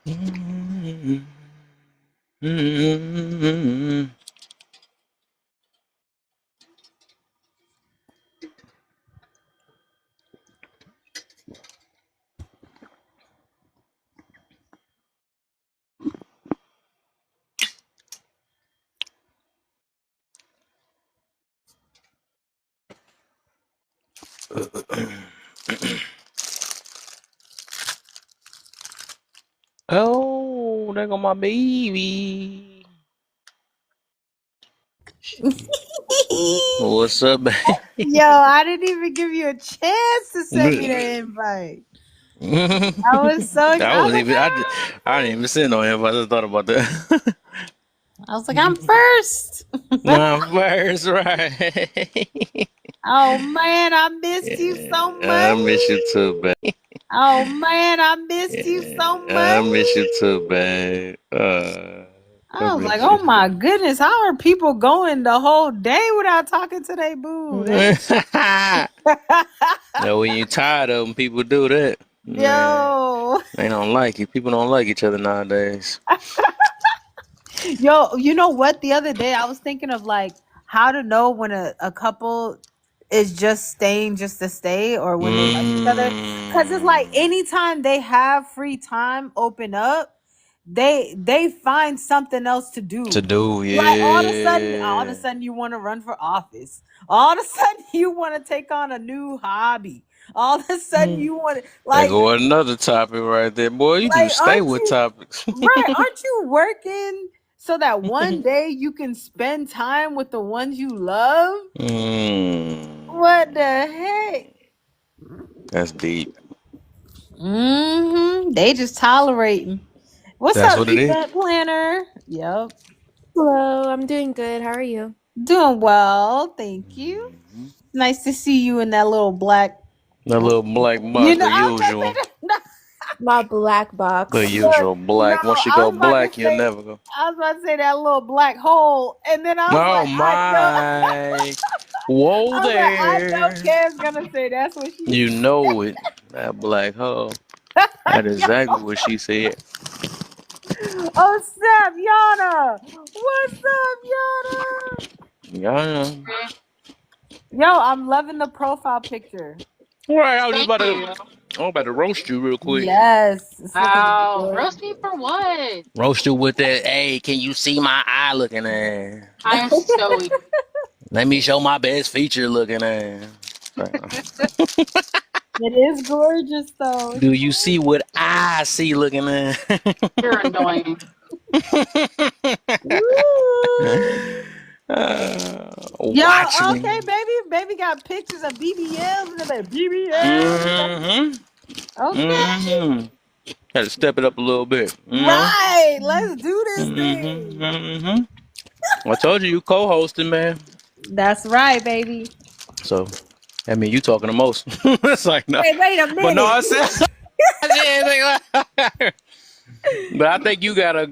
Mm, mm, Oh, there go my baby. What's up, baby? Yo, I didn't even give you a chance to send me the invite. I was so I I was wasn't like, even. I didn't even send no invite. I just thought about that. I'm first. My first, right? Oh man, I missed you so Yeah, I miss you too, much. babe. Oh man, I missed you so Yeah, I miss you much. too, babe. I I was like, miss you. oh my goodness, how are people going the whole day without talking to their boo? Now, when you tired of them, people do that. Man, Yo, they don't like you. People don't like each other nowadays. yo, you know what? The other day I was thinking of like how to know when a couple is just staying just to stay or when they like each other. Cause it's like Mm, anytime they have free time open up, they find something else to to do. do, Like all of a yeah. sudden you want to run for office. All of a sudden you want to take on a new hobby. All of a sudden you want to There go another topic right there. Boy, you do stay aren't with you topics. right? Aren't you working so that one day you can spend time with the ones you love? What the heck? That's deep. They just tolerating. What's That's up, what it is. event planner? Yep. Hello, I'm doing good. How are you? Doing well, thank you. Nice to see you in that little black. The little black You box, know, the I was about to say usual. that. No, My black The box. look, usual no, black. Once you I go was about to black, you'll say. never go. I was about to say that little black hole, and then I was Oh like, my. Whoa I know there. Cam's gonna say that's what she You know it. That black hole. That's said. exactly what she said. Oh snap, Yana! What's up, Yana? Yeah. Yo, I'm loving the profile picture. All right, I was just Thank about to. you. I'm about to roast you real quick. Yes, it's looking Wow. good. Roast me for what? Roast you with that. Hey, can you see my eye looking at? I am so weak. Let me show my best feature looking at. It is gorgeous though. Do you see what I see looking at? You're annoying. Woo! Yo, Watch me. okay, baby. Baby got pictures of BBLs and the BBLs. Mm-hmm. Okay. Mm-hmm. Got to step it up a little bit, you know? Right. Let's do this Mm-hmm. thing. Mm-hmm. I told you co-hosting, man. That's right, baby. So, I mean, you talking the most. It's like, no. Wait a But no, minute. I said, but I think you got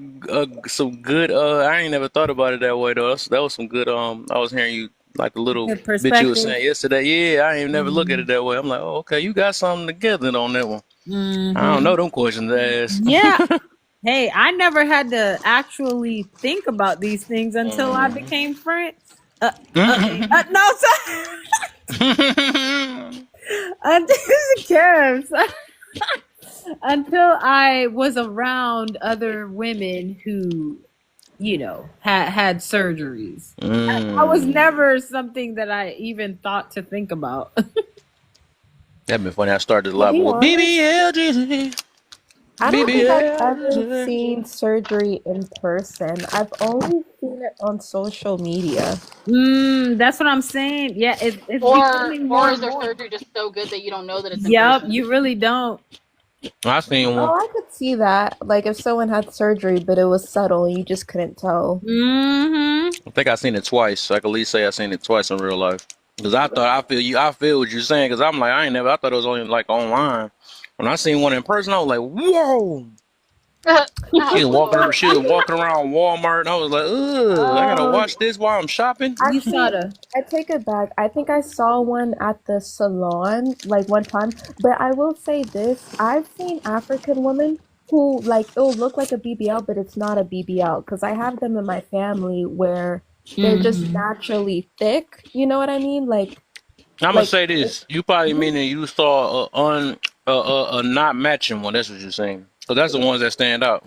some good, I ain't never thought about it that way, though. That was some good, I was hearing you, like the little Good bit you were perspective. saying yesterday. Yeah, I ain't never look at Mm-hmm. it that way. I'm like, oh, okay, you got something together on that one. I don't Mm-hmm. know them questions to ask. Yeah. Hey, I never had to actually think about these things until I Mhm. became friends. No, until Karen, until I was around other women who, had surgeries. I was Mm. never something that I even thought to think about. That'd been funny. I started a To lot be more. honest, BBL, I don't think I've ever BBL. seen surgery in person. I've only seen it on social media. That's what I'm saying. Yeah, it's becoming more Or is and their more. surgery just so good that you don't know that it's in Yep, person? you really don't. I seen one. Oh, I could see that. Like if someone had surgery, but it was subtle and you just couldn't tell. Mm-hmm. I think I seen it twice. I can at least say I seen it twice in real life. Cause I thought I feel you. I feel what you're saying. Cause I'm like I ain't never. I thought it was only like online. When I seen one in person, I was like, whoa. She was walking. She was walking around Walmart, and I was like, ugh. I gotta Oh, watch this while I'm shopping. you saw Actually, the. I take it back. I think I saw one at the salon like one time, but I will say this, I've seen African women who like it'll look like a BBL, but it's not a BBL. Because I have them in my family where they're just Mm-hmm. naturally thick. You know what I mean? I'm gonna Like say this. You probably Mhm. meaning you saw a not matching one. That's what you're saying. So that's the ones that stand out.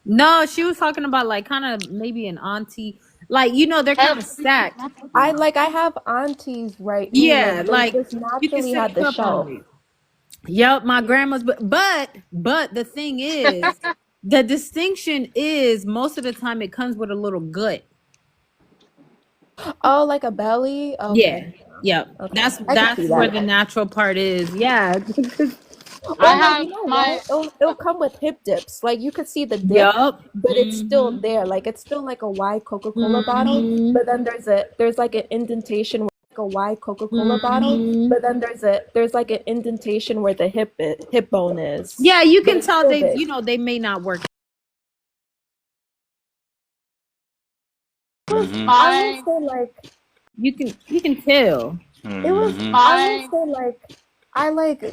No, she was talking about like kind of maybe an auntie, like they're kind of stacked. I have aunties, right? Who Yeah, like they like just you can naturally sit had a the cup on shelf. it. Yep, my grandma's, but the thing is, the distinction is most of the time it comes with a little gut. Oh, like a belly? Yeah, Okay. yep. Okay. That's I can see that's where that. the natural part is. Yeah. I Or like, have you know my what? It'll come with hip dips. Like you could see the dip, Yup. but it's still Mm-hmm. there. Like it's still like a wide Coca-Cola bottle, Mm-hmm. but then there's like an indentation where like a wide Coca-Cola bottle, Mm-hmm. but then there's like an indentation where the hip bone is. Yeah, you But can it's tell still they, big. they may not work. Hmm. I will my say like You can tell. it was Hmm. I will my say like I like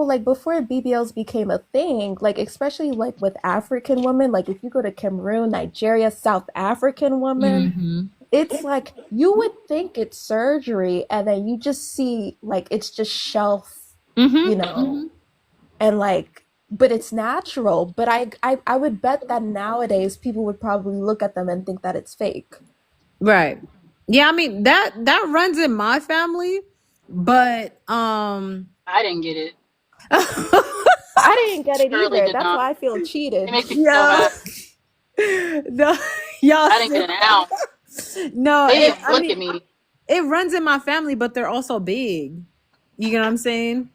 like before BBLs became a thing, like especially like with African women, like if you go to Cameroon, Nigeria, South African women, Mm-hmm. it's like you would think it's surgery and then you just see like it's just shelf, you Mm-hmm. know, and like but it's natural. But I would bet that nowadays people would probably look at them and think that it's fake. Right. Yeah, I mean that runs in my family, but I didn't get it. I didn't get it Surely either. did That's not. why I feel It cheated. makes me so yeah. mad. No, y'all I didn't see. get an ounce. No, They didn't I look mean at me. it runs in my family, but they're also big. You know what I'm saying?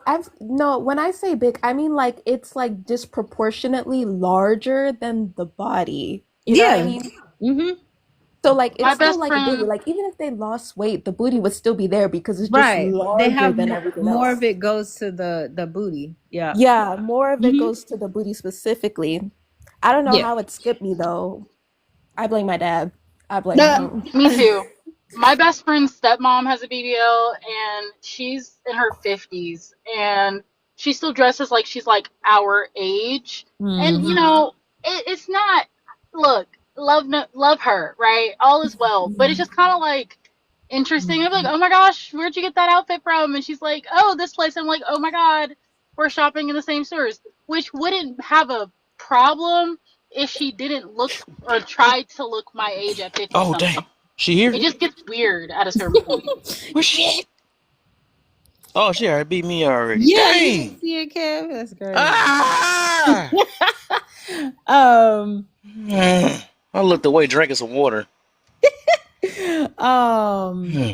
I've no, when I say big, I mean like it's like disproportionately larger than the body. You know what I Yeah. mean? Mm-hmm. So like it's My still best like a booty. friend, Like even if they lost weight, the booty would still be there because it's just Right. They larger have than everything more else. of it goes to the booty. Yeah. Yeah, more of it Mm-hmm. goes to the booty specifically. I don't know Yeah. how it skipped me though. I blame my dad. I blame Uh, him. me too. My best friend's stepmom has a BBL, and she's in her 50s, and she still dresses like she's like our age. And mm-hmm. it's not. Look, love her, right? All is well, but it's just kind of like interesting. I'm like, oh my gosh, where'd you get that outfit from? And she's like, oh, this place. I'm like, oh my god, we're shopping in the same stores, which wouldn't have a problem if she didn't look or tried to look my age at 50 Oh something. dang, she here? It just gets weird at a certain point. Where's she at? Oh, she already beat me already. Yeah, you didn't Dang. see it, Kev. That's great. Ah. um, I looked away drinking some water. um, Hmm.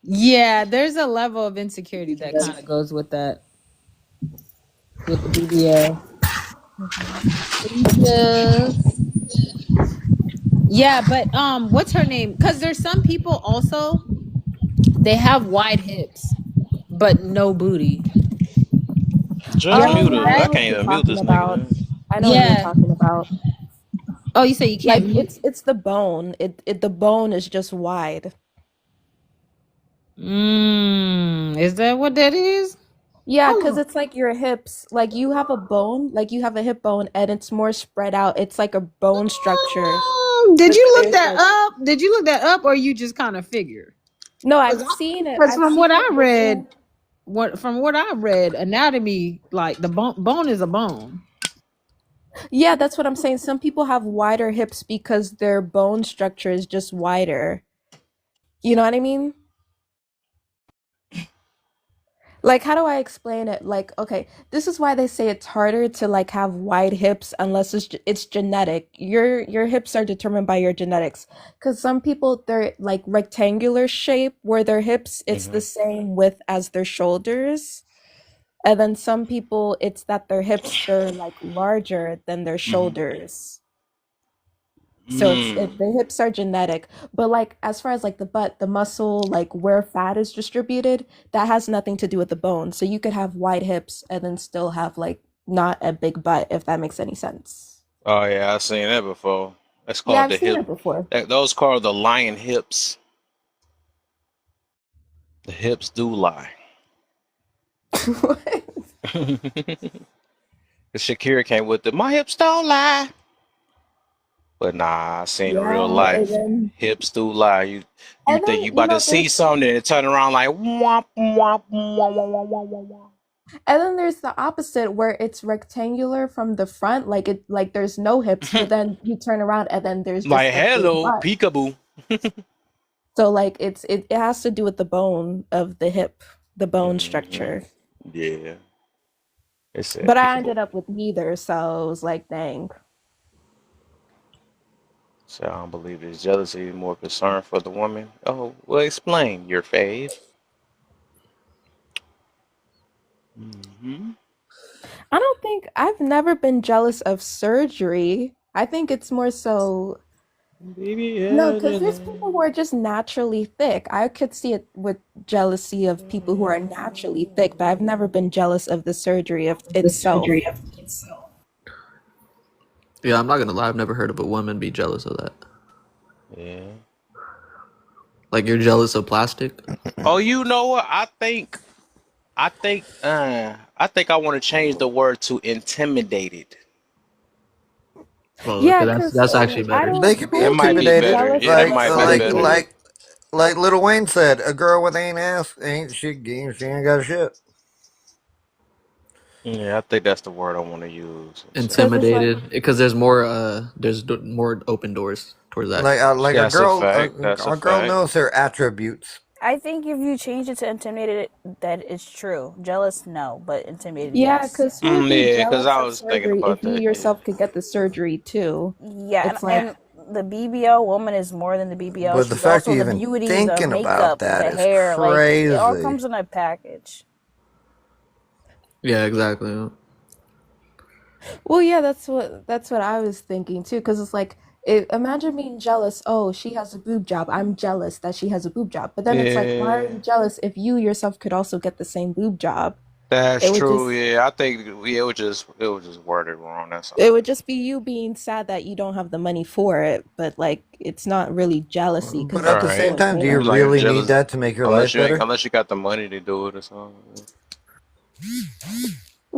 yeah, there's a level of insecurity that kind of goes with that, with the BBL. Yes. Yeah, but what's her name? Because there's some people also they have wide hips, but no booty. You Just ever mute see I her. I that? know what can't you're even mute talking this about. nigga. I know what you're Yeah. talking about. Oh, you say you can't Like mute? it's the bone. It the bone is just wide. Is that what that is? Yeah, because Oh. it's like your hips. Like you have a bone, like you have a hip bone, and it's more spread out. It's like a bone structure. Did But you look there's that like up? Did you look that up, or you just kind of figured? no, Because I've from seen what it I read, before. anatomy, like the bone is a bone. Yeah, that's what I'm saying. Some people have wider hips because their bone structure is just wider. You know what I mean? Like, how do I explain it? Like, okay, this is why they say it's harder to like have wide hips unless it's genetic. Your hips are determined by your genetics. Because some people they're like rectangular shape where their hips it's Hmm. the same width as their shoulders. And then some people it's that their hips they're like larger than their Hmm. shoulders. So Mm. the hips are genetic, but like as far as like the butt, the muscle, like where fat is distributed, that has nothing to do with the bone. So you could have wide hips and then still have like not a big butt, if that makes any sense. Oh yeah, I've seen that before. That's Yeah, called I've the seen hip. it before. Those called the lion hips. The hips do lie. What? Shakira came with the my hips don't lie. But nah, I seen in real Yeah, life. Hips do lie. You and think then you about to see there's something and it turn around like womp womp womp womp womp womp womp. and then there's the opposite where it's rectangular from the front, like there's no hips, but then you turn around and then there's just Like a big hello, butt. peekaboo. So like it has to do with the bone of the hip, the bone Hmm. structure. Yeah. It said But I peekaboo. ended up with neither, so it was like, dang. So I don't believe this jealousy is more concern for the woman. Oh, well, explain your fave. Hmm. I don't think I've never been jealous of surgery. I think it's more so no, because there's people who BBL. are just naturally thick. I could see it with jealousy of people who are naturally thick, but I've never been jealous of the surgery of The itself. surgery of itself. Yeah, I'm not gonna lie. I've never heard of a woman be jealous of that. Yeah. Like you're jealous of plastic. Oh, you know what? I think I want to change the word to intimidated. Well, okay, Yeah, that's because that's actually I better. They don't. could be That Who can might be be intimidated, better. jealous Yeah, that of a might be better. surgery? like Little Wayne said, a girl with ain't ass ain't she ain't got shit. Yeah, I think that's the word I want to use. So, Because it's like, Intimidated because there's more more open doors towards that. Like that's a fact. That's a a girl fact. knows her attributes. I think if you change it to intimidated, that is true. Jealous, no, but intimidated, yeah, yes. because who would be Yeah, because jealous I of was thinking surgery about if you that. Yeah. yourself could get the surgery too? Yeah, It's like, and the BBL woman is more than the BBL. But the She's fact of also the even beauty, the thinking about makeup, that the is hair. Like it all crazy. comes in a package. Yeah, exactly. well, yeah, that's what I was thinking too. Because it's like, imagine being jealous. Oh, she has a boob job. I'm jealous that she has a boob job. But then it's like, why are Yeah, you jealous if you yourself could also get the same boob job? that's It would true. just Yeah, I think yeah, it was just worded wrong. That's it all. would just be you being sad that you don't have the money for it. But like, it's not really jealousy because But All at that's the just right. same so time, do you You insane. like really need jealous that to make your unless life you ain't better? unless you got the money to do it or something.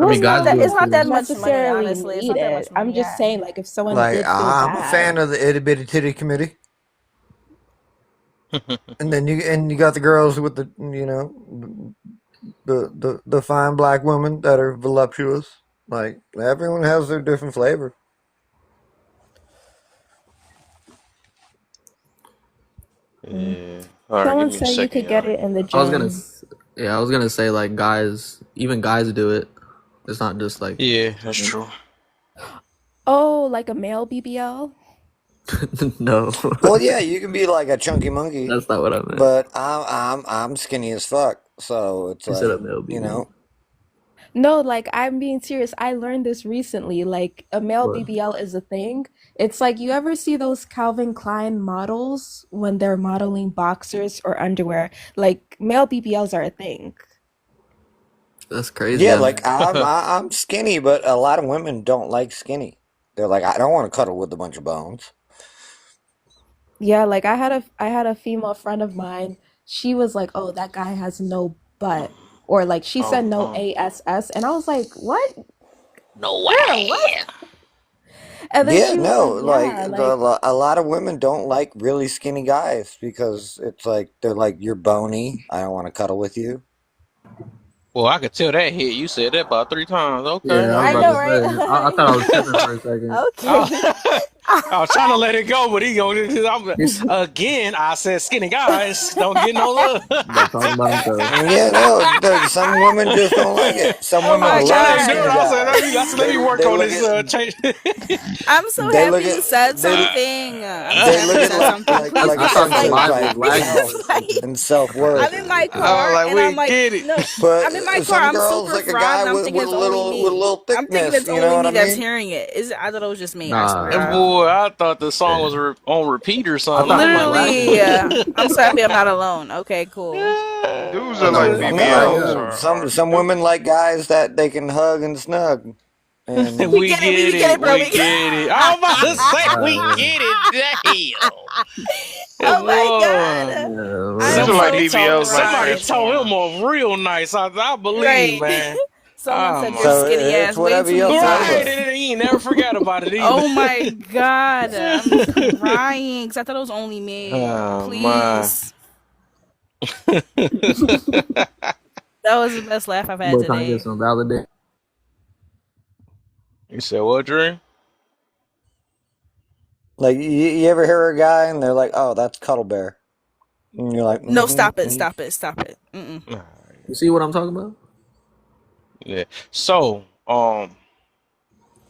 I Well, mean, It's not guys that. do no, It's it you not don't that too. much money, necessarily honestly. It's need not that it. much I'm money. just Yeah. saying, like, if someone Like did feel I'm a fan bad, of the itty bitty titty committee, and then you got the girls with the the fine black women that are voluptuous. Like everyone has their different flavor. Yeah. All right, give someone me a said you second, could get y'all. it in the I was gonna, gym. yeah, I was gonna say like guys, even guys do it. It's not just like Yeah, that's women. true. Oh, like a male BBL? No, Well, yeah, you can be like a chunky monkey, that's not what I meant. but I'm skinny as fuck. So it's Instead like of male you BBL. know, No, like I'm being serious. I learned this recently. Like a male What? BBL is a thing. It's like you ever see those Calvin Klein models when they're modeling boxers or underwear? Like male BBLs are a thing. That's crazy. yeah, I like mean, I'm skinny, but a lot of women don't like skinny. They're like, I don't want to cuddle with a bunch of bones. Yeah, like I had a female friend of mine. She was like, "Oh, that guy has no butt." Or like she said Oh, no ASS and I was like, "What? no Girl, what?" way. And then Yeah, she was no, like, like "Yeah, like a lot of women don't like really skinny guys because it's like they're like you're bony. I don't want to cuddle with you. Well, I could tell that hit. You said that about 3 times. Okay, yeah, I was I about know, to okay. say. I thought right? I was tripping for a second. Okay. I was trying to let it go, but he going again. I said skinny guys don't get no love. But talking about himself. Yeah, no, some women just don't like it. Some Oh I women my was trying to love endure god. it. skinny I said, guys. let me work They on look this at change. I'm so they look happy you at said they something. I'm so they happy look you at said something. Please, like I because thought the sense like, of vibe was like lagging because for a like second. and self I'm worth. in my I was car like, and I'm we like, get it. no, But I'm in my car. some I'm girls super like a fried, guy and I'm thinking with it's only with a me. little I'm thinking thickness. it's You know only what me I that's mean? hearing it. Is I thought it was just me. I swear to Nah, And God. boy, I thought the song yeah. was on repeat or I something. thought it I'm was like, lagging. Literally, what? I'm so happy I'm not alone. Okay, cool. Dudes I are thought like it was BBLs lagging. No, are some women like guys that they can hug and snug, and We We get it. get We get it. it, bro. We get it. I was about to say we Yeah. get it. Damn. Oh my Boy. god. I dudes am are like so Somebody super BBLs told like somebody fried. told him transformers. off real nice. I believe, Right. man. Someone Oh said your my. So skinny it's ass way whatever too your many Right, flavor. times. and you ain't never forgot about it either. Oh my god, I'm crying because I thought it was only me. Oh my. Please. That was the best laugh I've had But trying to get today. some validation. You said what, Dream? Like you ever hear a guy and they're like, "Oh, that's Cuddle Bear," and you're like, No, "Mm-hmm." stop it, stop it, stop it. Mm-mm. You see what I'm talking about? Yeah. So,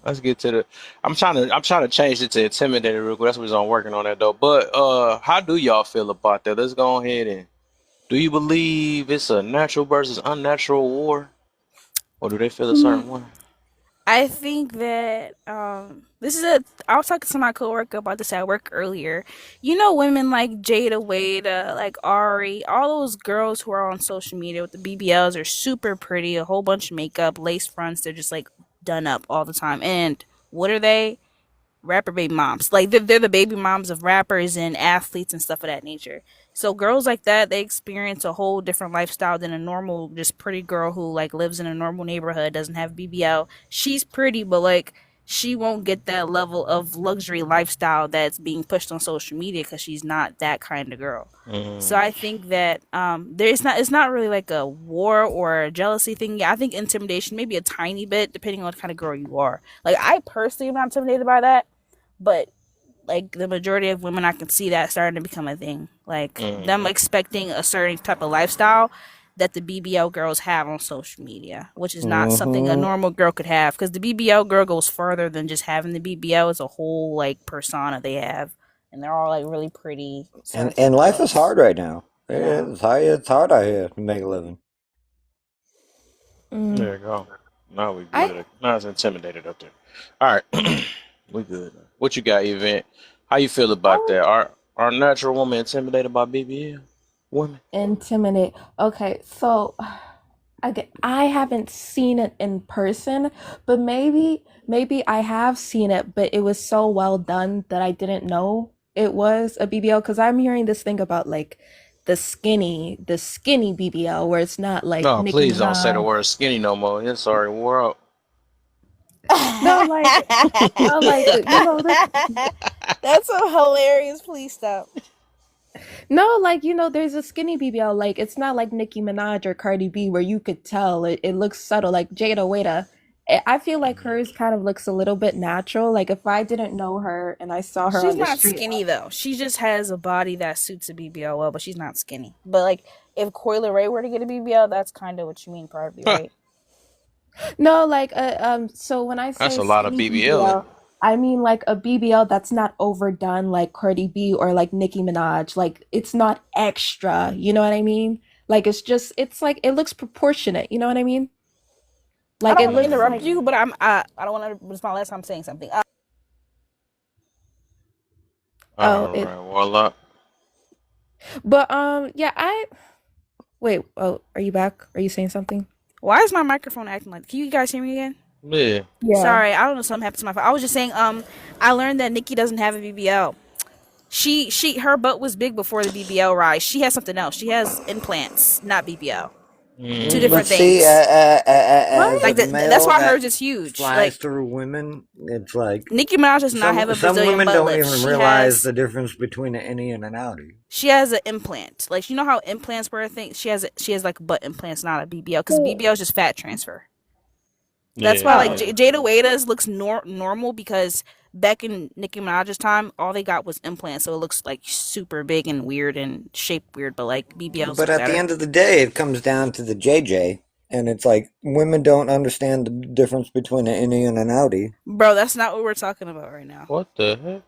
let's get to the. I'm trying to change it to intimidated real quick. That's what I'm working on that though. But how do y'all feel about that? Let's go ahead and. Do you believe it's a natural versus unnatural war, or do they feel a certain way? I think that this is a. I was talking to my coworker about this at work earlier. You know, women like Jada Wade, like Ari, all those girls who are on social media with the BBLs are super pretty, a whole bunch of makeup, lace fronts. They're just like done up all the time. And what are they? Rapper baby moms. Like they're the baby moms of rappers and athletes and stuff of that nature. So girls like that, they experience a whole different lifestyle than a normal, just pretty girl who like lives in a normal neighborhood, doesn't have BBL. She's pretty, but like she won't get that level of luxury lifestyle that's being pushed on social media because she's not that kind of girl. So Mm, I think that there's not it's not really like a war or a jealousy thing. Yeah, I think intimidation maybe a tiny bit depending on what kind of girl you are. Like I personally am not intimidated by that, but like the majority of women I can see that starting to become a thing. Like them mm, expecting a certain type of lifestyle that the BBL girls have on social media, which is not something a Mm-hmm. normal girl could have because the BBL girl goes further than just having the BBL. It's a whole like persona they have, and they're all like really pretty And certain type of life is girls. hard right now. I know. It's hard. It's hard out here to make a living. Mm. there you go. Now we I good. Now it's intimidated up there. All right, we good. What you got, Event? How you feel about I that? Are natural women intimidated by BBL women? intimidate. Okay, so I haven't seen it in person, but maybe I have seen it, but it was so well done that I didn't know it was a BBL because I'm hearing this thing about like the skinny BBL where it's not like No, Nicki please don't say the Minaj. word skinny no more. It's sorry, we're out. No, like no, like this. That's so hilarious. Please stop. No, like there's a skinny BBL. Like it's not like Nicki Minaj or Cardi B where you could tell it looks subtle. Like Jada Wada, I feel like hers kind of looks a little bit natural. Like if I didn't know her and I saw her She's on the not street, skinny though. She just has a body that suits a BBL well, but she's not skinny. But like if Coyle Ray were to get a BBL, that's kind of what you mean, probably, right? no, like so when I That's say a lot of skinny BBL in BBL, I mean like a BBL that's not overdone like Cardi B or like Nicki Minaj. Like it's not extra. You know what I mean? Like it's like it looks proportionate. You know what I mean? I Like don't it want to looks interrupt like. you, but I don't want to. It's my last time saying something. Oh, All it. right, Warlock. But yeah, I wait. Oh, are you back? Are you saying something? Why is my microphone acting like? Can you guys hear me again? Yeah. Yeah. Sorry, I don't know something happened to my phone. I was just saying. I learned that Nikki doesn't have a BBL. Her butt was big before the BBL rise. She has something else. She has implants, not BBL. Two Mm. But different see, things. as What? a Like that's male why that hers is huge. flies Like through women, it's like Nicki Minaj does not have some a some Brazilian women butt don't lift. even realize the difference between an innie and an outie. She has an implant. Like you know how implants were a thing. She has like butt implants, not a BBL, because BBL is just fat transfer. That's Yeah, why like Oh, yeah. Jada Wada's looks normal because back in Nicki Minaj's time, all they got was implants, so it looks like super big and weird and shaped weird. But like BBLs But look at the better. end of the day, it comes down to the JJ, and it's like women don't understand the difference between an innie and an outie. Bro, that's not what we're talking about right now. What the heck?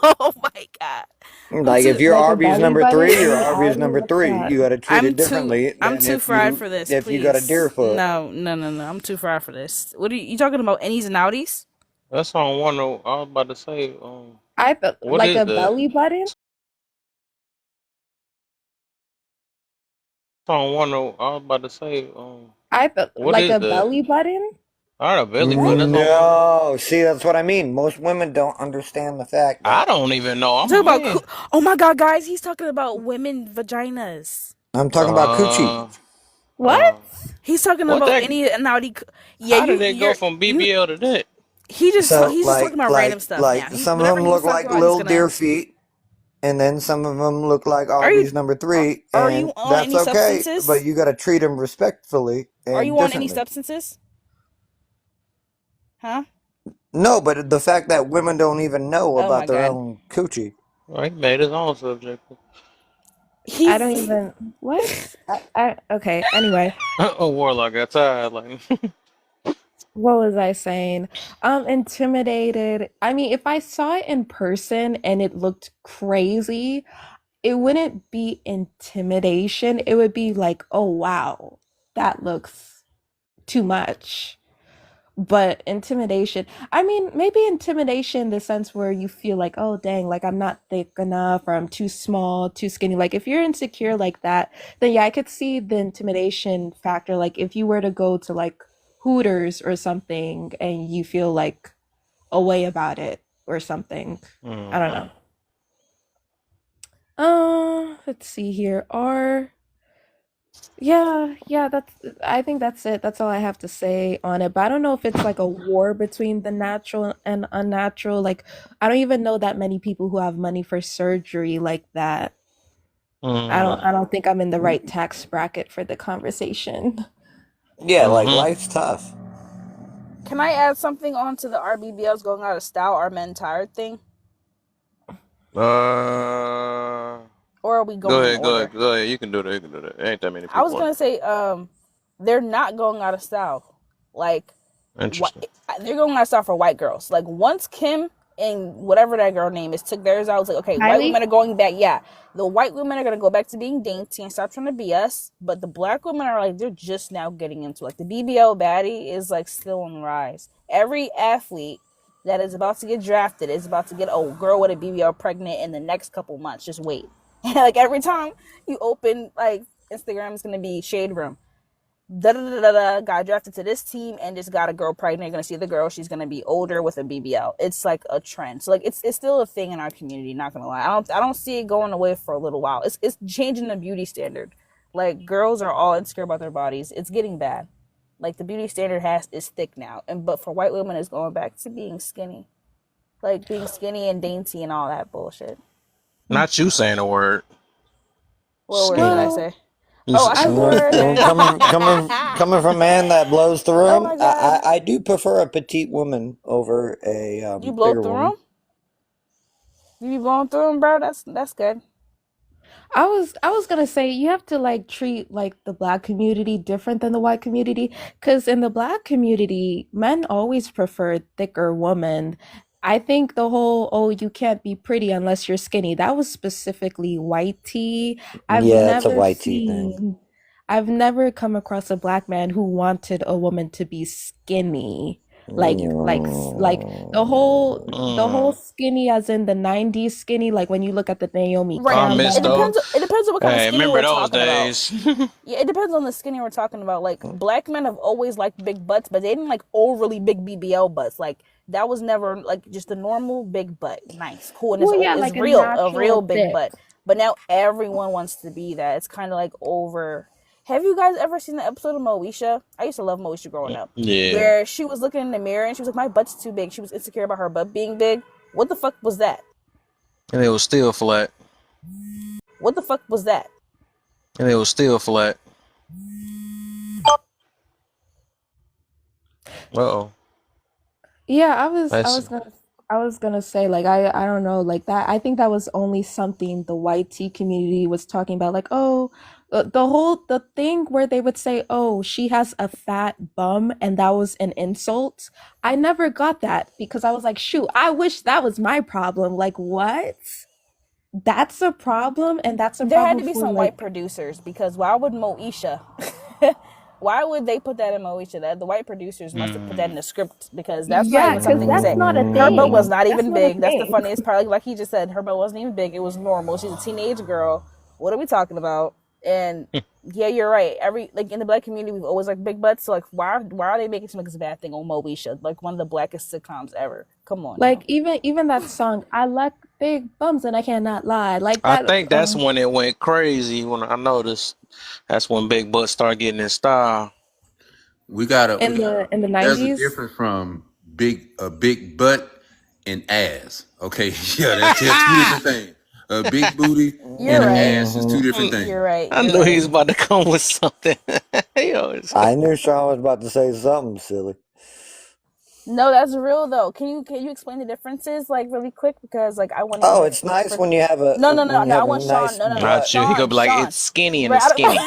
Oh my god, I'm Like if too you're like a Arby's belly number button three, and you're the Arby's outie. number What's three. that? You got to treat it differently I'm than too fried for this. if you got a deer Please, foot. no. I'm too fried for this. What are you talking about? Innies and outies? That's on one. I was about to say. I felt What like is a that? belly button. That's on one. I was about to say. I felt What like is a that? belly button. All right, a belly button. What? That's on one. No, see, that's what I mean. Most women don't understand the fact I that don't even know. You talking I'm about? man. Oh my god, guys, he's talking about women vaginas. I'm talking about coochie. Uh, What? He's talking What about that? any naughty. Yeah, How did they go from you. BBL to that? So He's just talking about random stuff now. He some of whatever them he look wants to talk like about, he's little deer gonna. feet, and then some of them look like Are you Arby's number three, are you and on that's any okay. But substances? you got to treat them respectfully Are and you on any differently. substances? Huh? No, but the fact that women don't even know Oh about my their god. own coochie. Well, he made his own subject. I don't He's even. What? Okay. Anyway, Oh, Warlock got tired. Like, what was I saying? Intimidated. I mean, if I saw it in person and it looked crazy, it wouldn't be intimidation. It would be like, oh wow, that looks too much. But intimidation, I mean, maybe intimidation in the sense where you feel like, oh dang, like I'm not thick enough or I'm too small, too skinny. Like if you're insecure like that, then yeah, I could see the intimidation factor. Like if you were to go to like Hooters or something and you feel like a way about it or something. I don't know. Let's see here. Yeah, I think that's it. That's all I have to say on it. But I don't know if it's like a war between the natural and unnatural. Like I don't even know that many people who have money for surgery like that. I don't think I'm in the right tax bracket for the conversation. Yeah, like life's tough. Can I add something onto the RBBLs going out of style? Are men tired thing? Or are we go going in ahead, go order? ahead, go ahead. You can do that. You can do that. Ain't that many I was people on gonna say, they're not going out of style. Like, it. Interesting. they're going out of style for white girls. Like once Kim and whatever that girl name is took theirs out, I was like, okay, white Kylie? women are going back. Yeah, the white women are gonna go back to being dainty and stop trying to be us. But the black women are like, they're just now getting into like the BBL baddie is like still on the rise. Every athlete that is about to get drafted is about to get girl with a BBL pregnant in the next couple months. Just wait. Like every time you open like Instagram, it's gonna be shade room. Got drafted to this team and just got a girl pregnant. You're gonna see the girl. She's gonna be older with a BBL. It's like a trend. So like it's still a thing in our community. Not gonna lie, I don't see it going away for a little while. It's changing the beauty standard. Like girls are all insecure about their bodies. It's getting bad. Like the beauty standard is thick now. But for white women, it's going back to being skinny, like being skinny and dainty and all that bullshit. Not you saying a word. What word did I Skinny. say? You Oh, I said, said the Well, word. coming from a man that blows the Oh room, my god. I do prefer a petite woman over a You blow bigger through woman. them? You be blowing through them, bro? That's good. I was gonna say you have to like treat like the black community different than the white community because in the black community men always prefer thicker women. I think the whole oh you can't be pretty unless you're skinny that was specifically white tea. I've Yeah, it's a never white tea thing. seen I've never come across a black man who wanted a woman to be skinny. Like the whole skinny as in the 90s skinny like when you look at the Naomi Right. I miss It Campbell. those. depends. It depends on what kind of Hey, skinny remember we're those talking about. days? Yeah, it depends on the skinny we're talking about. Like black men have always liked big butts, but they didn't like overly big BBL butts. Like that was never like just a normal big butt. Nice, cool, and Well, yeah, it's like a real, a real natural big thick. butt. But now everyone wants to be that. It's kind of like over. Have you guys ever seen the episode of Moesha? I used to love Moesha growing up. Yeah. Where she was looking in the mirror and she was like, "My butt's too big." She was insecure about her butt being big. What the fuck was that? And it was still flat. What the fuck was that? And it was still flat. Uh-oh. Yeah, That's I was gonna say like I don't know like that I think that was only something the white tea community was talking about like oh the thing where they would say oh she has a fat bum and that was an insult. I never got that because I was like shoot I wish that was my problem like what? That's a problem and that's a There had problem to be for some white like producers because why would Moesha? Why would they put that in Moesha? That the white producers must have put that in the script because that's not yeah even because something to that's say. not a Her butt was thing. not That's even not a big. That's the thing. funniest part. Like he just said, her butt wasn't even big. It was normal. She's a teenage girl. What are we talking about? And Yeah, you're right. Every like in the black community, we've always like big butts. So like, why are they making it like a bad thing on Moesha, like one of the blackest sitcoms ever? Come on Like now. even that song, I like big bums and I cannot lie. Like I that think that's when it went crazy. When I noticed, that's when Big Butt started getting in style. We gotta. in the There's a 90s. difference from a big butt and ass. Okay, yeah, that's two different things. A big booty You're and an right. ass is two Mhm. different things. You're right. I You're knew he was right. about to come with something. Yo, I knew Sean was about to say something silly. No, that's real though. Can you explain the differences like really quick because like I want to Oh, hear it's like nice for when you have a no no no when you no I have a want Sean nice no no no butt. not you. He gonna Sean be like, Sean it's skinny and right it's skinny.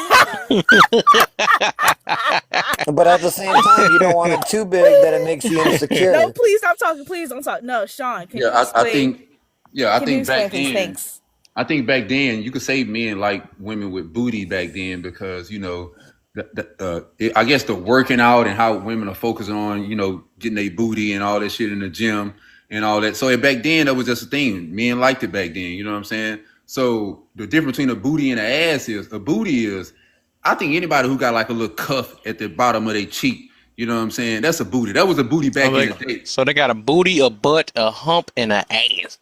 But at the same time, you don't want it too big that it makes you no, insecure. please stop talking. Please don't talk. No, Sean, can Yeah, you I explain? think. Yeah, I Can you think explain, back please? then. Thanks. I think back then you could say men like women with booty back then because I guess the working out and how women are focusing on getting their booty and all that shit in the gym and all that. So back then that was just a thing. Men liked it back then. You know what I'm saying? So the difference between a booty and an ass is a booty is I think anybody who got like a little cuff at the bottom of their cheek. You know what I'm saying? That's a booty. That was a booty Oh, back in the day. so they got a booty, a butt, a hump, and an ass.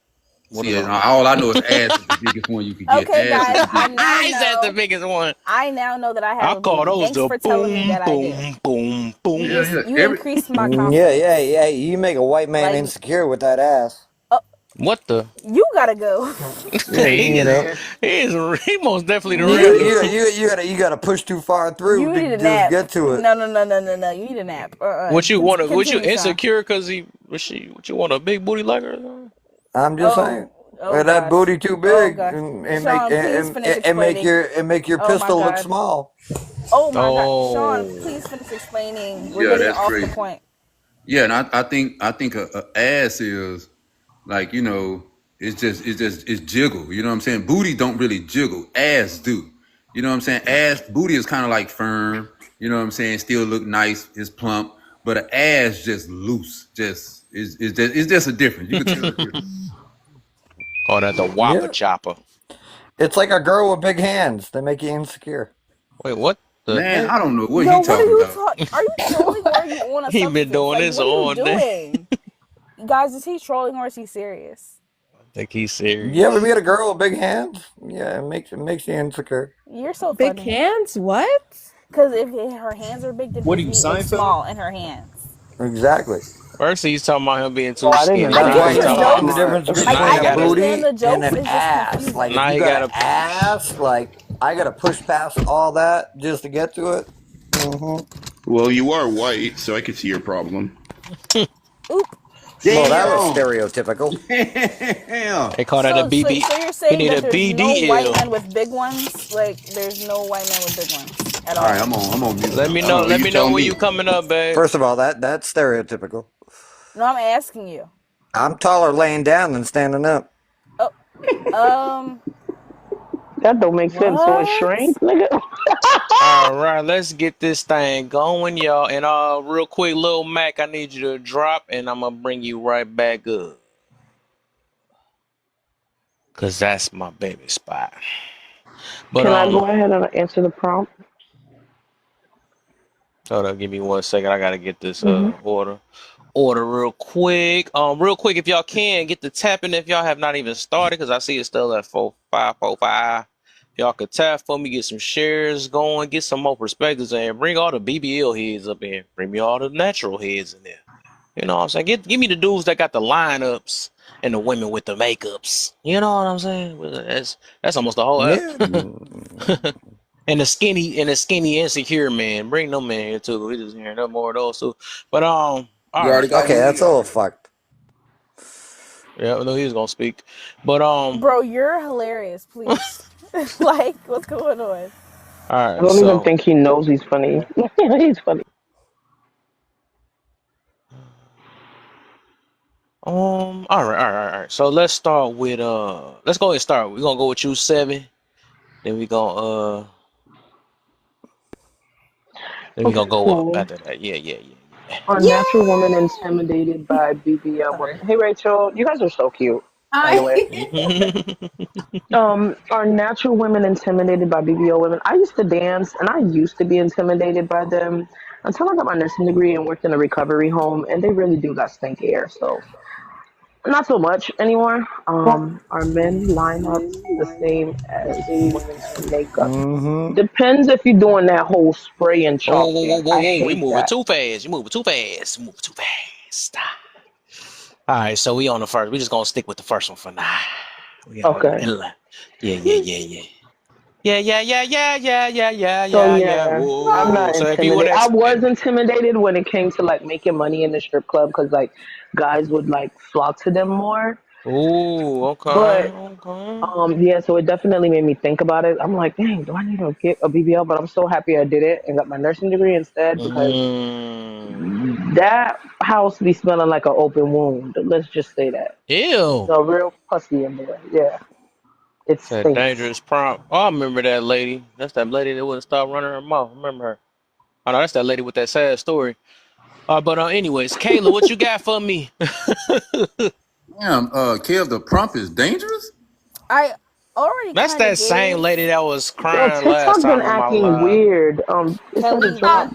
What See, is all? all I know is ass is the biggest one you could get. Okay, Ass is guys, the I biggest. now Is that the know. biggest one? I now know that I have I a call booty. those Thanks the for telling me boom, that I do. boom, boom, boom. Yeah, yeah. You increased my Yeah, confidence. yeah, yeah. You make a white man Like, insecure with that ass. oh, What the? you gotta go. Yeah, he you is. know, He most definitely the you You got need realest. to. you gotta push too far through You to need a just nap. get to it. No, no, no, no, no, no. You need a nap. What you want? What you Continue, Sean. insecure because he was she? What you want a big booty like her? Or something? I'm just saying. Oh, oh That gosh. booty too Oh big gosh. Sean, please finish explaining. and make your Oh my pistol look god. small. Oh my god. Sean, Oh, please finish explaining. We're Yeah, getting that's off the crazy. point. Yeah, and I think a ass is like it's jiggle. You know what I'm saying? Booty don't really jiggle. Ass do. You know what I'm saying? Ass booty is kind of like firm. You know what I'm saying? Still look nice. It's plump, but an ass just loose. Just it's just a difference. You can tell the difference. oh, that's a whopper Yeah, chopper. it's like a girl with big hands. They make you insecure. Wait, what the Man, heck? I don't know what Yo, he what are talking you about. talking? Are you trolling or are you on a He been substance? doing Like, this what are you all day. doing? Guys, is he trolling or is he serious? I think he's You ever serious. meet a girl with big hands? Yeah, it makes you insecure. You're so Big funny. hands? What? Because if her hands are big, then What his are you, meat looks Seinfeld? small in her hands. Exactly. First he's talking about him being Oh, too I didn't skinny. know I That's Now that. get why he you the talking explain the about jokes. difference Like, now between he I a got a understand booty the and jokes. an It's just ass. Like if confusing. now you he got got an a ass, like I gotta push past all that just to get to it. Well, you are white, so I could see your problem. Oop. Well, that was Damn. stereotypical. Damn. they call that a BB. So you're He saying need that a there's no white BDL. men with big ones? Like, there's no white men with big ones at All right, all? I'm on mute Let now. me I don't know. know. Let You me know tell when me. you coming up, babe. First of all, that's stereotypical. No, I'm asking you. I'm taller laying down than standing up. Oh, um, That don't make sense. So it what? shrank, nigga. All right, let's get this thing going, y'all. And real quick, Lil Mac, I need you to drop, and I'm gonna bring you right back up, cause that's my baby spot. But Can I go ahead and answer the prompt? hold up, give me 1 second. I gotta get this Mm-hmm. order real quick. Real quick, if y'all can get the tapping if y'all have not even started, because I see it's still at 4545. If y'all could tap for me, get some shares going, get some more perspectives in here. Bring all the BBL heads up in. Bring me all the natural heads in there. You know what I'm saying? Give me the dudes that got the lineups and the women with the makeups. You know what I'm saying? That's almost the whole Yeah. and the skinny insecure man. Bring them in here too. We just hearing no more of those too. But all You already right. got Okay, that's Moody? a All little right. fucked. Yeah, I know he was gonna speak. But Bro, you're hilarious, please. Like, what's going on? all I right, don't even so think he knows he's funny. He's funny. all right. So let's start with let's go ahead and start. We're gonna go with you, Seven. Then we gonna Okay, go up so after that. Yeah. are natural women intimidated by BBL women? Hey, Rachel, you guys are so cute. by the way. Mm. Are natural women intimidated by BBL women? I used to dance and I used to be intimidated by them until I got my nursing degree and worked in a recovery home, and they really do got stank air. So not so much anymore. Are men lineups the same as women's for makeup? Mm-hmm. Depends if you're doing that whole spray and Whoa, chalk whoa, whoa, thing. whoa, I whoa! We hate moving that. too fast. You moving too fast. You moving too fast. All right, so we on the first. We just gonna stick with the first one for now. We got Okay. yeah, yeah, yeah, yeah. Yeah, yeah, yeah, yeah, yeah, yeah, yeah, So yeah, yeah. yeah, I'm Whoa. not So if you would intimidated. I ex was intimidated when it came to like making money in the strip club because like guys would like flock to them more. Ooh, okay, But okay. yeah, so it definitely made me think about it. I'm like, dang, do I need to get a BBL? But I'm so happy I did it and got my nursing degree instead because Mm. that house be smelling like an open wound. Let's just say that. Ew. So real pussy in there. Yeah, it It's a stinks. dangerous prompt. Oh, I remember that lady. That's that lady that wouldn't stop running her mouth. Remember her? Oh no, that's that lady with that sad story. But anyways, Kayla, what you got for me? Damn, Kev, the prompt is dangerous. I already That's kind of that same gave lady that was Yo, crying last TikTok been time in my acting live. weird. It said to Kelly. drop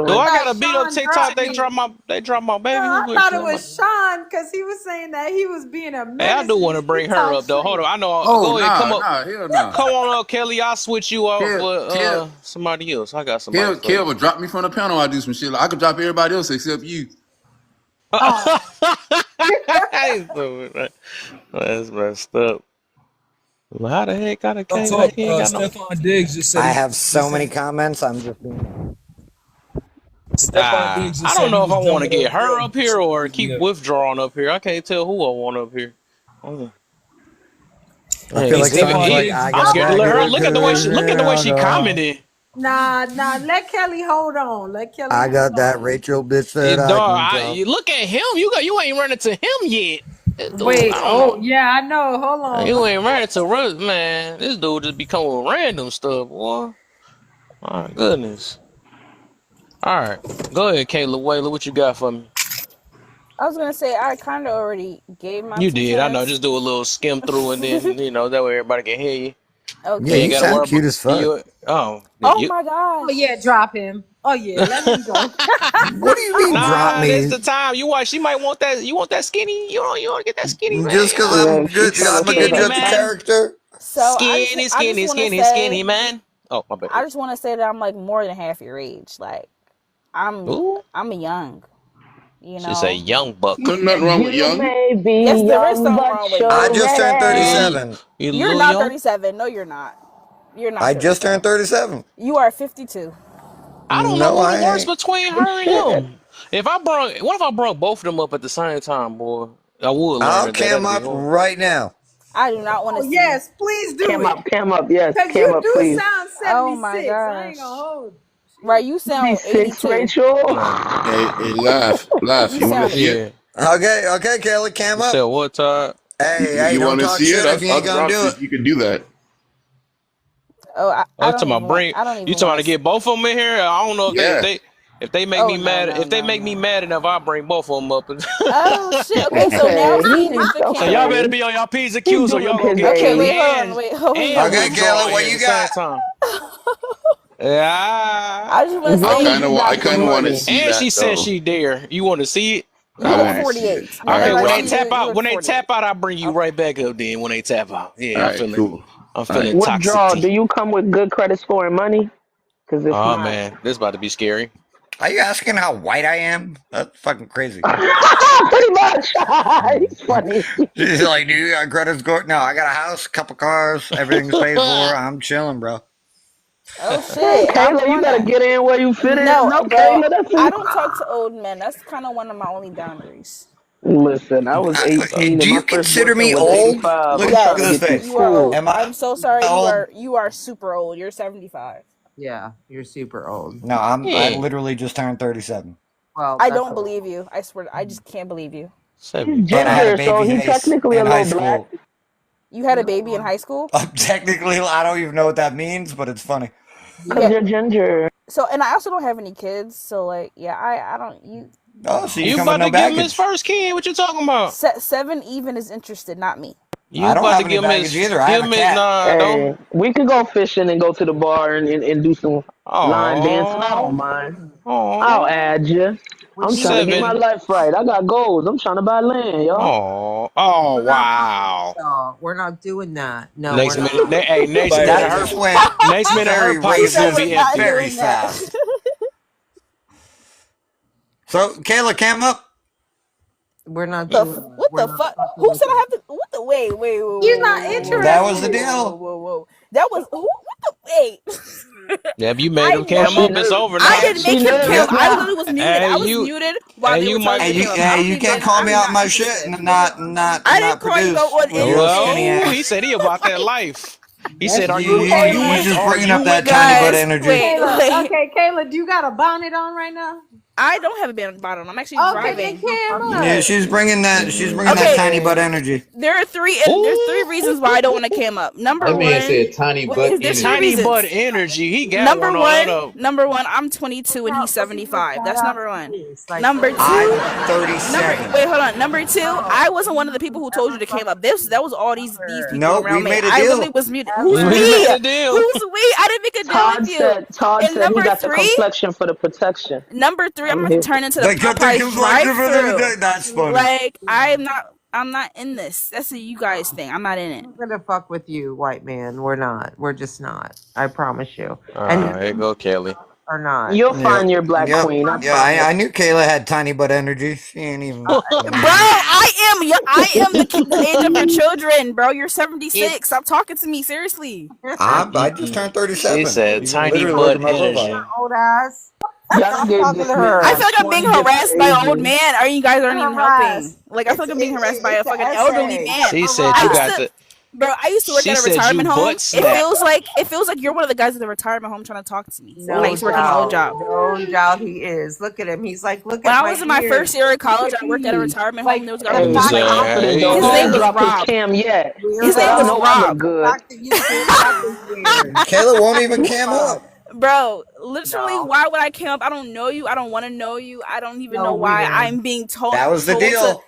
Do I Rachel. I thought gotta beat up Sean TikTok? dropped me. They dropped my No, baby. I What thought you it talking about? was Sean because he was saying that he was being a Hey, I menace do in want the to bring her TikTok up though. Hold on, street. I know. Oh Go ahead, come nah, up, nah, hell nah. come on up, Kelly. I'll switch you out Kev, for Kev, somebody else. I got somebody Kev, for Kev you. will drop me from the panel. I do some shit. I could drop everybody else except you. Oh. That's messed up. Well, how the heck got a Real K talk, like he ain't got no? Stefan Diggs just said I he have just so said many comments. I'm just being. Stefan Diggs I just don't said he know if was I done want to with get her OVO. up here or keep Yeah. withdrawing up here. I can't tell who I want up here. Oh, I yeah, feel Hey, like because someone's Stefan he, like, Diggs I just I'm got dropped scared to that let her good, look at the way she good alcohol. commented. Nah, let Kelly hold on. Let Kelly I hold got that on. Rachel bitch that It, I dog, can talk. you look at him. You ain't running to him yet. This dude, I Wait, don't oh know. yeah, I know. Hold You on. ain't running to run, man. This dude just be coming with random stuff, boy. My goodness. All right, go ahead, Kayla Wayla. What you got for me? I was gonna say I kind of already gave my You two did. I know. cents. Just do a little skim through, and then that way everybody can hear you. Yeah, You ain't you got to Okay. sound worry about cute as fuck. you. Oh, Oh you. my Oh gosh. yeah, drop him. Oh yeah, let him go. What do you mean drop Nah, this me? the time. You want? She might want that. You want that skinny? You want to get that skinny, man? Just because Yeah, I'm she good, trying to I'm a good save Skinny her judge of time. man. character? So Skinny, I just skinny, want to skinny, say skinny man. Oh, my bad. I just want to say that I'm like more than half your age. Like I'm Ooh, I'm young. You she say know. young buck. So nothing wrong with You young. may Yes, be there is young, something but wrong with I you're young. just turned ready. You 37. you a You're little not young. 37. No, you're not. You're not I just turned 37. 37. You are 52. I don't know No, who I the worst ain't. between Oh, her and shit. him. What if I brung both of them up at the same time, boy? I would learn I'll that. cam That'd be up hard. right now. I do not want Oh to see. yes, please do Cam it. up, cam up. Yes, Cause cam you up, do please. sound Oh my 76. I ain't gonna gosh. hold Right, you sound 56, 82. Rachel. No. Hey, laugh. You You want to sound see it? Yeah. Okay, okay, Kelly, cam You said up. what, Todd? Hey, hey, You don't want to talk see it? shit if you ain't I'll gonna drop do you. it. You can do that. Oh, Oh, you talking about bring? I don't You even talking about want to to. get both of them in here? I don't know if Yeah. they make Oh me no, mad. no, If they no, make me no. mad enough, I'll bring both of them up. Oh shit. Okay, so now Okay, Ski needs to So cam y'all up. better okay. be on y'all P's and He's Q's, or doing y'all gonna his get Okay, Kelly wait, age. hold on, wait, hold and Okay, on. Kelly, withdraw in what here at you the same got? time. I just want to As Yeah. long as say you I got kind some of want to money. see And she that said though. she dare. You want to see it? I All you look want right. to see it. 48. All Not Okay. right, gonna When lie they to drop. you, tap you out, look when they tap 48. out, I bring you Okay. right back up. Then when they tap out, All yeah, right, cool. I'm All right. feeling Withdraw. Do toxicity. you come with good credit score and money? Because if Oh not, man, this about to be scary. Are you asking how white I am? That's fucking crazy. pretty much. He's funny. She's like, do you got credit score? No, I got a house, couple cars, everything's paid for. I'm chilling, bro. Oh Hey, shit, I'm the Kayla, you one gotta that. get in where you fit in. No, No, bro. Kayla, that's I it. don't talk to old men. That's kind of one of my only boundaries. Listen, I was So, 18 and Do my you first consider boyfriend me was old? 85. Look I'm at trying to this Yes, get you face. you are cool. old. Am I I'm so sorry. old? You are super old. You're 75. Yeah, you're super old. No, I yeah, literally just turned 37. Well, I that's don't old. believe you. I swear. I just can't believe you. He's And I had a 75. ginger, so baby he face technically a in high little black. school. You had a baby in No. high school? Technically, I don't even know what that means, but it's funny. Because Yeah. you're ginger. So, and I also don't have any kids. So, like, yeah, I don't. Oh, so you You come with about no to give him his baggage. first kid? What you talking about? 7 even is interested, not me. You I don't about to have any baggage either. I give have a him his cat. nah, Hey, don't. we could go fishing and go to the bar and do some line dancing. I don't Oh, mind. I'll oh, add you. We I'm need trying to to get my get. 7. life right. I got goals. I'm trying to buy land, y'all. Oh, We're not buying it, wow. y'all. We're not doing that. No, we're Next minute, not. hey, next Buy minute That her, just land. went next minute her very He pockets said gonna we're be racist not empty. very doing that. fast. So, Kayla, cam up. We're not The doing that. what We're the not fuck? fucking Who with said I that. have to? What the wait? Wait! Whoa! He's Whoa! not Whoa! Whoa! That Whoa! was Whoa! the interested. Whoa! Whoa! deal. Whoa! Whoa! That was who? What the wait? Yeah, if you made I him never. cam She up, it's knew. over I now. didn't She make him knew. cam. Yep. I literally was muted. Hey, I was you, muted while hey, they were you telling might. me to cam up. I Hey, don't you can't even. call me I'm out not my shit interested. and not I didn't call you produce no on with your anything. skinny Hello, he ass. said he about that life. He That's said, "Are You you, true. you are you you, you Kayla, just are bringing you up with that me?" tiny butt guys, energy. wait, Kayla, wait. okay, Kayla, do you got a bonnet on right now? I don't have a band bottom. I'm actually Okay, then driving. cam Yeah, up. she's bringing that Okay, tiny butt Man. energy. there's three Ooh, reasons why I don't want to cam up. Number That man one, said tiny butt wait, there's three energy. tiny butt reasons. energy. He got Number one on one, that up. number one, I'm 22 and he's Look at your 75. fat That's ass number one. face. Like, Number I'm two, wait, 37. hold on. Number two, no, I wasn't one of the you people who told you ever to cam fucking up. That was all these ever, people No, we around me. made a I literally deal. was muted. Who's We ever. made we? a deal. Who's we? I didn't make a deal with you. Todd And said he number got the three, complexion for the protection. number three, I'm I'm gonna have to here. turn into the They got the Popeyes complexion for drive-through. the. That's funny. Like Yeah. I'm not in this. That's a you guys thing. I'm not in it. I'm not gonna fuck with you, white man. We're not. We're just not. I promise you. And Ah, here go Kelly. are not. You'll Yep, find your black yep, queen, I yeah. I promise. knew Kayla had tiny butt energy. She ain't even. Bro, I am the age of your children, bro. You're It 76. Stop talking to me, seriously. I just turned She 37. said You can tiny literally look butt at my energy. profile. Old ass. Y'all done Stop gave talking this to nigga I her. feel like like I'm being 20 different harassed by an old ages. man. Are you guys aren't even Harass. helping? Like I feel like I'm being harassed by a It's an fucking elderly essay. man. She said I you used got to the. Bro, I used to work She at a said you retirement home. butt snap. It feels like you're one of the guys at the retirement home trying to talk to me. When I No used to work at my old doubt. job. No doubt he is. Look at him. He's like, look When at I my was in my beard. first year of Look college, at I worked at a me. retirement home. Like, There was a guy the named Hey, fact be that Rob. you confident came though. His He name ain't up, was dropped his Rob. cam yet. His So name I was know weirdo. I look Rob. The good. fact that you came up is weird. Kayla won't even cam Fuck. up. Bro, literally, No. why would I camp? I don't know you. I don't want to know you. I don't even So know why weird. I'm being told That was the told to. deal.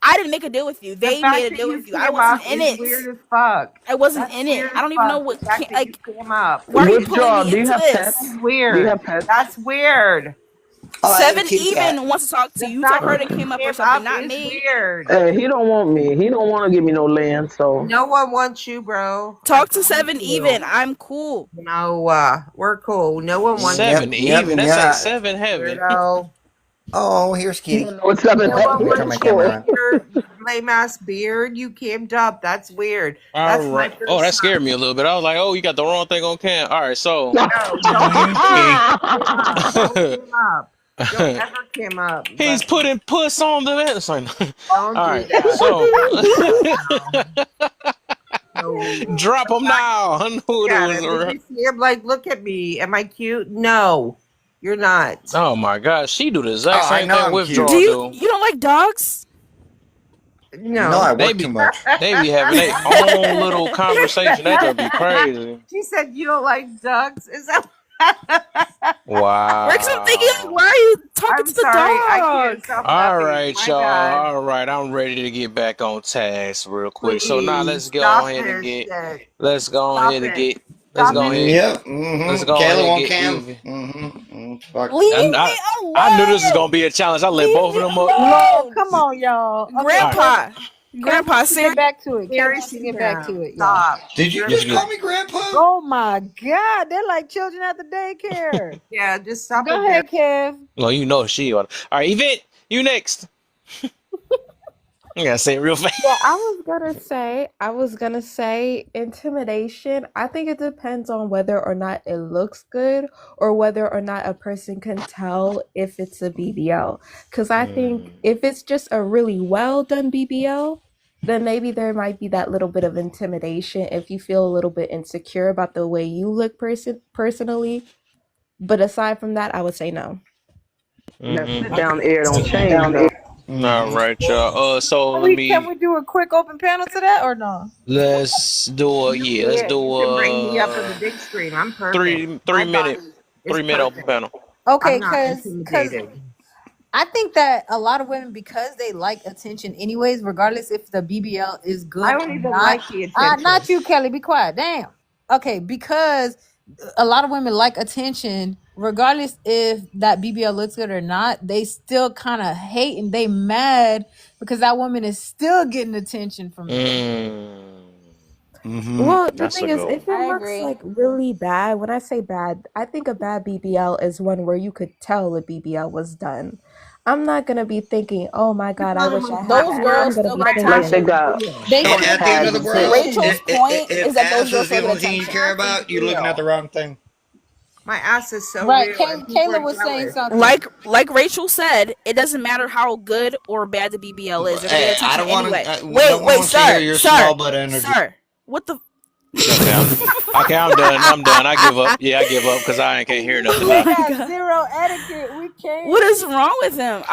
I didn't make a deal with you. The They made fact a that deal you with you. I came wasn't up in is it. weird as fuck. I wasn't That's in it. weird I as don't even know fuck. The what fact that you like. came up. Why are you pulling Withdraw. me Do you into have That's this? pets? Do you weird. have pets? That's weird. Oh, I have a Seven kitty cat. even wants to talk to The you. You told fact her that to you came up or came something, up not is me. weird. Hey, he don't want me. He don't want to give me no land. So No one wants you, bro. I Talk to promise Seven you. even. I'm cool. No, we're cool. No one wants you, Seven Yep, yep, even. That's like yeah. seven heaven. weirdo. Oh, here's you Kitty. don't know what's up in No Oh, one let heaven me turn wants my you camera for. around. with your lame ass beard. You camed up. That's weird. All That's my right. Oh, first that time. scared me a little bit. I was like, oh, you got the wrong thing on cam. All right, so. No, don't came up. Don't He's came up. Don't ever came up. But putting puss on the it's like, don't all do right, that. so No, no reason. drop The them fact now. I knew look it at was him. Did a. you see him? Like, look at me. Am I cute? No, you're not. Oh my gosh, she do the exact Oh, I same know thing I'm Do cute. Withdraw you do. you don't like dogs? No, No. I They work too be much. they be having their own little conversation. That just be crazy. She said you don't like ducks. Is that? Rex, I'm thinking, like, Wow. why are you talking I'm to the sorry. I can't dog? stop All laughing. right, My y'all. bad. All right, I'm ready to get back on task real quick. So now Please let's go stop ahead and this get. shit. Let's go Stop ahead and it. get. Let's Stop go it. ahead. Yep. Let's Mm-hmm. go Kayla ahead and won't get cam. even. Fuck. Leave And me I knew this was gonna alone. be a challenge. I let Leave both of me them up. Lord, alone. come on, y'all. Okay, All right, Kev, Grandpa. Kev Grandpa, wants to get seriously. back to it. Kev wants to Seriously, get back to him. it, y'all. Stop. Did you You're just just get. call me grandpa? Oh my God, they're like children at the daycare. yeah. Just stop Go it there. ahead, Kev. Well, you know she. All right, Yvette, you next. I gotta say it real fast. Yeah, I was gonna say intimidation. I think it depends on whether or not it looks good or whether or not a person can tell if it's a BBL. Because I think if it's just a really well done BBL, then maybe there might be that little bit of intimidation if you feel a little bit insecure about the way you look personally. But aside from that, I would say no. That sit Mm-hmm. down air don't change though. All Mm-hmm. right, y'all. So Can we do a quick open panel to that or no? let's do a You yeah. Let's can. You do can bring me up on the a big screen. I'm perfect. three My minute body is 3 minute open perfect. panel. Okay, I'm not cause intimidated. I think that a lot of women, because they like attention anyways, regardless if the BBL is I good don't or even not. like the attention. Not you, Kelly. Be quiet. Damn. Okay, because a lot of women like attention, regardless if that BBL looks good or not. They still kind of hate and they mad because that woman is still getting attention from them. Mm-hmm. Well, the That's thing a is, good one. if it I looks agree. like really bad, when I say bad, I think a bad BBL is one where you could tell a BBL was done. I'm not gonna be thinking, oh my God, I wish I had Those that. I'm girls gonna still be get Like they thinking, attention. got They And still short at the get end of the pads and world, tits. attention. Rachel's point if is that those ass girls is the still get only thing you attention. care about, you're looking at the wrong thing. My ass is so Right. real, and people Kayla are was saying jealous. something. Like Rachel said, it doesn't matter how good or bad the BBL is. They're gonna get Hey, I attention don't want anyway. to. No Wait, one wait, wants to hear sir, your sir, small butt energy. sir. What the? Okay, I'm done. I'm done. I give up. Yeah, I give up because I can't hear nothing Oh He now. my got god, zero etiquette. We what can't. is wrong with him?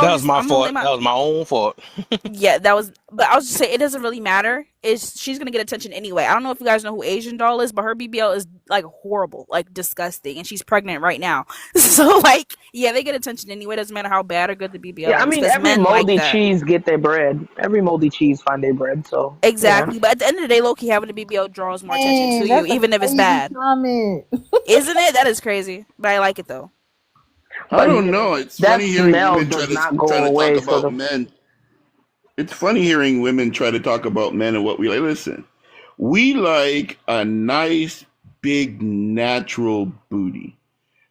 That was my I'm gonna lay fault. my That was my own fault. yeah. That was, but I was just saying it doesn't really matter. Is she's gonna get attention anyway? I don't know if you guys know who Asian Doll is, but her BBL is like horrible, like disgusting, and she's pregnant right now. So like, yeah, they get attention anyway. Doesn't matter how bad or good the Yeah, BBL I is, mean because every men like moldy that. cheese get their bread. Every moldy cheese find their bread. So yeah. Exactly, but at the end of the day, low-key having a BBL draws more attention Man, to you, that's a even if it's crazy bad. comment. Isn't it? That is crazy, but I like it though. I But don't yeah, know. It's that funny hearing smell women does not go talk away. So about the men. It's funny hearing women try to talk about men and what we like. Listen, we like a nice, big, natural booty.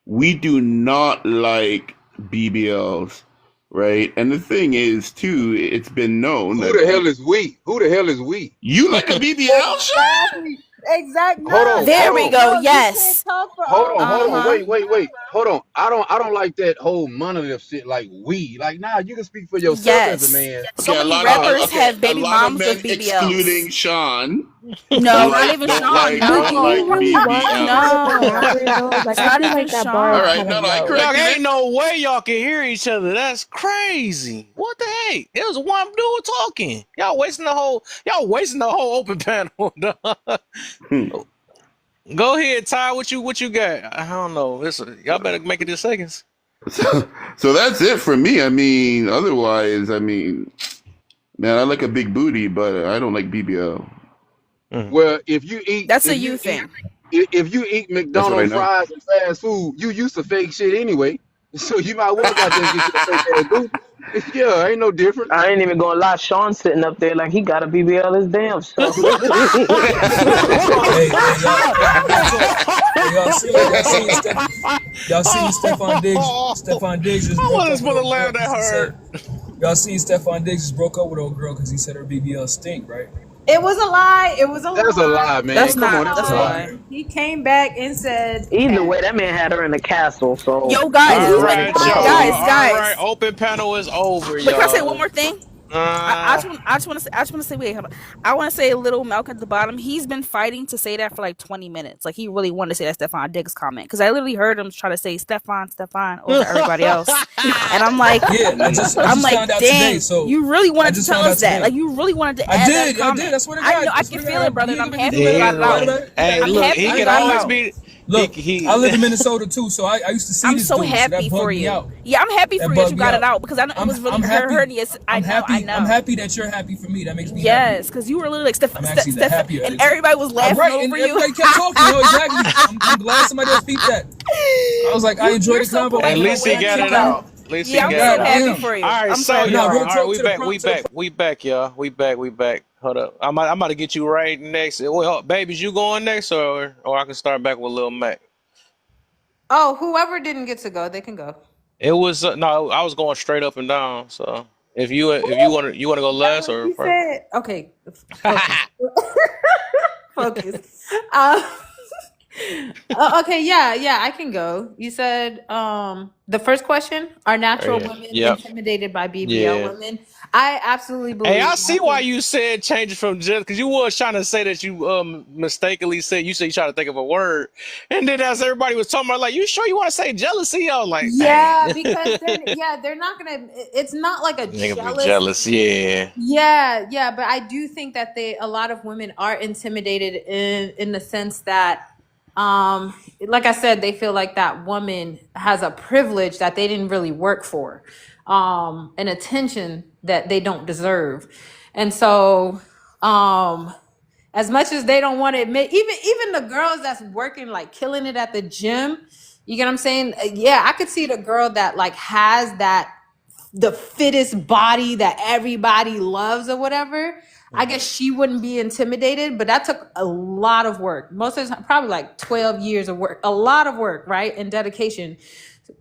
We do not like BBLs, right? And the thing is, too, it's been known Who that the hell is we? Who the hell is we? you like a BBL, Sean? Exactly. Exact. Hold No, on, There hold we on, go. no, you can't Yes. talk for hold all on, hold Uh on. women. huh. Wait. Hold on. I don't like that whole monolith shit like we. Like, nah, you can speak for yourself as a Yes. man. So many Uh rappers have A baby lot of moms men, with BBLs. excluding Sean, No, not even don't Sean. like but don't do you like No, really want to keep BBLs. it that no, elaborate though? Like, it's I not feel even like that bar All is right, kind Sean. no, of no, I low. Dog, corrected ain't it. no way y'all can hear each other. That's crazy. What the heck? It was one dude talking. Y'all wasting the whole open panel. dog. Hmm. Go ahead, Ty. What you got? I don't know. Y'all better make it in seconds. So that's it for me. I mean, otherwise, I mean, man, I like a big booty, but I don't like BBL. Mm. well, That's a you thing. if you eat That's what I McDonald's know. fries and fast food, you used to fake shit anyway. So you might well got there and get you a fake ass booty. Yeah, ain't no difference. I ain't even gonna lie. Sean sitting up there like he got a BBL his damn self. Real talk. Hey, y'all seen Stefan Diggs? Stefan Diggs just I broke wasn't up with supposed to old girl laugh that because he said, hard. y'all seen Stefan Diggs just broke up with old girl because he said her BBL stink, right? It was a lie. It was a That's a lie. lie, It man. That's was Come a on, not. that's a That's a lie. lie. lie. He came back and said, Either "Hey, way, that man had her in the castle. So Yo, guys, it All he's was been right, for the y'all. cause. guys, lies." All right, guys. open panel is over, But can I say one y'all. more thing? Uh, I just want to say, wait, hold on. I want to say little Malcolm at the bottom. He's been fighting to say that for like 20 minutes. Like he really wanted to say that Stefan Diggs comment because I literally heard him try to say Stefan over everybody else, and Yeah, I I'm just like, found out today. dang, So you really I wanted to just tell found out us that. today. Like you really wanted to I add that did. I did. comment. I swear to I know, God. I I swear can to feel it, God. brother, You and ain't I'm gonna make me happy do you it. got I'm it right out. about it. hey, I'm look, happy he I you ain't can got gonna it always lie. out. be. Look, I lived in Minnesota too, so I used to see I'm this so dude. So happy that for bugged me you. out. Yeah, I'm happy for That you that bugged you me got it out. out because I know it was really I'm happy. hurting. I I'm know. happy that you're happy for me. That makes me happy. Yes, because you were literally like I'm actually the happier. and everybody was I'm laughing right, and over you. everybody kept talking. Yo, exactly. I'm glad somebody else peeped that. I was like, I enjoyed You're the so convo, At polite man. for I'm least he glad waiting got you till it know. out. now. At least he Yeah, I'm got so it God out. happy damn. for you. All right, I'm so so But happy now, for y'all. real you. All right, talk we to the back. prompt. We To the back. We back, y'all. We back. Hold up. I'm about to get you right next. Well, babies, you going next, or I can start back with Lil Mac. Oh, whoever didn't get to go, they can go. It was no, I was going straight up and down. So if you want to go That last what or you first? said? Okay, focus. Focus. Um, okay, yeah, I can go. You said the first question, are natural Yeah. women Yep. intimidated by BBL Yeah. women? I absolutely Hey, believe I see why natural. you said change it from just because you was trying to say that you mistakenly said you try to think of a word, and then as everybody was talking about, like, you sure you want to say jealousy? I was like, dang, Yeah, because they're not gonna. It's not like a nigga be jealous. jealous. Yeah. Yeah, but I do think that a lot of women are intimidated in the sense that Like I said, they feel like that woman has a privilege that they didn't really work for, an attention that they don't deserve. And so, as much as they don't want to admit, even the girls that's working like killing it at the gym, you get what I'm saying? Yeah, I could see the girl that like has that the fittest body that everybody loves or whatever. I guess she wouldn't be intimidated, but that took a lot of work. Most of the time, probably like 12 years of work, a lot of work, right? And dedication.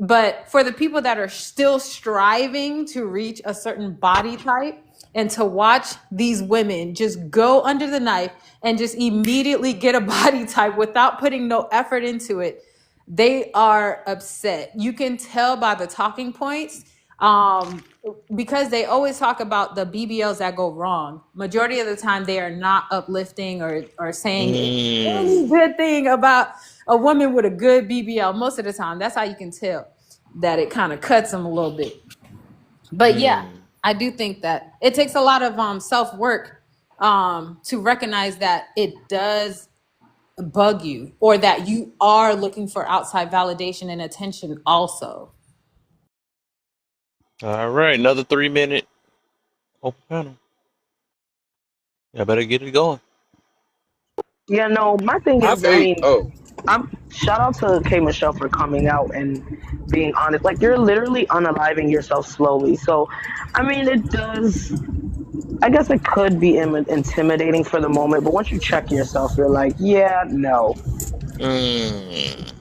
But for the people that are still striving to reach a certain body type and to watch these women just go under the knife and just immediately get a body type without putting no effort into it, they are upset. You can tell by the talking points, because they always talk about the BBLs that go wrong. Majority of the time, they are not uplifting or saying any good thing about a woman with a good BBL. Most of the time, that's how you can tell that it kind of cuts them a little bit. But yeah, I do think that it takes a lot of self-work to recognize that it does bug you, or that you are looking for outside validation and attention also. All right, another 3-minute open panel. I better get it going. Yeah, no, my thing I is, I Hey, mean, oh, I'm shout out to K Michelle for coming out and being honest. Like you're literally unaliving yourself slowly. So, I mean, it does. I guess it could be intimidating for the moment, but once you check yourself, you're like, yeah, no. Mm.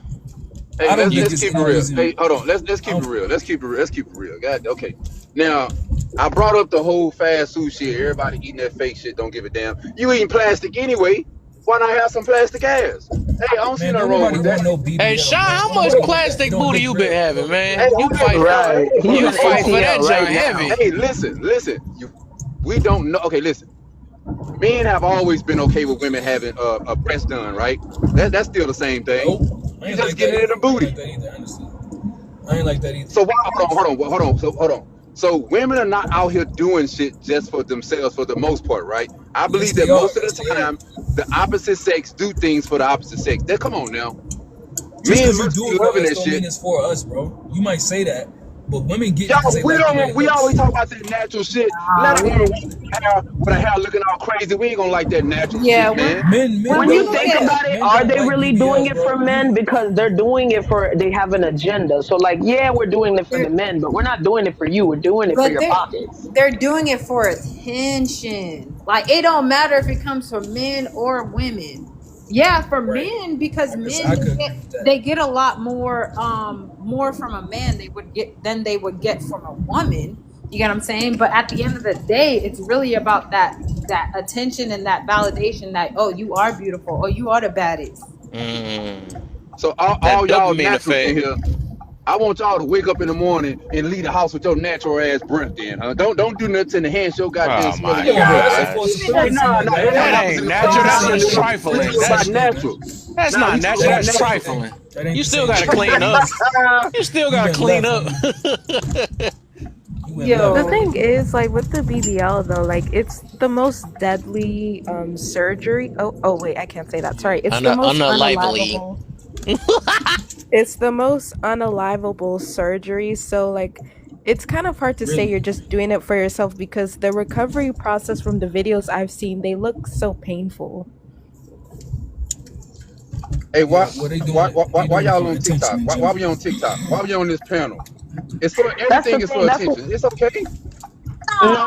hey, I don't get let's this keep it real. energy. Hey, hold on. Let's I keep it don't, real. Let's keep it real. Let's keep it real. God, okay. Now, I brought up the whole fast food shit. Everybody eating that fake shit. Don't give a damn. You eating plastic anyway? Why not have some plastic ass? Hey, I don't see man, nothing don't wrong nobody with that. want no Hey, BBL, Sean, man. how Don't much nobody want that. It plastic don't booty look you been real. having, Hey, man? You hold fight, on. Right. He's you an fight for that ATL right junk now. heavy. Hey, listen. We don't know. Okay, listen. Men have always been okay with women having a breast done, right? That's still the same thing. Nope. I You ain't just like get that it in either. the I ain't like booty. that either, honestly. I ain't like that either. So why? Hold on. So women are not out here doing shit just for themselves for the most part, right? I Yes, believe they that are. most of Yes, the they are. time, the opposite sex do things for the opposite sex. Then come on now, Just men because you must do be it for loving us that don't shit. mean it's for us, bro. You might say that, but women get it because Y'all, they like the way it we looks. always talk about that natural shit. Nah, Let a woman women. walk with her hair looking all crazy. We ain't gonna like that natural Yeah, shit, when man. Men when When we you don't look think like at that. about it, Men are don't they like really doing BBLs, it for bro. men? Because they're doing it for, they have an agenda. So, like, yeah, we're doing it for the they're, men, but we're not doing it for you. We're doing it for but your pockets. they're doing it for attention. Like it don't matter if it comes from men or women. Yeah, for Right. men, because I men could agree with that. they get a lot more from a man they would get than they would get from a woman. You get what I'm saying? But at the end of the day, it's really about that attention and that validation that, oh, you are beautiful, oh, you are the baddest. Mm. So That all y'all dopamine naturals in effect. here, I want y'all to wake up in the morning and leave the house with your natural ass breath. Then, huh? Don't do nothing to enhance your goddamn Oh smell of my Come your on, bro. breath, That's a right? false gosh. Even Hey, supremacy, nah, my nah, guy. it ain't That opposite ain't of natural. False That's supremacy. just supremacy. We That trifling. ain't the talking about That's same thing, man. natural. that's Nah, not we natural. talking That about That's ain't the same natural. thing. trifling. That ain't You the still same got to thing. clean up. You still You got to went clean left up. on me. You went left, The yo, bro. thing is, like with the BBL though, like it's the most deadly surgery. Oh wait, I can't say that. Sorry. It's the most Unalively. unalivable. It's the most unalivable surgery. So like it's kind of hard to say Really. you're just doing it for yourself because the recovery process from the videos I've seen, they look so painful. Hey, Yeah. Well, they doing it. They why doing it y'all for on attention TikTok? in Why general. we on TikTok? Why we on this panel? It's for That's the everything is thing. for That's what. attention. It's okay.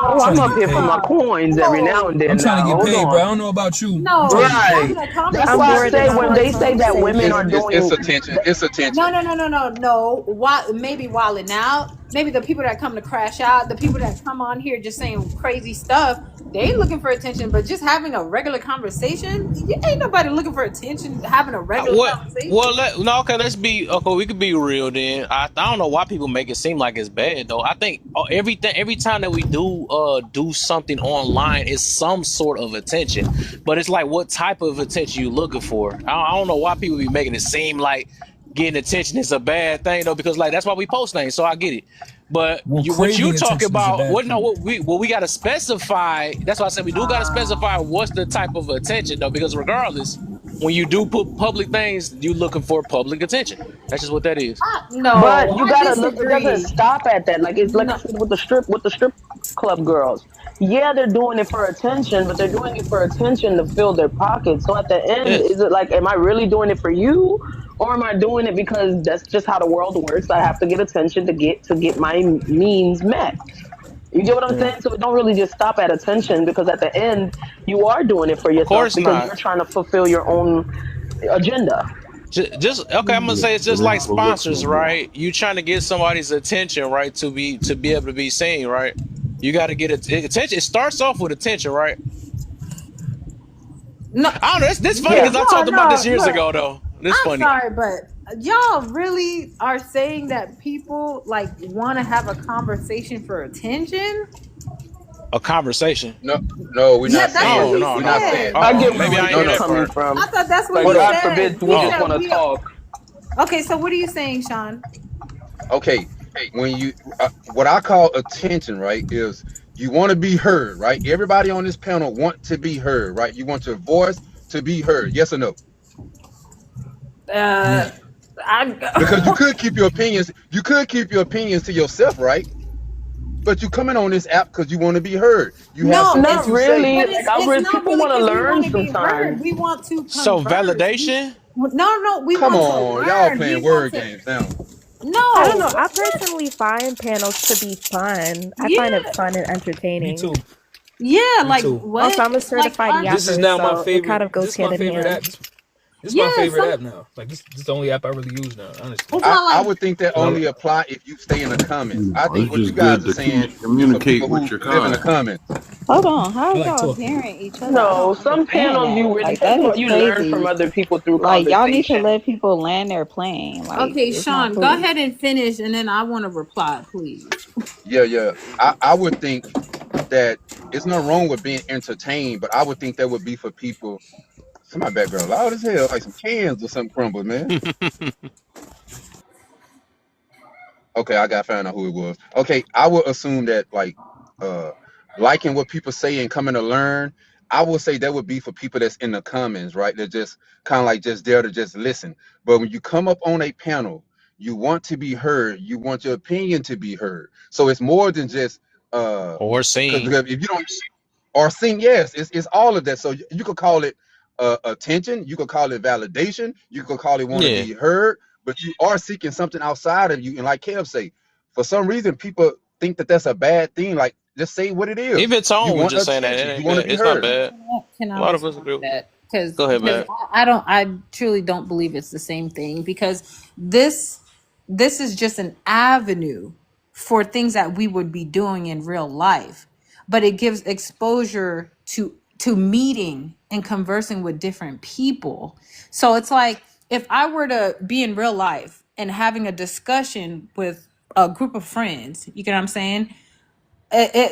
I'm No, trying I'm to up get here for paid. my nah, coins every now no, and I'm then. trying Now, to get hold paid, bro. I on. don't know about you. I'm trying to no. get paid. Having Right. a That's I'm why I bored conversation and say I about when want they it. say that women conversation. are It's doing. attention. It's No, attention. no, no, no, no, no. Why? Maybe wilding out. Maybe the people that come to crash out, the people that come on here just saying crazy stuff, they ain't looking for attention. But just having a regular conversation, you ain't nobody looking for attention. Having a regular What? conversation. Well, no. Okay, let's be okay. We could be real then. I don't know why people make it seem like it's bad though. I think every time that we do something online is some sort of attention, but it's like what type of attention you looking for. I don't know why people be making it seem like getting attention is a bad thing though, because like that's why we post things. So I get it. But Well, what you craving talk attention is a about? bad What no? thing. What we got to specify. That's why I said we do got to specify what's the type of attention though, because regardless. when you do put public things, you looking for public attention. That's just what that is. No, But you I gotta look. It doesn't disagree. stop at that. Like it's like I No, said with the strip club girls. Yeah, they're doing it for attention, but they're doing it for attention to fill their pockets. So at the end, Yes. is it like, am I really doing it for you, or am I doing it because that's just how the world works? I have to get attention to get my means met. You get what I'm Yeah. saying? So it don't really just stop at attention because at the end, you are doing it for Of yourself course because not. you're trying to fulfill your own agenda. Just okay. I'm gonna Yeah, say it's it just like ain't gonna work no sponsors, more. right? You trying to get somebody's attention, right? To be able to be seen, right? You got to get attention. It starts off with attention, right? no, I don't know. This funny Yeah. because I talked about this no. years Look, ago, though. This I'm funny. sorry, but y'all really are saying that people like want to have a conversation for attention? A conversation. No, no, we're Yeah, not that's what Oh saying. he no We're no not no. saying. said. I Oh, get maybe where I ain't hear you're that coming part. from. I thought that's what Like, he God said. forbid, we He Oh, just said want to we. talk. Okay, so what are you saying, Sean? Okay, when you what I call attention, right, is you want to be heard, right? Everybody on this panel want to be heard, right? You want your voice to be heard, yes or no? Uh, Because I you could keep your opinions to yourself, right? But you coming on this app because you want to be heard. You have no, something Not it's to say. really. but Like, it's not people really want to because we learn want to be heard. sometimes. We want to so converse. validation. No, we Come want to on, y'all learn. We playing want word to. games now. I don't know. No, I personally find panels to be fun. I find it yeah, fun and Me entertaining. too. yeah. Me Like too. Also, what? I'm a Like certified our This is yapper, now my so it kind favorite. of goes This is my hand in favorite hand. app. This is my yeah. favorite app now. Like this is the only app I really use now. Honestly. It's not I like would think that Well, only apply if you stay in the comments. I No, think it's what you just guys good are to saying is for communicate people with who your live in the kind. comments. Hold on, how I is like y'all talking. hearing each other? I No, don't some understand panels that. you really, Like first that of all, is you learn from crazy. other people through Like y'all need to conversation. let people land their plane. Like okay, it's not Sean. Go cool. ahead and finish, and then I want to reply, please. Yeah, yeah. I would think that it's not wrong with being entertained, but I would think that would be for people. Somebody background loud as hell, like some cans or something crumbled, man. Okay, I got to find out who it was. Okay, I would assume that uh liking what people say and coming to learn, I would say that would be for people that's in the comments, right? They're just kind of like just there to just listen. But when you come up on a panel, you want to be heard, you want your opinion to be heard. So it's more than just Or because seen. if you don't or sing, yes, it's all of that. So you could call it attention, you could call it validation, you could call it want to Yeah. be heard, but you are seeking something outside of you. And like Kev say, for some reason people think that that's a bad thing. Like, just say what it If is. it's You on, we want just saying that it attention, you ain't want to bad. be It's not heard. bad. Can A I lot of us respond agree to with that. that? Because Go ahead, because man. I truly don't believe it's the same thing. Because this is just an avenue for things that we would be doing in real life, but it gives exposure to meeting and conversing with different people. So it's like if I were to be in real life and having a discussion with a group of friends, you get what I'm saying?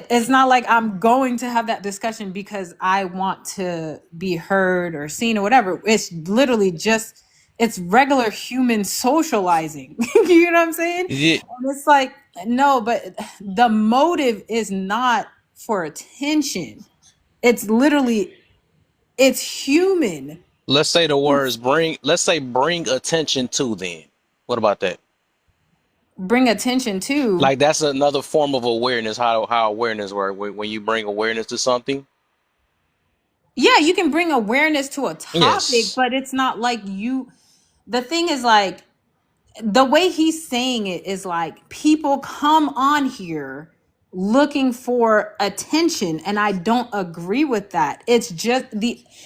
It's not like I'm going to have that discussion because I want to be heard or seen or whatever. It's literally just it's regular human socializing. You know what I'm saying? Yeah. And it's like no, but the motive is not for attention. It's literally it's human. Let's say the words bring. Let's say bring attention to. Then what about that? Bring attention to. Like that's another form of awareness. How awareness work when you bring awareness to something. Yeah, you can bring awareness to a topic, Yes. but it's not like you the thing is like the way he's saying it is like people come on here looking for attention and I don't agree with that. It's just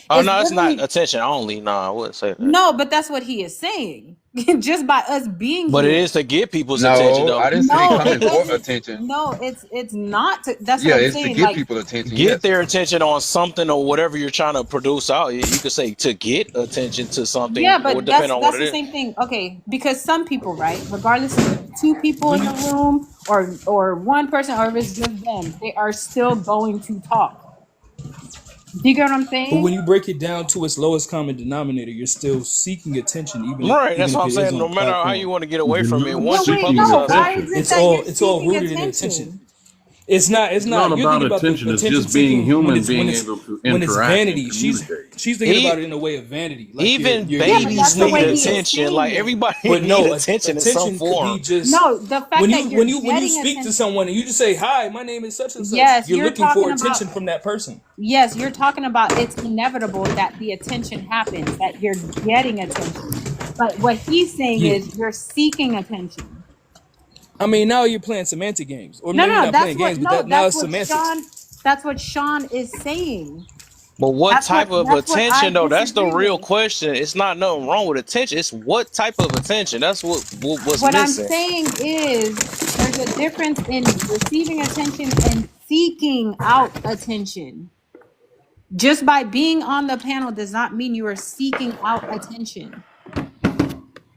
Oh it's no, it's not literally attention only. No, I wouldn't say that. no, but that's what he is saying. Just by us being But it here. is to get people's attention No, I though. didn't say No, coming it for doesn't. attention. No, it's not that's what Yeah, I'm it's to saying. get Like people attention, Get yes. their attention on something or whatever you're trying to produce out. You could say to get attention to something, yeah, or but depending on what that's it the is. same thing. Okay, because some people, right, regardless if it's two people in the room or one person or if it's just them, they are still going to talk. Do you get what I'm But when saying? you break it down to its lowest common denominator, you're still seeking attention, Right. even That's what if I'm it is saying. on No a matter how platform. you want to get away You're from it, not once But you wait, seeking publicize no. Why something, is attention. it that you're It's all seeking rooted in attention. attention? It's It's not not. You're about thinking about the attention. It's attention just being seeking human, being able to when it's interact and vanity. communicate. She's thinking E- about it in a way of vanity, like Even Yeah, but you're babies that's the need looking way at he is yourself. attention. Like saying it. everybody But need no, attention in some attention could be form. just No, the fact that you're when you getting speak to attention. someone and you just say hi, my name is such and such. Yes, You're you're looking for talking about. attention from that person. Yes, you're talking about it's inevitable that the attention happens, that you're getting attention. But what he's saying Yeah. is you're seeking attention. I mean, now you're playing semantic games, or No, maybe you're no, not playing that's games, what but no, that now that's it's what semantics. Sean that's what Sean is saying. But what type of That's what I attention though? That's the disagree real with. question. It's not nothing wrong with attention. It's what type of attention. That's what's What I'm missing. saying is there's a difference in receiving attention and seeking out attention. Just by being on the panel does not mean you are seeking out attention.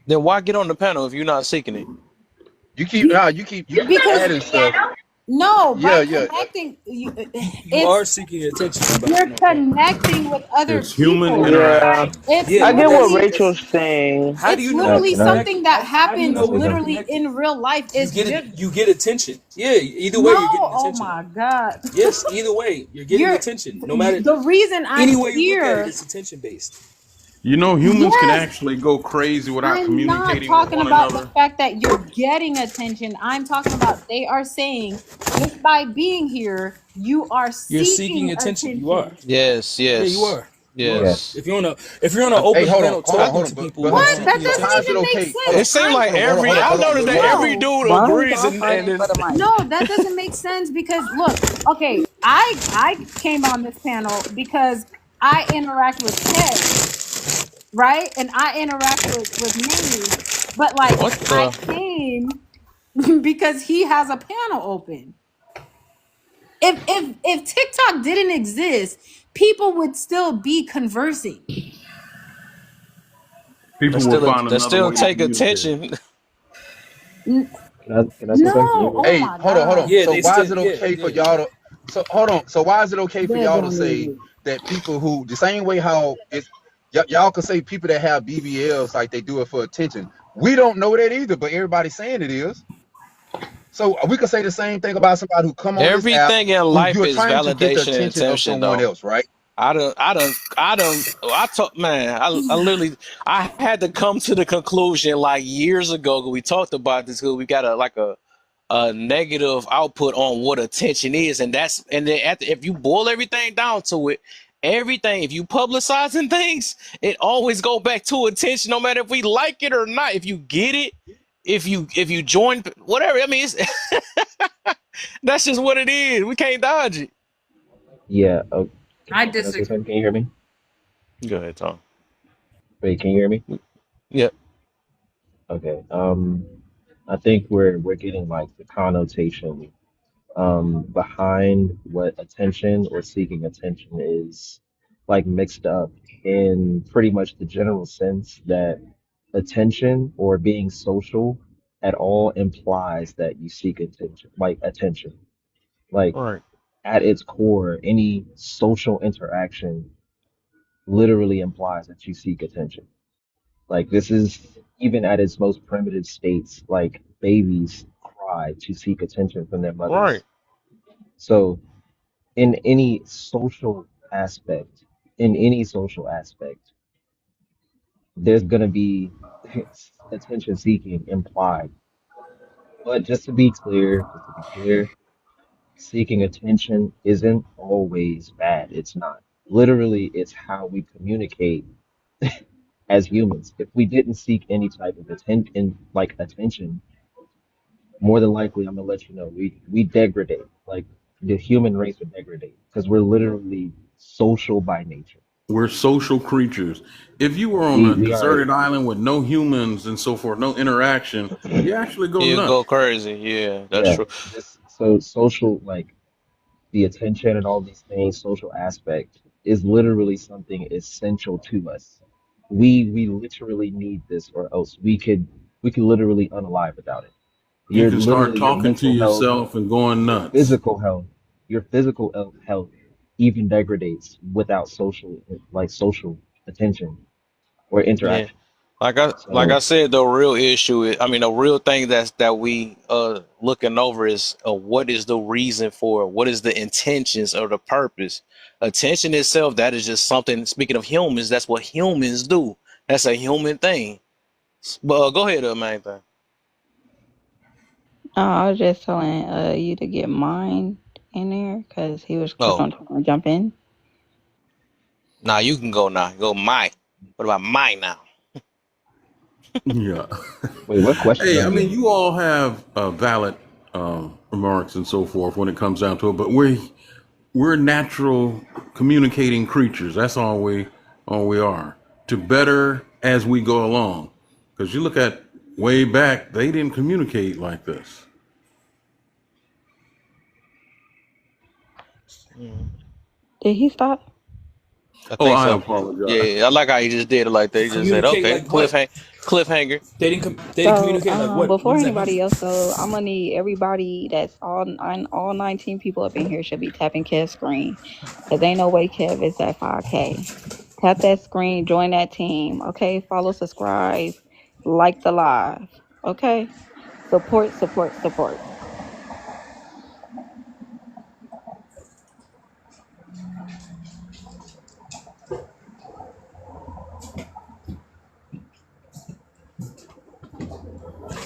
Then why get on the panel if you're not seeking it? Be- you keep because adding stuff. no, Yeah, by yeah. connecting, You are it's seeking attention by you're getting on panel. connecting with other It's human people. Yeah, interaction. It's Yeah, I but get what literally that's Rachel's saying. how do it's you know literally you're something connecting? that How do you happens know when you're literally connecting? in real life. It's just You get attention. Yeah, either way no. you're getting Oh attention. my god, Yes, either way you're getting you're attention. No matter the reason any I'm way you look at it, here. it's attention based. You know, humans can Yes, actually go crazy without I'm not communicating with talking one about the another. fact that you're getting attention. I'm talking about they are saying just by being here, you are You're seeking seeking attention. You are. attention. Yes, Yeah, you yes, are. You are. yes. If you're on an Hey, open hold on, panel hold on, talking hold to on. people, But you're hold What? on. That seeking But how doesn't is it attention. even make okay? It sense. seemed like every. I Hold on. noticed that every No, dude Why is agrees, y'all and fighting then for the mic? no, that doesn't make sense because look, okay, I came on this panel because I interact with Kev, right? And I interact with Manny, but like what I the? came because he has a panel open. If TikTok didn't exist, people would still be conversing. People will find That another still way to take communicate. attention. N- Can I say no, something? Can you hear me? oh Hey, my hold on. god. Yeah, So they why still is it yeah, okay for yeah. y'all to? So hold on. So why is it okay for They're y'all to gonna say leave. that people who the same way how it's y'all could say people that have BBLs like they do it for attention. We don't know that either, but everybody's saying it is. So we could say the same thing about somebody who come on this app Everything in who life you're is trying to get the validation and attention of attention, someone though. else, right? I told man, I literally, I had to come to the conclusion like years ago. 'Cause we talked about this. Cause we got a negative output on what attention is, and then if you boil everything down to it, everything if you publicizing things, it always go back to attention, no matter if we like it or not. If you get it, if you join, whatever. I mean, it's, that's just what it is. We can't dodge it. Yeah. I Can I say disagree. something? Can you hear me? Go ahead, Tom. Wait, can you hear me? Yeah, Okay. I think we're getting like the connotation behind what attention or seeking attention is like mixed up in pretty much the general sense that attention or being social at all implies that you seek attention, like attention. Like right, at its core, any social interaction literally implies that you seek attention. Like this is even at its most primitive states, like babies cry to seek attention from their right. mothers. So in any social aspect, in any social aspect, there's gonna be attention seeking implied. But just to be clear, seeking attention isn't always bad. It's not. Literally, it's how we communicate as humans. If we didn't seek any type of attention, like attention, more than likely, I'm gonna let you know, we degrade. Like the human race would degrade because we're literally social by nature. We're social creatures. If you were on We a we are deserted island with no humans and so forth, no interaction, you actually go You nuts. go crazy. Yeah, that's yeah. true. This so social like the attention and all these things, social aspect is literally something essential to us. We literally need this, or else we could literally unalive without it. You Your can start literally your talking to mental health, yourself and going your nuts. physical health, your physical health even degrades without social like social attention or Yeah. interaction. like I So said, the real issue is, I mean, the real thing that we looking over is what is the reason for it? What is the intentions or the purpose? Attention itself, that is just something. Speaking of humans, that's what humans do. That's a human thing. But go ahead, main thing. I was just telling you to get mine in there because he was kept Oh, on trying to jump in. now you can go now. Go Mike. What about Mike now? Yeah. wait, what question Hey, are I we mean, on? you all have valid remarks and so forth when it comes down to it, but we're natural communicating creatures. That's all we are. To better as we go along, because you look at way back, they didn't communicate like this. Mhm. Did he stop? I Oh, think I so. apologize. Yeah, I like how he just did it like that. He just said, Communicate okay, like what? cliffhanger. They didn't So communicate like what? What before does that mean? anybody else go, I'm gonna need everybody that's all 19 people up in here should be tapping Kev's screen because ain't no way Kev is at 5K. Tap that screen, join that team. Okay, follow, subscribe, like the live. Okay, support, support, support.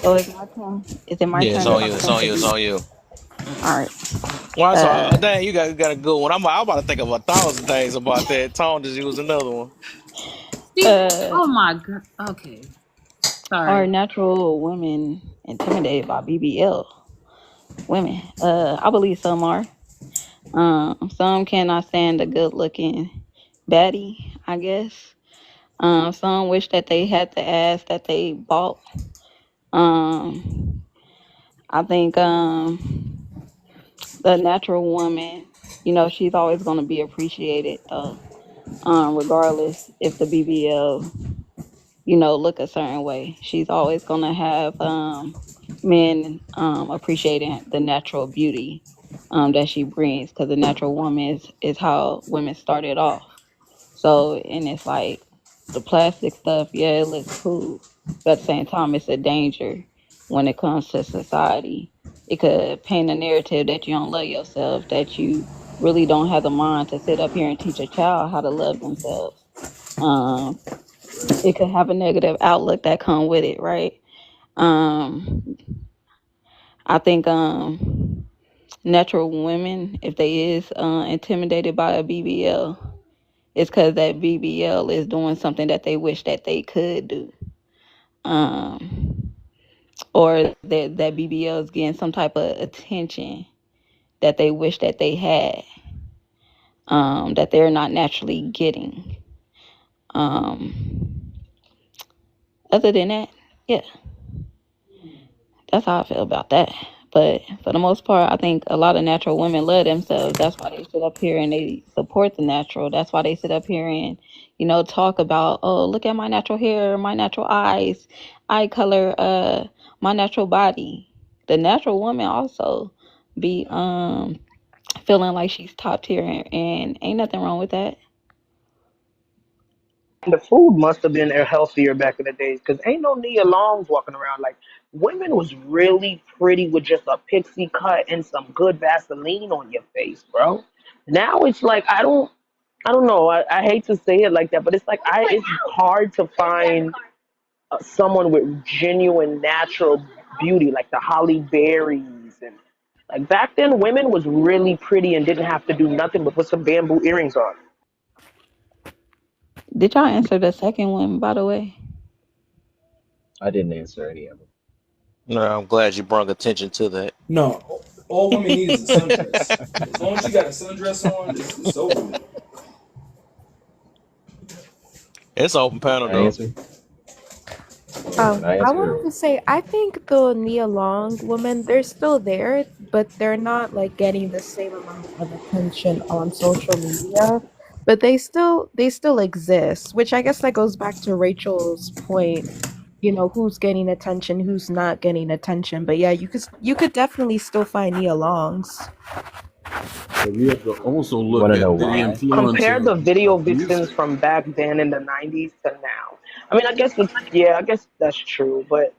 So it's my turn. Is it my Yeah, it's turn to on you. It's on you. It's contribute? on you. All right. Well, so Uh, dang, you got a good one. I'm about to think of 1,000 things about that. Tone just used another one. See, uh, oh my god. Okay, are sorry. natural women intimidated by BBL? Women. I believe some are. Some cannot stand a good looking baddie, I guess. Some wish that they had the ass that they bought. Um, I think the natural woman, she's always gonna be appreciated though. Regardless if the BBL, look a certain way. She's always gonna have men appreciating the natural beauty that she brings because the natural woman is how women started off. So, and it's like the plastic stuff, yeah, it looks cool, but at the same time, it's a danger when it comes to society. It could paint a narrative that you don't love yourself, that you really don't have the mind to sit up here and teach a child how to love themselves. Um, it could have a negative outlook that come with it, right? Um, I think natural women, if they is intimidated by a BBL, it's because that BBL is doing something that they wish that they could do, um, or that BBL is getting some type of attention that they wish that they had, that they're not naturally getting. Um, Other than that, yeah, that's how I feel about that. But for the most part, I think a lot of natural women love themselves. That's why they sit up here and they support the natural. That's why they sit up here and, talk about, oh, look at my natural hair, my natural eyes, eye color, my natural body. The natural woman also be feeling like she's top tier and ain't nothing wrong with that. The food must have been healthier back in the days because ain't no Nia Longs walking around. Like women was really pretty with just a pixie cut and some good Vaseline on your face, bro. Now it's like I don't know. I hate to say it like that, but it's like it's hard to find someone with genuine natural beauty, like the Holly Berries and like back then, women was really pretty and didn't have to do nothing but put some bamboo earrings on. Did y'all answer the second one, by the way? I didn't answer any of No, I'm glad you brought attention to that. No, all women need is a sundress. them. As long as she got a sundress on, it's over with. It's open Can panel I though. answer? Can I I answer? wanted to say, I think the Nia Long women, they're still there, but they're not like getting the same amount of attention on social media. But they still exist, which I guess that goes back to Rachel's point, who's getting attention, who's not getting attention. But yeah, you could definitely still find Nia Longs. But we have to also You want look to know at the why? influence Compare the video of music. vixens from back then in the 90s to now. I mean, I guess it's yeah, I guess that's true, but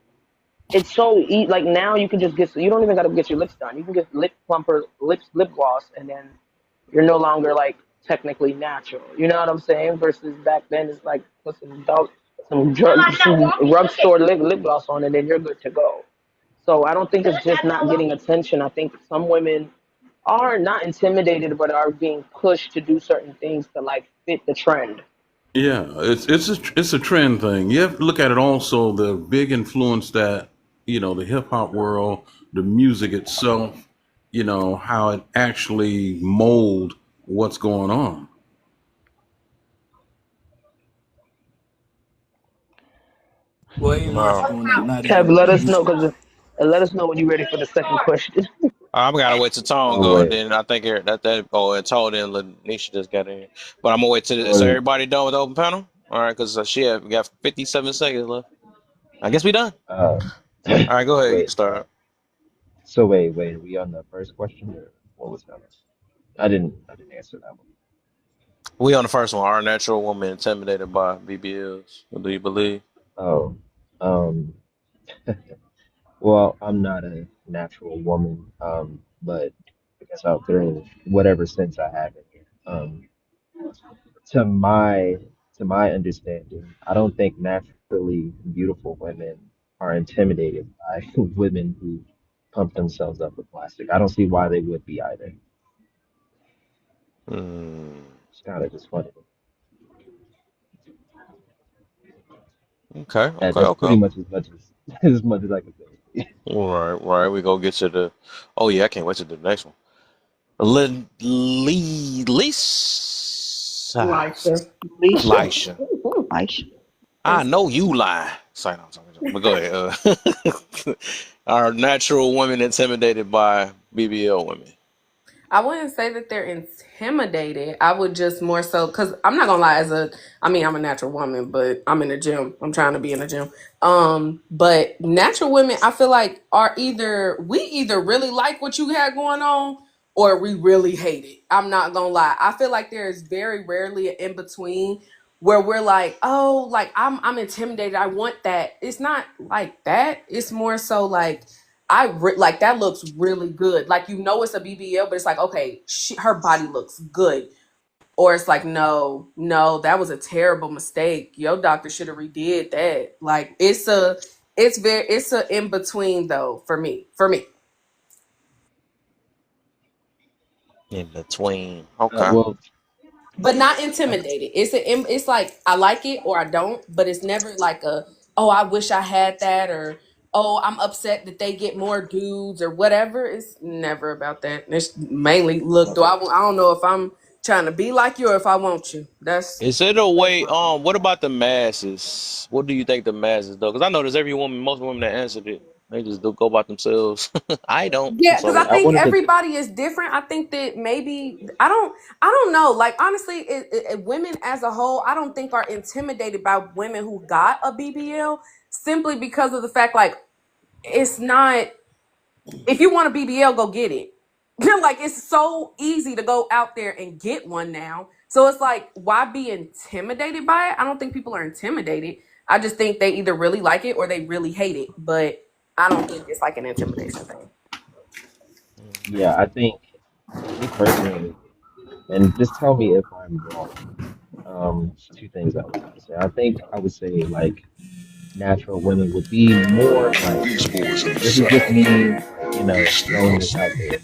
it's so like now you can just get you don't even got to get your lips done. You can get lip plumper, lip gloss, and then you're no longer like technically natural. You know what I'm saying? Versus back then, it's like put some rug store lip gloss on, and then you're good to go. So I don't think it's just not getting attention. I think some women are not intimidated, but are being pushed to do certain things to like fit the trend. Yeah, it's a trend thing. You have to look at it also the big influence that the hip hop world, the music itself, how it actually mold what's going on. Well, ain't much No. going on. Not Kev, even let us know music. because let us know when you're ready for the second question. I'm gotta wait till Tone Oh go, and wait, then I think and Tone and Lanisha just got in. But I'm gonna wait till so or everybody done with the open panel. All right, because we got 57 seconds left. I guess we done. uh, All right, go ahead. You can wait. start. So wait. Are we on the first question or what was that? I didn't answer that one. We on the first one. Our natural woman intimidated by BBLs. What do you believe? Oh, um, well, I'm not a natural woman, but I guess I'll throw whatever sense I have in here. To my to my understanding, I don't think naturally beautiful women are intimidated by women who pump themselves up with plastic. I don't see why they would be either. Hmm. It's kind of just funny. Okay, That okay, that's pretty okay. much as much as as much as I can say. All right, right. We go get to the. Oh yeah, I can't wait to the next one. Lisa. Elisha. Leisha. Lisha. Leisha. I know you lie. Sorry, no, I'm talking. But go ahead. Are natural women intimidated by BBL women? I wouldn't say that they're intimidated. I would just more so because I'm not gonna lie. I'm a natural woman, but I'm in the gym. I'm trying to be in the gym. But natural women, I feel like are either really like what you had going on, or we really hate it. I'm not gonna lie. I feel like there is very rarely an in between where we're like, oh, like I'm intimidated. I want that. It's not like that. It's more so like like that looks really good. Like it's a BBL, but it's like okay, her body looks good. Or it's like no, that was a terrible mistake. Your doctor should have redid that. Like it's a in between though for me. For me, In between. Okay. Well, but not I, intimidated. It's like I like it or I don't, but it's never like a oh I wish I had that or oh I'm upset that they get more dudes or whatever. It's never about that. It's mainly look. I don't know if I'm trying to be like you or if I want you. Is it a That's way? my thing. What about the masses? What do you think the masses though? Because I know there's most women that answered it, they just do go about themselves. I don't. Yeah, because I So I think wanted to. everybody is different. I think that maybe I don't know. Like honestly, women as a whole, I don't think are intimidated by women who got a BBL simply because of the fact like it's not. If you want a BBL, go get it. Like it's so easy to go out there and get one now. So it's like, why be intimidated by it? I don't think people are intimidated. I just think they either really like it or they really hate it. But I don't think it's like an intimidation thing. Yeah, I think me personally, and just tell me if I'm wrong. Two things I was gonna say. I think I would say like natural women would be more like this is just me, throwing this out there.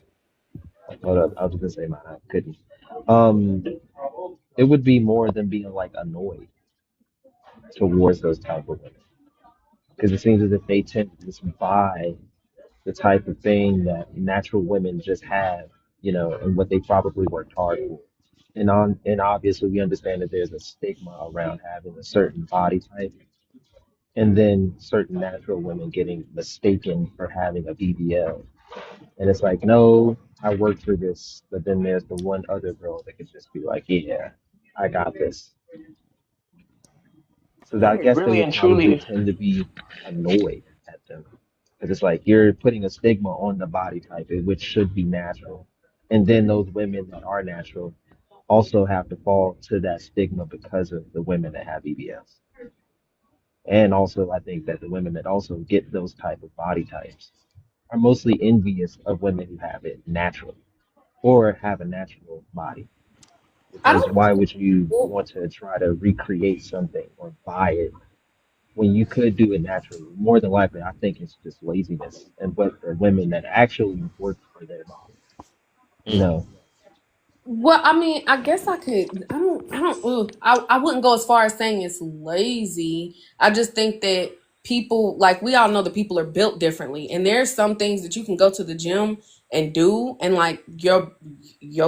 Hold up, I was gonna say mine. I couldn't. Um, it would be more than being like annoyed towards those type of women because it seems as if they tend to just buy the type of thing that natural women just have, and what they probably worked hard for. And obviously we understand that there's a stigma around having a certain body type, and then certain natural women getting mistaken for having a BBL. And it's like, no, I worked for this, but then there's the one other girl that could just be like, yeah, I got this. So I that, I think guess they really would and probably truly, tend to be annoyed at them because it's like you're putting a stigma on the body type, which should be natural. And then those women that are natural also have to fall to that stigma because of the women that have BBLs. And also, I think that the women that also get those type of body types are mostly envious of women who have it naturally or have a natural body. I Because don't. why would you Well, want to try to recreate something or buy it when you could do it naturally? More than likely, I think it's just laziness and what the women that actually work for their body, you Mm. know. well, I mean, I guess I could. I don't. I wouldn't go as far as saying it's lazy. I just think that people, like we all know, that people are built differently, and there's some things that you can go to the gym and do, and like your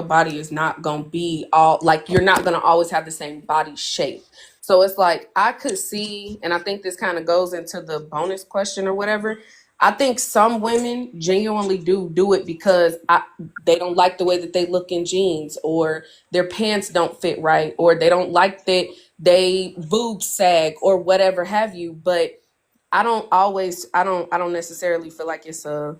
body is not gonna be all like you're not gonna always have the same body shape. So it's like I could see, and I think this kind of goes into the bonus question or whatever. I think some women genuinely do it because they don't like the way that they look in jeans, or their pants don't fit right, or they don't like that they boobs sag or whatever have you. But I don't necessarily feel like it's a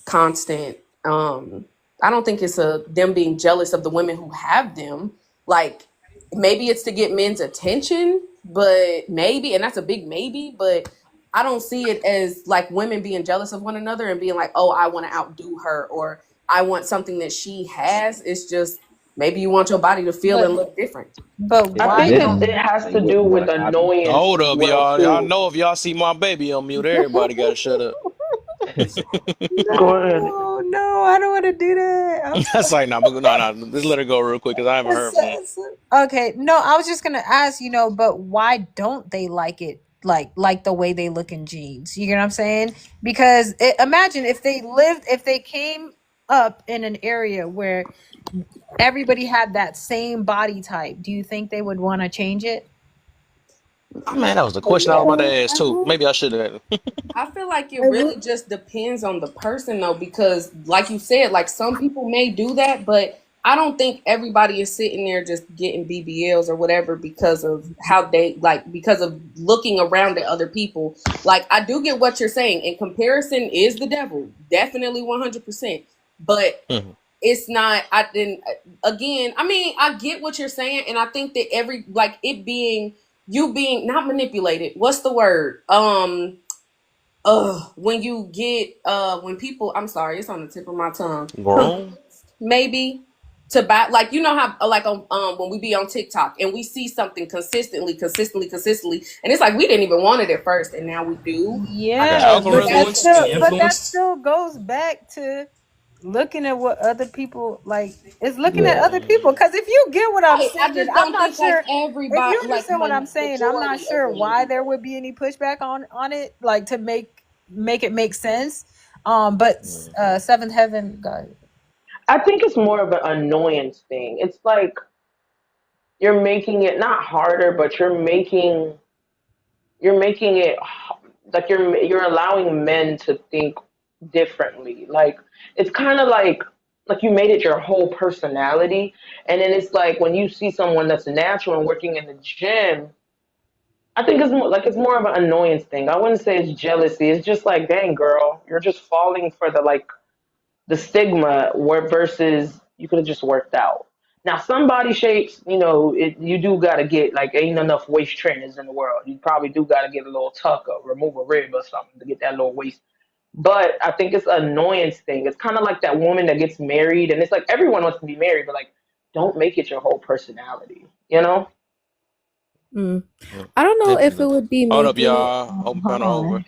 constant. I don't think it's a them being jealous of the women who have them. Like maybe it's to get men's attention, but maybe, and that's a big maybe, but I don't see it as like women being jealous of one another and being like, oh, I want to outdo her, or I want something that she has. It's just maybe you want your body to feel But and look different. I If why think don't it men has say to do what with what happened. annoyance Hold as up, well y'all. Y'all too. know if y'all see my baby on mute, everybody gotta shut up. Go ahead. No, no, I don't want to do that. I'm That's like, no, no. Just let her go real quick because I haven't heard from her. okay, no, I was just gonna ask, but why don't they like it like the way they look in jeans? You get what I'm saying? Because imagine if they came up in an area where everybody had that same body type, do you think they would want to change it? Man, that was the question I was about to ask too. Maybe I should have. I feel like it really just depends on the person though, because like you said, like some people may do that, but I don't think everybody is sitting there just getting BBLs or whatever because of how they like because of looking around at other people. Like I do get what you're saying, and comparison is the devil, definitely 100%. But it's not. I didn't. Again, I mean, I get what you're saying, and I think that every like it being you being not manipulated. What's the word? When you get when people, I'm sorry, it's on the tip of my tongue, Grown? maybe to buy, like you know how like on when we be on TikTok and we see something consistently, and it's like we didn't even want it at first and now we do. I The can Yeah, see but that. algorithm? that Influenced. still goes back to looking at what other people like. It's looking at Yeah, other people, because if you get what I'm Right. I saying, just I'm don't not think like sure if you everybody, like understand what I'm saying. I'm not majority of sure women why do there that. would be any pushback on it, like to make it make sense. But Seventh Heaven, God. I think it's more of an annoyance thing. It's like you're making it not harder, but you're making it like you're allowing men to think differently. Like it's kind of like you made it your whole personality, and then it's like when you see someone that's natural and working in the gym. I think it's more of an annoyance thing. I wouldn't say it's jealousy. It's just like, dang girl, you're just falling for the stigma where versus you could have just worked out. Now, some body shapes, you do got to get like ain't enough waist trainers in the world. You probably do got to get a little tuck or remove a rib or something to get that little waist. But I think it's an annoyance thing. It's kind of like that woman that gets married, and it's like everyone wants to be married, but like, don't make it your whole personality. You know? Mm. Mm. I don't know if it Definitely. would be Hold up, making. y'all. Open Hold panel over. on.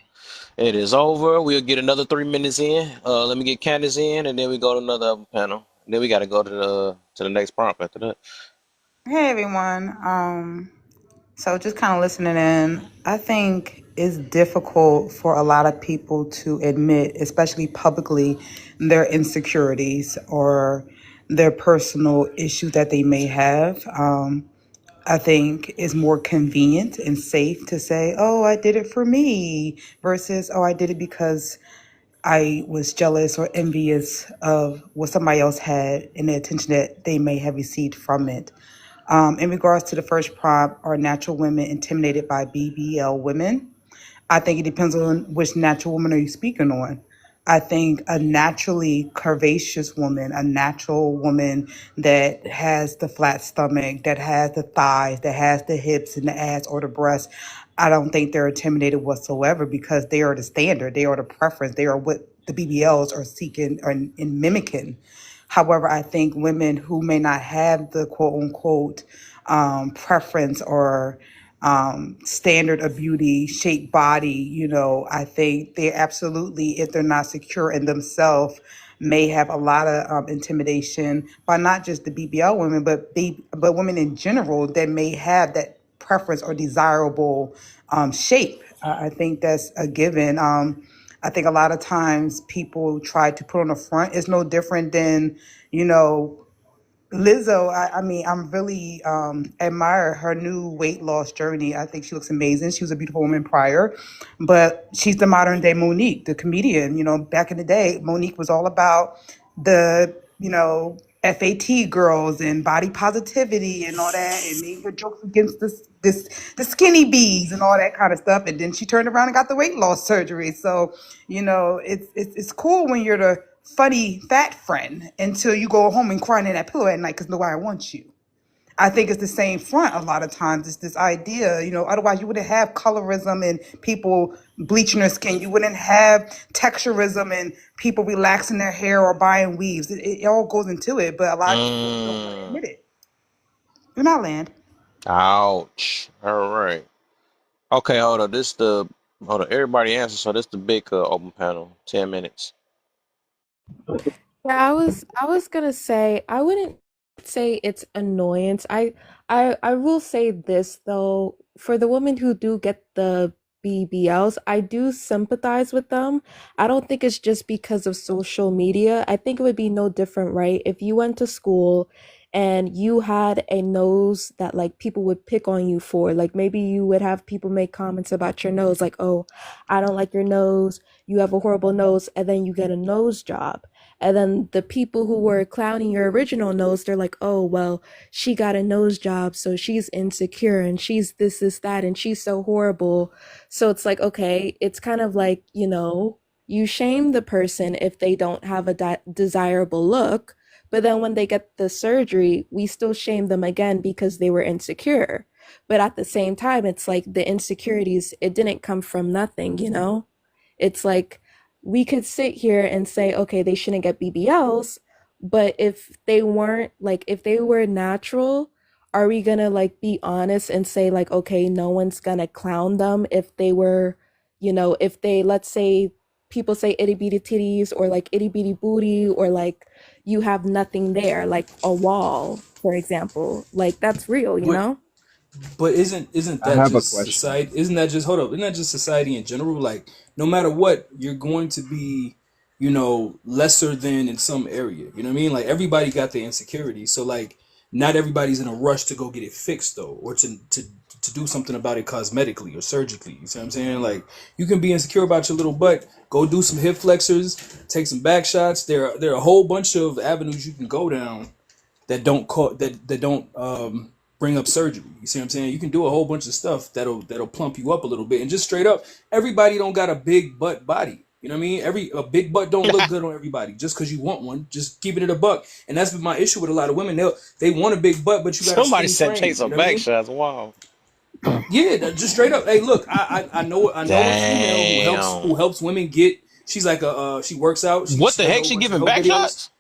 It is over. We'll get another 3 minutes in. Let me get Candace in, and then we go to another open panel. And then we got to go to the next prompt after that. Hey everyone. So just kind of listening in, I think it's difficult for a lot of people to admit, especially publicly, their insecurities or their personal issues that they may have. I think it's more convenient and safe to say, "Oh, I did it for me," versus, "Oh, I did it because I was jealous or envious of what somebody else had and the attention that they may have received from it." In regards to the first prompt, are natural women intimidated by BBL women? I think it depends on which natural woman are you speaking on. I think a naturally curvaceous woman, a natural woman that has the flat stomach, that has the thighs, that has the hips and the ass or the breasts, I don't think they're intimidated whatsoever because they are the standard, they are the preference, they are what the BBLs are seeking and mimicking. However, I think women who may not have the quote unquote preference or standard of beauty, shape, body, I think they absolutely, if they're not secure in themselves, may have a lot of intimidation by not just the BBL women, but women in general that may have that preference or desirable shape. I think that's a given. I think a lot of times people try to put on the front. It's no different than, you know, Lizzo, I mean, I'm really admire her new weight loss journey. I think she looks amazing. She was a beautiful woman prior, but she's the modern day Monique, the comedian. Back in the day, Monique was all about the, FAT girls and body positivity and all that, and made her jokes against the skinny bees and all that kind of stuff. And then she turned around and got the weight loss surgery. So, it's cool when you're the funny fat friend until you go home and crying in that pillow at night because nobody wants you. I think it's the same front a lot of times. It's this idea, otherwise you wouldn't have colorism and people bleaching their skin. You wouldn't have texturism and people relaxing their hair or buying weaves. It all goes into it, but a lot of people don't want to Mm. admit it. Do not land. Ouch. All right. Okay, hold on. Hold on. Everybody answer. So this the big open panel. 10 minutes. Yeah, I was gonna say I wouldn't say it's annoyance. I will say this though, for the women who do get the BBLs, I do sympathize with them. I don't think it's just because of social media. I think it would be no different, right? If you went to school and you had a nose that like people would pick on you for, like maybe you would have people make comments about your nose, like, "Oh, I don't like your nose. You have a horrible nose," and then you get a nose job. And then the people who were clowning your original nose, they're like, "Oh, well, she got a nose job, so she's insecure and she's this, that, and she's so horrible." So it's like, okay, it's kind of like, you shame the person if they don't have a desirable look, but then when they get the surgery, we still shame them again because they were insecure. But at the same time, it's like the insecurities, it didn't come from nothing. It's like we could sit here and say, okay, they shouldn't get BBLs, but if they were natural, are we gonna like be honest and say like, okay, no one's gonna clown them if they were, if they, let's say, people say itty bitty titties or like itty bitty booty or like you have nothing there, like a wall, for example, like that's real, you But know? But isn't I that have a just question. society? Isn't that just hold up? Isn't that just society in general? Like no matter what, you're going to be, lesser than in some area. You know what I mean? Like everybody got their insecurities. So like not everybody's in a rush to go get it fixed though, or to do something about it cosmetically or surgically. You see what I'm saying? Like you can be insecure about your little butt. Go do some hip flexors, take some back shots. There are a whole bunch of avenues you can go down that don't bring up surgery. You see what I'm saying? You can do a whole bunch of stuff that'll plump you up a little bit. And just straight up, everybody don't got a big butt body. You know what I mean? A big butt don't look good on everybody just because you want one. Just keeping it a buck. And that's been my issue with a lot of women. They want a big butt, but you got a Somebody skinny said take frame. You some know what I back mean? shots. Wow. Yeah, just straight up. Hey, look, I know a female Damn. who helps women get. She's like she works out. She What the does a heck? whole She bunch of giving health back videos. shots?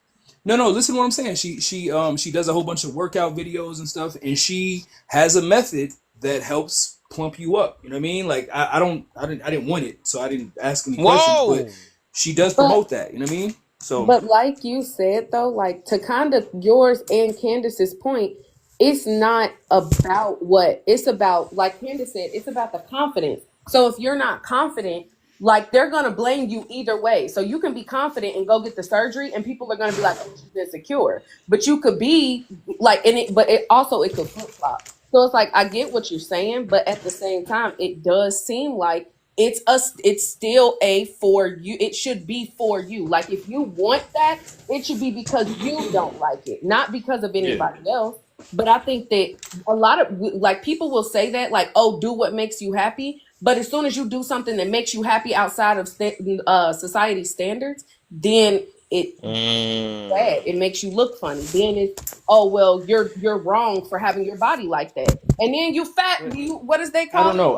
No, listen to what I'm saying. She does a whole bunch of workout videos and stuff, and she has a method that helps plump you up. You know what I mean? Like I didn't want it, so I didn't ask any questions, but Whoa. she does But promote that. You know what I mean? So But like you said though, like to kind of yours and Candace's point, it's not about what it's about. Like Candace said, it's about the confidence. So if you're not confident, like they're gonna blame you either way. So you can be confident and go get the surgery, and people are gonna be like, "Oh, she's insecure." But you could be like, but it also it could flip flop. So it's like I get what you're saying, but at the same time, it does seem like it's still a for you. It should be for you. Like if you want that, it should be because you don't like it, not because of yeah, anybody else. But I think that a lot of like people will say that like, oh, do what makes you happy, But as soon as you do something that makes you happy outside of society standards, then it bad. It makes you look funny. Then it's, oh well, you're wrong for having your body like that. And then you fat. You, what does they I call don't it? know.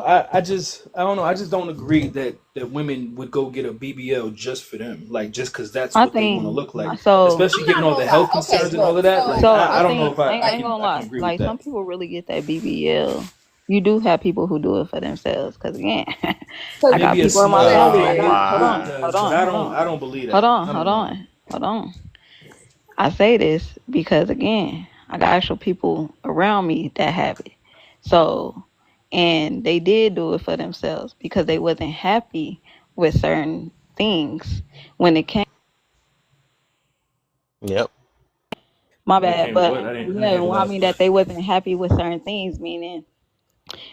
I don't know. I just don't agree that women would go get a BBL just for them, like just because that's I what they want to think look like. so. Especially I'm given not all the gonna lie. health Okay, concerns and all look. of that. Like So I I don't know think if I I ain't can gonna I can lie. agree with Like that. some people really get that BBL. You do have people who do it for themselves. Cause again, I Because got Maybe a people in my small family. Oh I got figure hold it on, my. hold does, but on, hold on, I don't believe hold that. on, I hold don't know. on, hold on. I say this because again, I got actual people around me that have it. So, and they did do it for themselves because they wasn't happy with certain things when it came. Yep. My When it bad, came to but what, I didn't yeah, hear the well, I last mean part. that they wasn't happy with certain things. Meaning,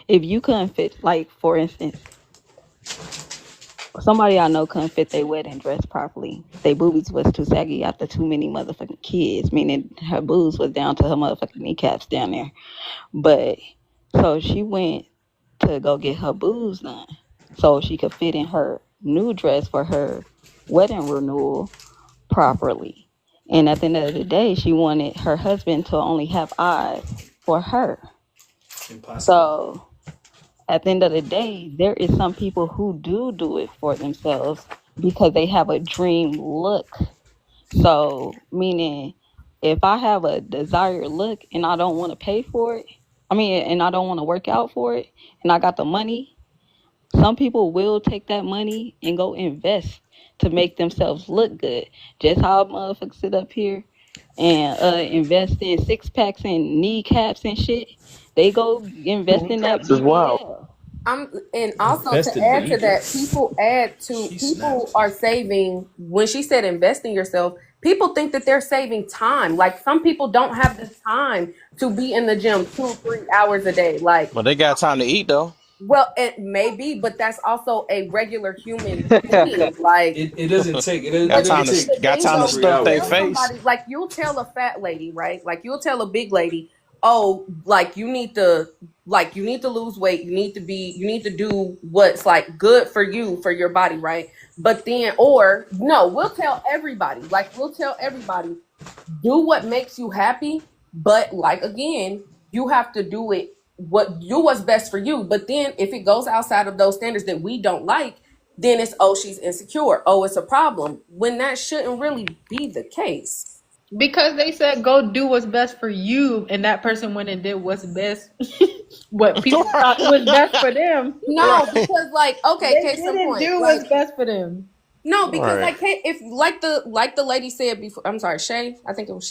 if you couldn't fit, like for instance, somebody I know couldn't fit their wedding dress properly. Their boobies was too saggy after too many motherfucking kids. Meaning her boobs was down to her motherfucking kneecaps down there. But so she went to go get her boobs done so she could fit in her new dress for her wedding renewal properly. And at the end of the day, she wanted her husband to only have eyes for her. Impossible. So at the end of the day, there is some people who do it for themselves because they have a dream look. So meaning if I have a desired look and I don't want to pay for it, I mean, and I don't want to work out for it, and I got the money, some people will take that money and go invest to make themselves look good. Just how motherfuckers sit up here and invest in six packs and kneecaps and shit. They go invest in that Kneecaps as well. BBL. And also to Invest in add to that, kneecaps. She people snapped. are saving when she said invest in yourself, people think that they're saving time. Like some people don't have the time to be in the gym 2 3 hours a day. Like, But they got time to eat though. well, it may be, but that's also a regular human thing. Like, It doesn't take it Got but doesn't time this is take to the got thing two time to or though, three stuff you'll their hours. tell face. somebody, like you'll tell a fat lady, right? Like you'll tell a big lady, oh, like you need to lose weight, you need to do what's like good for you for your body, right? But then, or no, we'll tell everybody, do what makes you happy, but like again, you have to do it what's best for you. But then if it goes outside of those standards that we don't like, then it's, oh, she's insecure, oh, it's a problem, when that shouldn't really be the case. Because they said go do what's best for you, and that person went and did what's best, what people thought was best for them. No, Right. because like, okay, They case in didn't point, do like, what's best for them. no, because Right. like if like the lady said before, I'm sorry, Shay, I think it was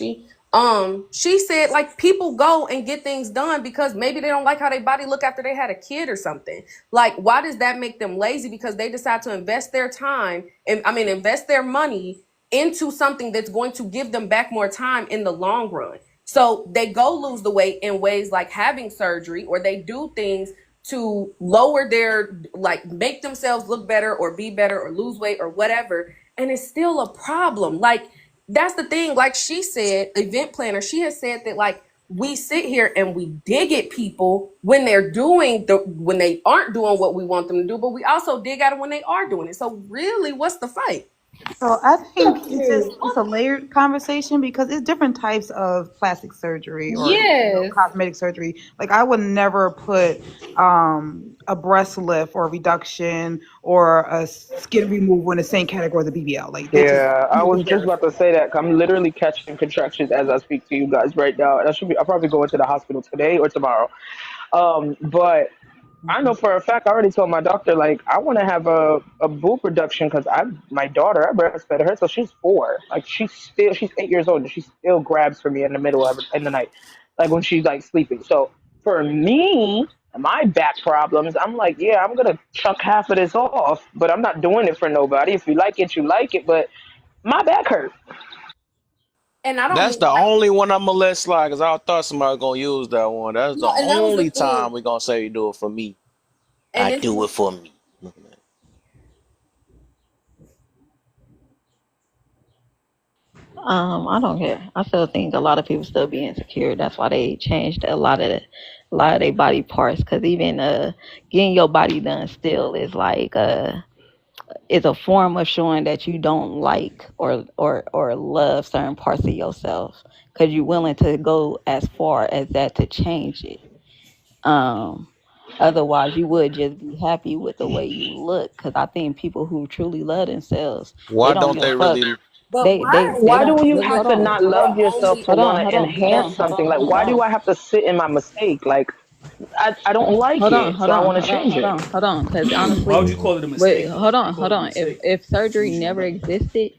she said like people go and get things done because maybe they don't like how their body look after they had a kid or something. Like, why does that make them lazy? Because they decide to invest their time and invest their money into something that's going to give them back more time in the long run. So they go lose the weight in ways like having surgery, or they do things to lower their, like, make themselves look better or be better or lose weight or whatever, and it's still a problem. Like, that's the thing. Like she said, event planner, she has said that like we sit here and we dig at people when when they aren't doing what we want them to do, but we also dig at them when they are doing it. So really, what's the fight? So I think So it's a layered conversation because it's different types of plastic surgery or yes. cosmetic surgery. Like I would never put a breast lift or reduction or a skin removal in the same category as a BBL. Like they're just Yeah, I two was different just things. about to say that. 'Cause I'm literally catching contractions as I speak to you guys right now. And I should be. I'll probably go into the hospital today or tomorrow. But I know for a fact. I already told my doctor like I want to have a boob reduction because my daughter I breastfed her so she's 4. Like she's 8 years old and she still grabs for me in the middle of in the night, like when she's like sleeping. So for me. My back problems, I'm like, yeah, I'm gonna chuck half of this off, but I'm not doing it for nobody. If you like it, you like it. But my back hurt. And I don't That's mean the like, only one I'm gonna let slide because I thought somebody was gonna use that one. That's the no, and that was the only time thing. we gonna say you do it for me. And I this do is it for me. Look at that. I don't care. I still think a lot of people still be insecure. That's why they changed a lot of their body parts. Cause even getting your body done still is like is a form of showing that you don't like or love certain parts of yourself. Cause you're willing to go as far as that to change it. Um, Otherwise, you would just be happy with the way you look. Because I think people who truly love themselves, they Why don't don't give a they fuck. really? But They Why don't do you look. have Hold to on. not we're love yourself only to want to enhance something? Like, Hold why do on. I have to sit in my mistake? Like, I don't like it, so I want to change it. Hold on. Because Why would honestly, you call it a wait, mistake though? hold If you on, call hold it a on. mistake, If what surgery makes you never like that? existed,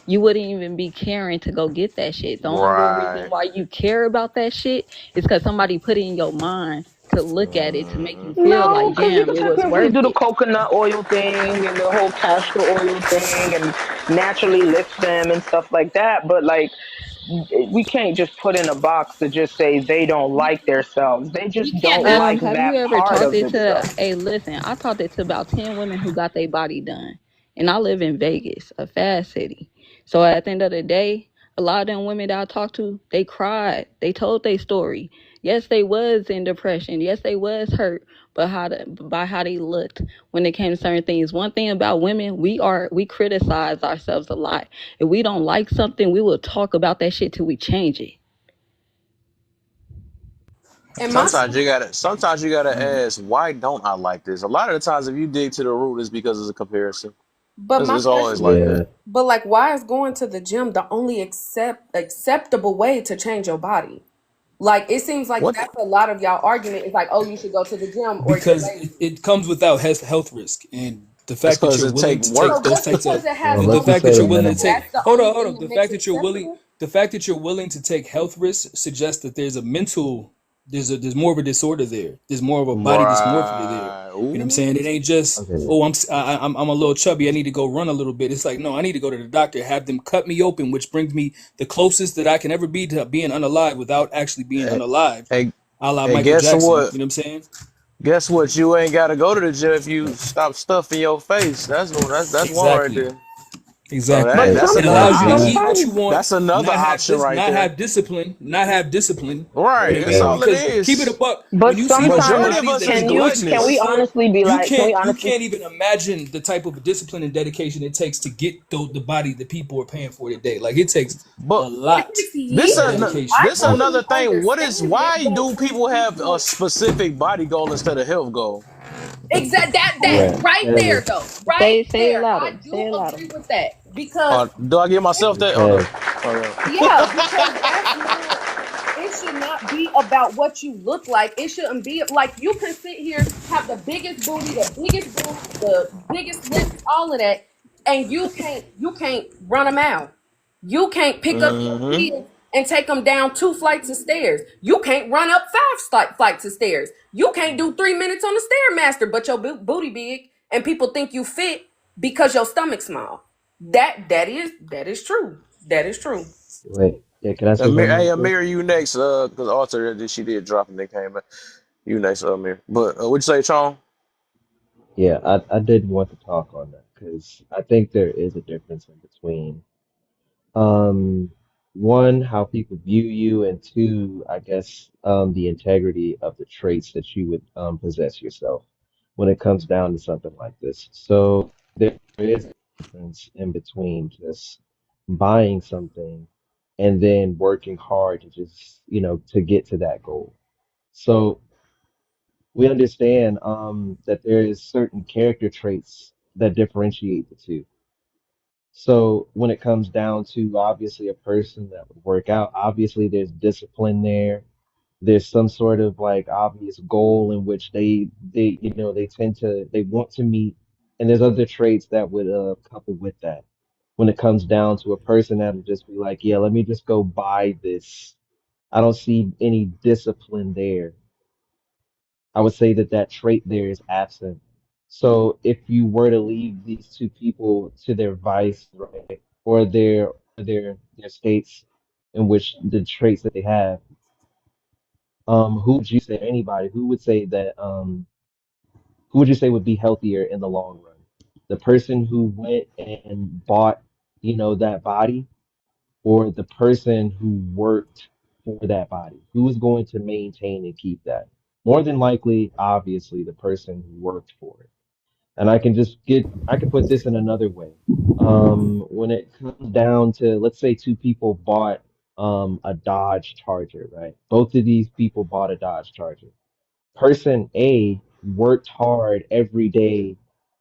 you wouldn't even be caring to go get that shit. The only real reason Right. why you care about that shit is because somebody put it in your mind to look at it to make Hmm. you feel No, like, because you damn, could it was technically worth do the it. coconut oil thing and the whole castor oil thing and naturally lift them and stuff like that. But like, we can't just put in a box to just say they don't like themselves. They You just can't don't like Have you that ever part talked of it to? themselves. Hey, listen, I talked it to about 10 women who got their body done, and I live in Vegas, a fast city. So at the end of the day, a lot of them women that I talked to, they cried. They told their story. Yes, they was in depression. Yes, they was hurt, but by how they looked when it came to certain things. One thing about women, we criticize ourselves a lot. If we don't like something, we will talk about that shit till we change it. And my Sometimes you gotta ask, why don't I like this? A lot of the times, if you dig to the root, it's because it's a comparison. but my It's always question like is, Yeah. that. but like, why is going to the gym the only acceptable way to change your body? Like, it seems like What? that's a lot of y'all argument. It's like, oh, you should go to the gym or you're Because lazy. it comes without health risk, and the That's fact that because you're it willing take to work. take So those just types because of it has Well, the let's no just fact say that the you're benefits, willing to minimal. take that's the only hold thing on that makes it acceptable? the fact that you're willing to take health risks suggests that there's more of a disorder there. There's more of a body dysmorphia there. Right. You know what I'm Ooh. saying? It ain't just, Okay. oh, I'm a little chubby. I need to go run a little bit. It's like, no, I need to go to the doctor, have them cut me open, which brings me the closest that I can ever be to being unalive without actually being Hey, unalive, hey, a la hey, Michael guess Jackson. what? You know what I'm saying? Guess what? You ain't got to go to the gym if you stop stuffing your face. That's one right Exactly. there. So Exactly. But Hey, It sometimes, allows you to can eat I? what you sometimes, want, that's another option right not there. have discipline, not have discipline. You Right. know what I That's mean? Hey, all it Because keep it a is. buck. but When you see those sometimes, Majority of bodies us that is be doing can we good gluttonous. for, honestly be like, can we you honestly can't even imagine the type of discipline and dedication it takes to get the body that people are paying for today. Like it takes a But It lot takes this of years. an, dedication. I this I another totally thing. understand it, Why but do for people have a people, specific body goal instead of health goal? that right. right there Because though, right Say it there, I louder. Say do it louder. agree with that because Do I give myself that? Oh no. because Oh yeah, because that's not. It should not be about what you look like. It shouldn't be like you can sit here, have the biggest booty, the biggest boobs, the biggest lips, all of that, and you can't run a mile. You can't pick up your no. kids and take them down 2 flights of stairs. You can't run up 5 flights of stairs. You can't do 3 minutes on the stairmaster, but your booty big, and people think you fit because your stomach small. That is true. That is true. wait, yeah, can I say Amir, something real hey, quick? Amir, you next. Because Arthur, she did drop and they came back. You next, Amir. But what'd you say, Sean? Yeah, I did want to talk on that because I think there is a difference in between um one, how people view you, and two, I guess the integrity of the traits that you would possess yourself when it comes down to something like this. So there is a difference in between just buying something and then working hard to just, to get to that goal. So we understand that there is certain character traits that differentiate the two. So when it comes down to obviously a person that would work out, obviously there's discipline there. There's some sort of like obvious goal in which they tend to they want to meet, and there's other traits that would couple with that. When it comes down to a person that would just be like, yeah, let me just go buy this. I don't see any discipline there. I would say that that trait there is absent. So if you were to leave these two people to their vice, right, or their states in which the traits that they have, who would you say anybody who would say that who would you say would be healthier in the long run? The person who went and bought, that body, or the person who worked for that body? Who is going to maintain and keep that? More than likely, obviously, the person who worked for it. And I can put this in another way. When it comes down to, let's say two people bought a Dodge Charger, right? Both of these people bought a Dodge Charger. Person A worked hard every day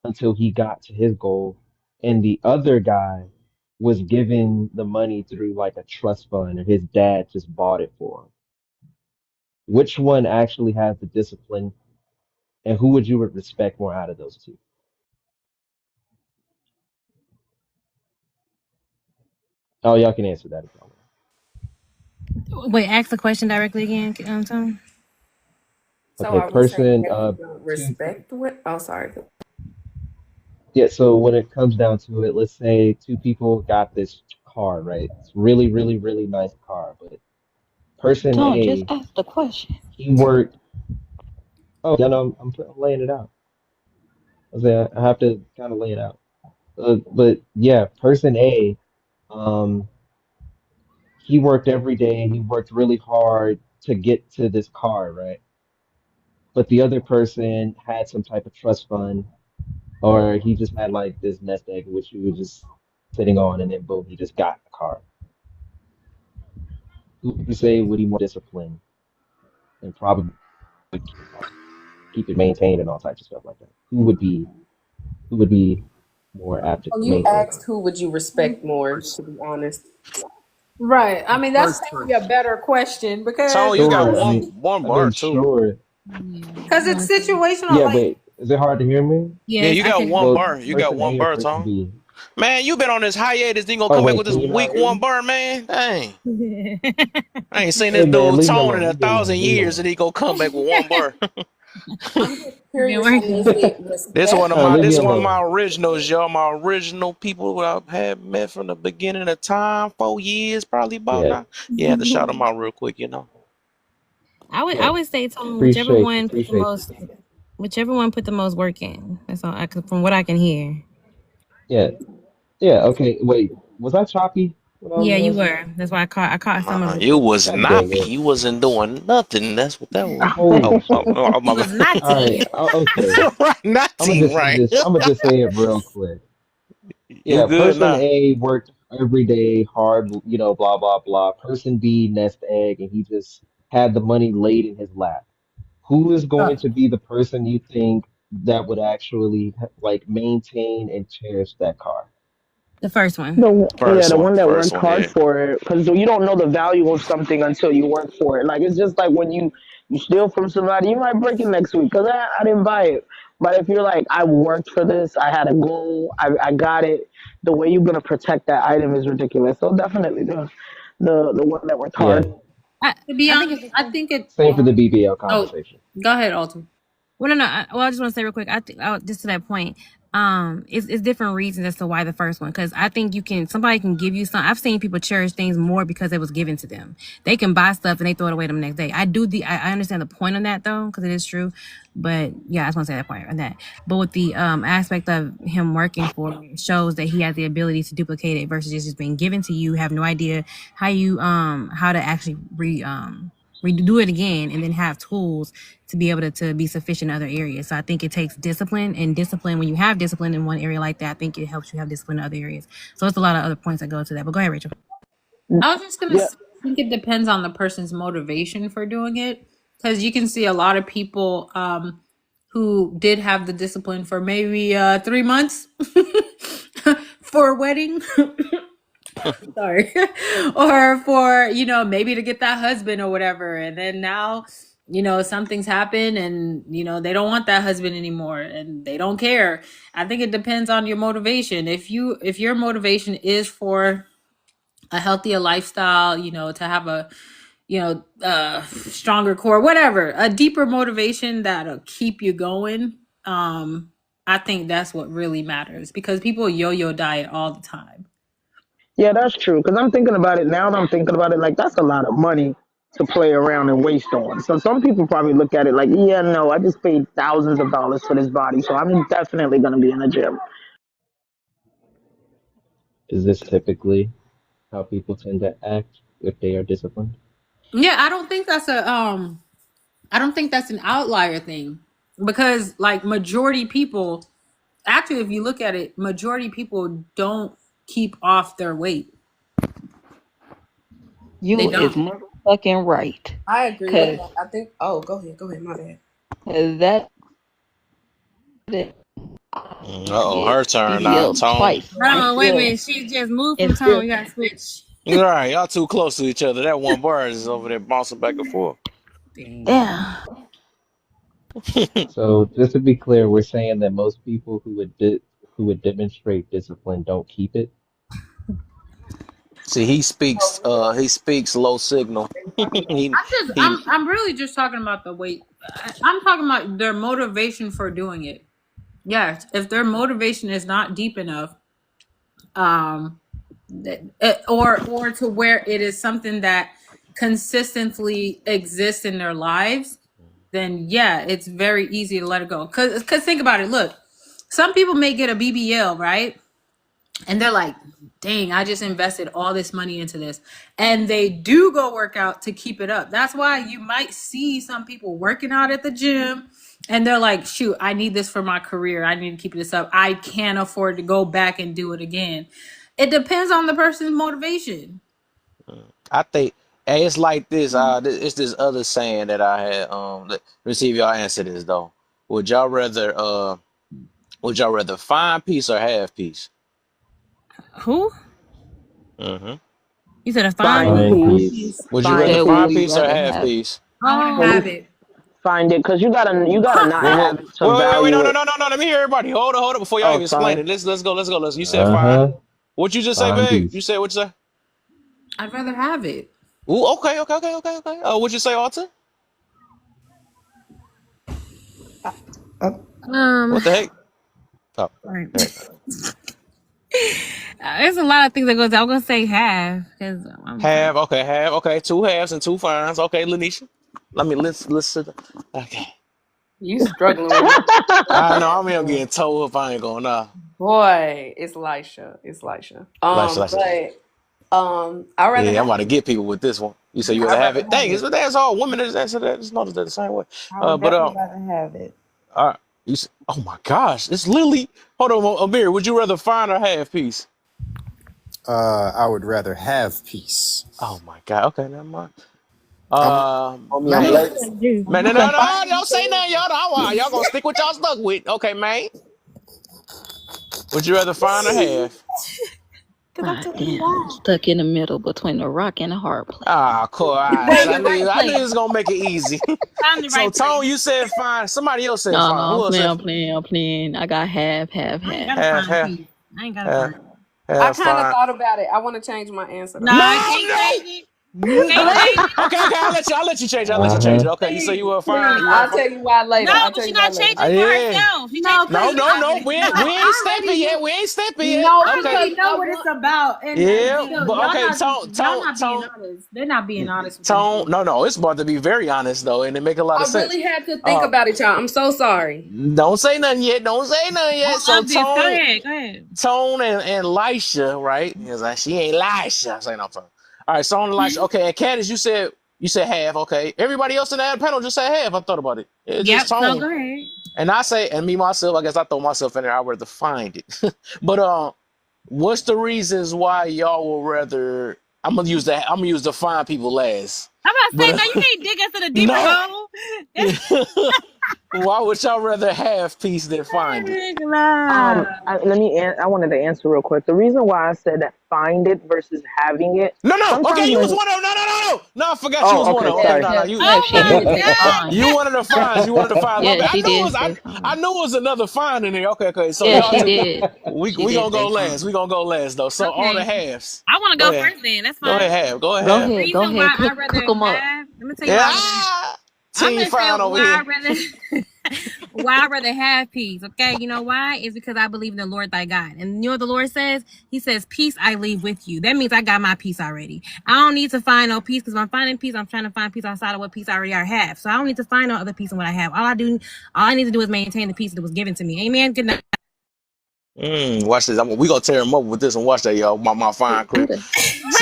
until he got to his goal, and the other guy was given the money through like a trust fund, or his dad just bought it for him. Which one actually has the discipline, and who would you respect more out of those two? Oh, y'all can answer that if y'all want. Wait, ask the question directly again, Tom. So Okay, are we saying person that we don't two respect what? Oh, sorry. yeah, so when it comes down to it, let's say two people got this car, right? It's really, really, really nice car, but person Don't just A, ask the question. he worked. Oh, then I'm laying it out. I say I have to kind of lay it out. But yeah, person A, um, he worked every day. He worked really hard to get to this car, right? But the other person had some type of trust fund, or he just had like this nest egg which he was just sitting on, and then boom, he just got the car. Who would you say would be more disciplined and probably keep the car, keep it maintained and all types of stuff like that? Who would be more apt to Oh, you maintain the asked car? who would you respect more, to be honest. Right. I mean, that's First maybe a person. better question because Tone, you got Sure, one I mean, bar too. sure. it's situational. Yeah, Like, but is it hard to hear me? Yeah, yes, you I got can. one Well, bar. You got person one A or bar, person Tone. B? Man, you been on this hiatus. Then you gonna Oh come back wait, with this can you not week hear one me? bar, man. Dang. I ain't seen this Hey man, dude leave me Tone in alone. a Leave me alone. thousand Leave me years, and alone. he gonna come back with one bar. I'm just Been curious, working. is it This one of respect? No, my leave me this one of my alone. originals, y'all. My original people who I had met from the beginning of time, 4 years probably about Yeah, now. Yeah, I had to shout them out real quick, you know. I yeah. would say Tom, Appreciate you. whichever one put the most work in. That's all I could, from what I can hear. Yeah, yeah. Okay, wait. Was I choppy when I Yeah, you was were. That's why I caught some of Nah, it. you was God dang nappy. it. You wasn't doing nothing. That's what that was. Holy Oh, He my was bad. All right. naughty. Okay. I'm gonna Naughty, just say right? this. I'm gonna just say it real quick. You Yeah, good person now? A worked every day hard, blah blah blah. Person B nest egg, and he just had the money laid in his lap. Who is going to be the person you think that would actually like maintain and cherish that car? The first one. First The one, one that first worked one, hard yeah. for it, because you don't know the value of something until you work for it. Like it's just like when you steal from somebody, you might break it next week because I didn't buy it. But if you're like, I worked for this, I had a goal, I got it. The way you're gonna protect that item is ridiculous. So definitely the one that worked hard. Yeah, To be I think honest, it's I think it. same for the BBL Oh, conversation. go ahead, Alton. Well, no, no. I just want to say real quick. I think just to that point, it's different reasons as to why the first one. Because I think somebody can give you some. I've seen people cherish things more because it was given to them. They can buy stuff and they throw it away the next day. I understand the point on that though, because it is true. But yeah, I just want to say that point on that. But with the aspect of him working for it, it shows that he has the ability to duplicate it versus just being given to you. Have no idea how to actually redo it again and then have tools to be able to be sufficient in other areas. So I think it takes discipline, and discipline, when you have discipline in one area like that, I think it helps you have discipline in other areas. So it's a lot of other points that go to that. But go ahead, Rachel. I was just gonna Yeah, say, I think it depends on the person's motivation for doing it, because you can see a lot of people who did have the discipline for maybe 3 months for a wedding. Sorry. Or for, maybe to get that husband or whatever. And then now, something's happened and, they don't want that husband anymore and they don't care. I think it depends on your motivation. If your motivation is for a healthier lifestyle, to have a, stronger core, whatever, a deeper motivation that'll keep you going. I think that's what really matters, because people yo-yo diet all the time. yeah, that's true. Because I'm thinking about it now. That I'm thinking about it like that's a lot of money to play around and waste on. So some people probably look at it like, yeah, no, I just paid thousands of dollars for this body, so I'm definitely gonna be in the gym. Is this typically? how people tend to act if they are disciplined? Yeah, I don't think that's an outlier thing because like majority people actually if you look at it, majority people don't keep off their weight. They You is don't. motherfucking right. I agree with Cause, that. I think. Oh, go ahead. Go ahead. My bad. 'cause that Uh-oh, her get turn now. BBL Tone. twice Hold and on, wait a still minute. She just moved and from tone. still We gotta switch. All right, y'all too close to each other. That one bar is over there bouncing back and forth. damn. So just to be clear, we're saying that most people who would demonstrate discipline don't keep it. See, he speaks low signal. he he I'm really just talking about the weight. I'm talking about their motivation for doing it. Yes, if their motivation is not deep enough, um, or to where it is something that consistently exists in their lives, then yeah, it's very easy to let it go. Cause think about it. Look, some people may get a BBL, right? And they're like, dang, I just invested all this money into this. And they do go work out to keep it up. That's why you might see some people working out at the gym and they're like, shoot, I need this for my career. I need to keep this up. I can't afford to go back and do it again. It depends on the person's motivation. I think hey, it's like this. It's this other saying that I had. Let me see if y'all answer this though. Would y'all rather fine piece or half piece? Who? Mm-hmm. You said a fine Fine piece? Fine piece. piece. Would you rather Fine Said would fine we piece. piece or rather half have piece? I want to Well, have we it. find it because you gotta not Well, have it to wait, no, value no, it. no, no, no. Let me hear everybody. Hold up before y'all Oh, even explain sorry. it. Let's go. You said fine. Uh-huh. What you just say, Fine babe? You piece. said what you say? I'd rather have it. Ooh, okay. What'd you say, Alton? Um, What the heck? Oh, right. there you go. There's a lot of things that goes. I'm gonna say half because I'm fine. Have. Okay, two halves and two fines. Okay, Lanisha. Let's. Okay. You struggling with me. I know I'm getting told if I ain't going nah. Boy, it's Lisha. It's Lisha. Like, But I'd rather yeah, I'm have about to it. get people with this one. You say you rather I'd have rather it? have Dang, it. that's all women. That's noticed that the same way. I would But definitely rather have it. oh my gosh, it's literally. Hold on, Amir. Would you rather fine or half piece? I would rather have peace. Oh my god. Okay, never mind. I'm gonna hold me I on know Man, what leg. to do. man, no, you no, can no, find don't say yourself nothing, y'all. Y'all gonna stick with y'all stuck with. Okay, man. Would you rather fine or half? Because I God tell you damn, I'm why. stuck in the middle between a rock and a hard place. Ah, cool. All right. Wait, So the right I knew place. it was gonna make it easy. Found the So right Tone, place. you said fine. Somebody else said No, no, fine. Who I'm else playing, said I'm playing, I'm playing. I got I ain't half. gotta half, find half, peace. I ain't gotta half, find it. I half kind of fine? thought about it. I want to change my answer Nah, though. I No, can't change it. no, Can't no. change it. Okay. I'll let you change it. I'll let you change Uh-huh. it. Okay. You say you Please, were fine. please. You want I'll fine? tell you why later. No, I'll but tell she you why gotta later. change it for Yeah. herself. She No, changed it for cause No. herself. We No, ain't, we ain't I stepping already yet. We ain't stepping yet. No, I Okay. because already know I what it's want. about, and Yeah. still, But okay. y'all not being honest. They're not being honest with Tone. themselves. No. It's about to be very honest though, and it make a lot of I sense. really had to think Uh, about it, y'all. I'm so sorry. don't say nothing yet. Don't say nothing yet. I So love this. Go Tone. ahead. Go ahead. Tone and Lisha, right? Because she ain't Lisha. I say no. All right, Tone and Lisha. Okay, and Candace, you said half. Okay, everybody else in that panel just said half. I thought about it. It's just Yep. So Tone, go ahead. and I say, and me myself. I guess I throw myself in there. I would rather find it. But what's the reasons why y'all will rather? I'm gonna use the fine people last. I'm not But saying no. You can't dig us in a deeper no. hole. Why would y'all rather have peace than find it? I wanted to answer real quick. The reason why I said that find it versus having it, No. Okay, sometimes you was when, one of them. No. No, I forgot you was oh, one okay, of them. Okay, sorry. no. You Steph, Oh she my did say fine. You wanted to find. You wanted to find. My Yeah, bad. she did say I fine. knew it was another find in there. Okay. So Yeah, y'all she two, did. we She we did gonna go say last. We fine. gonna go last though. So all the Okay. halves. I want to Go go ahead. first. Then that's Go fine. ahead, half. Go ahead, Go half. ahead, go Reason why ahead. I Cook rather them up. have. Let me tell you why I rather. Yeah. I'm Team gonna say found over why I here. rather why I rather have peace. Okay, you know why? It's because I believe in the Lord thy God. And you know what the Lord says? He says, peace I leave with you. That means I got my peace already. I don't need to find no peace because when I'm finding peace, I'm trying to find peace outside of what peace I already have. So I don't need to find no other peace than what I have. All I need to do is maintain the peace that was given to me. Amen. Good night. Watch this. We gonna tear him up with this and watch that, y'all. My fine crew. Did a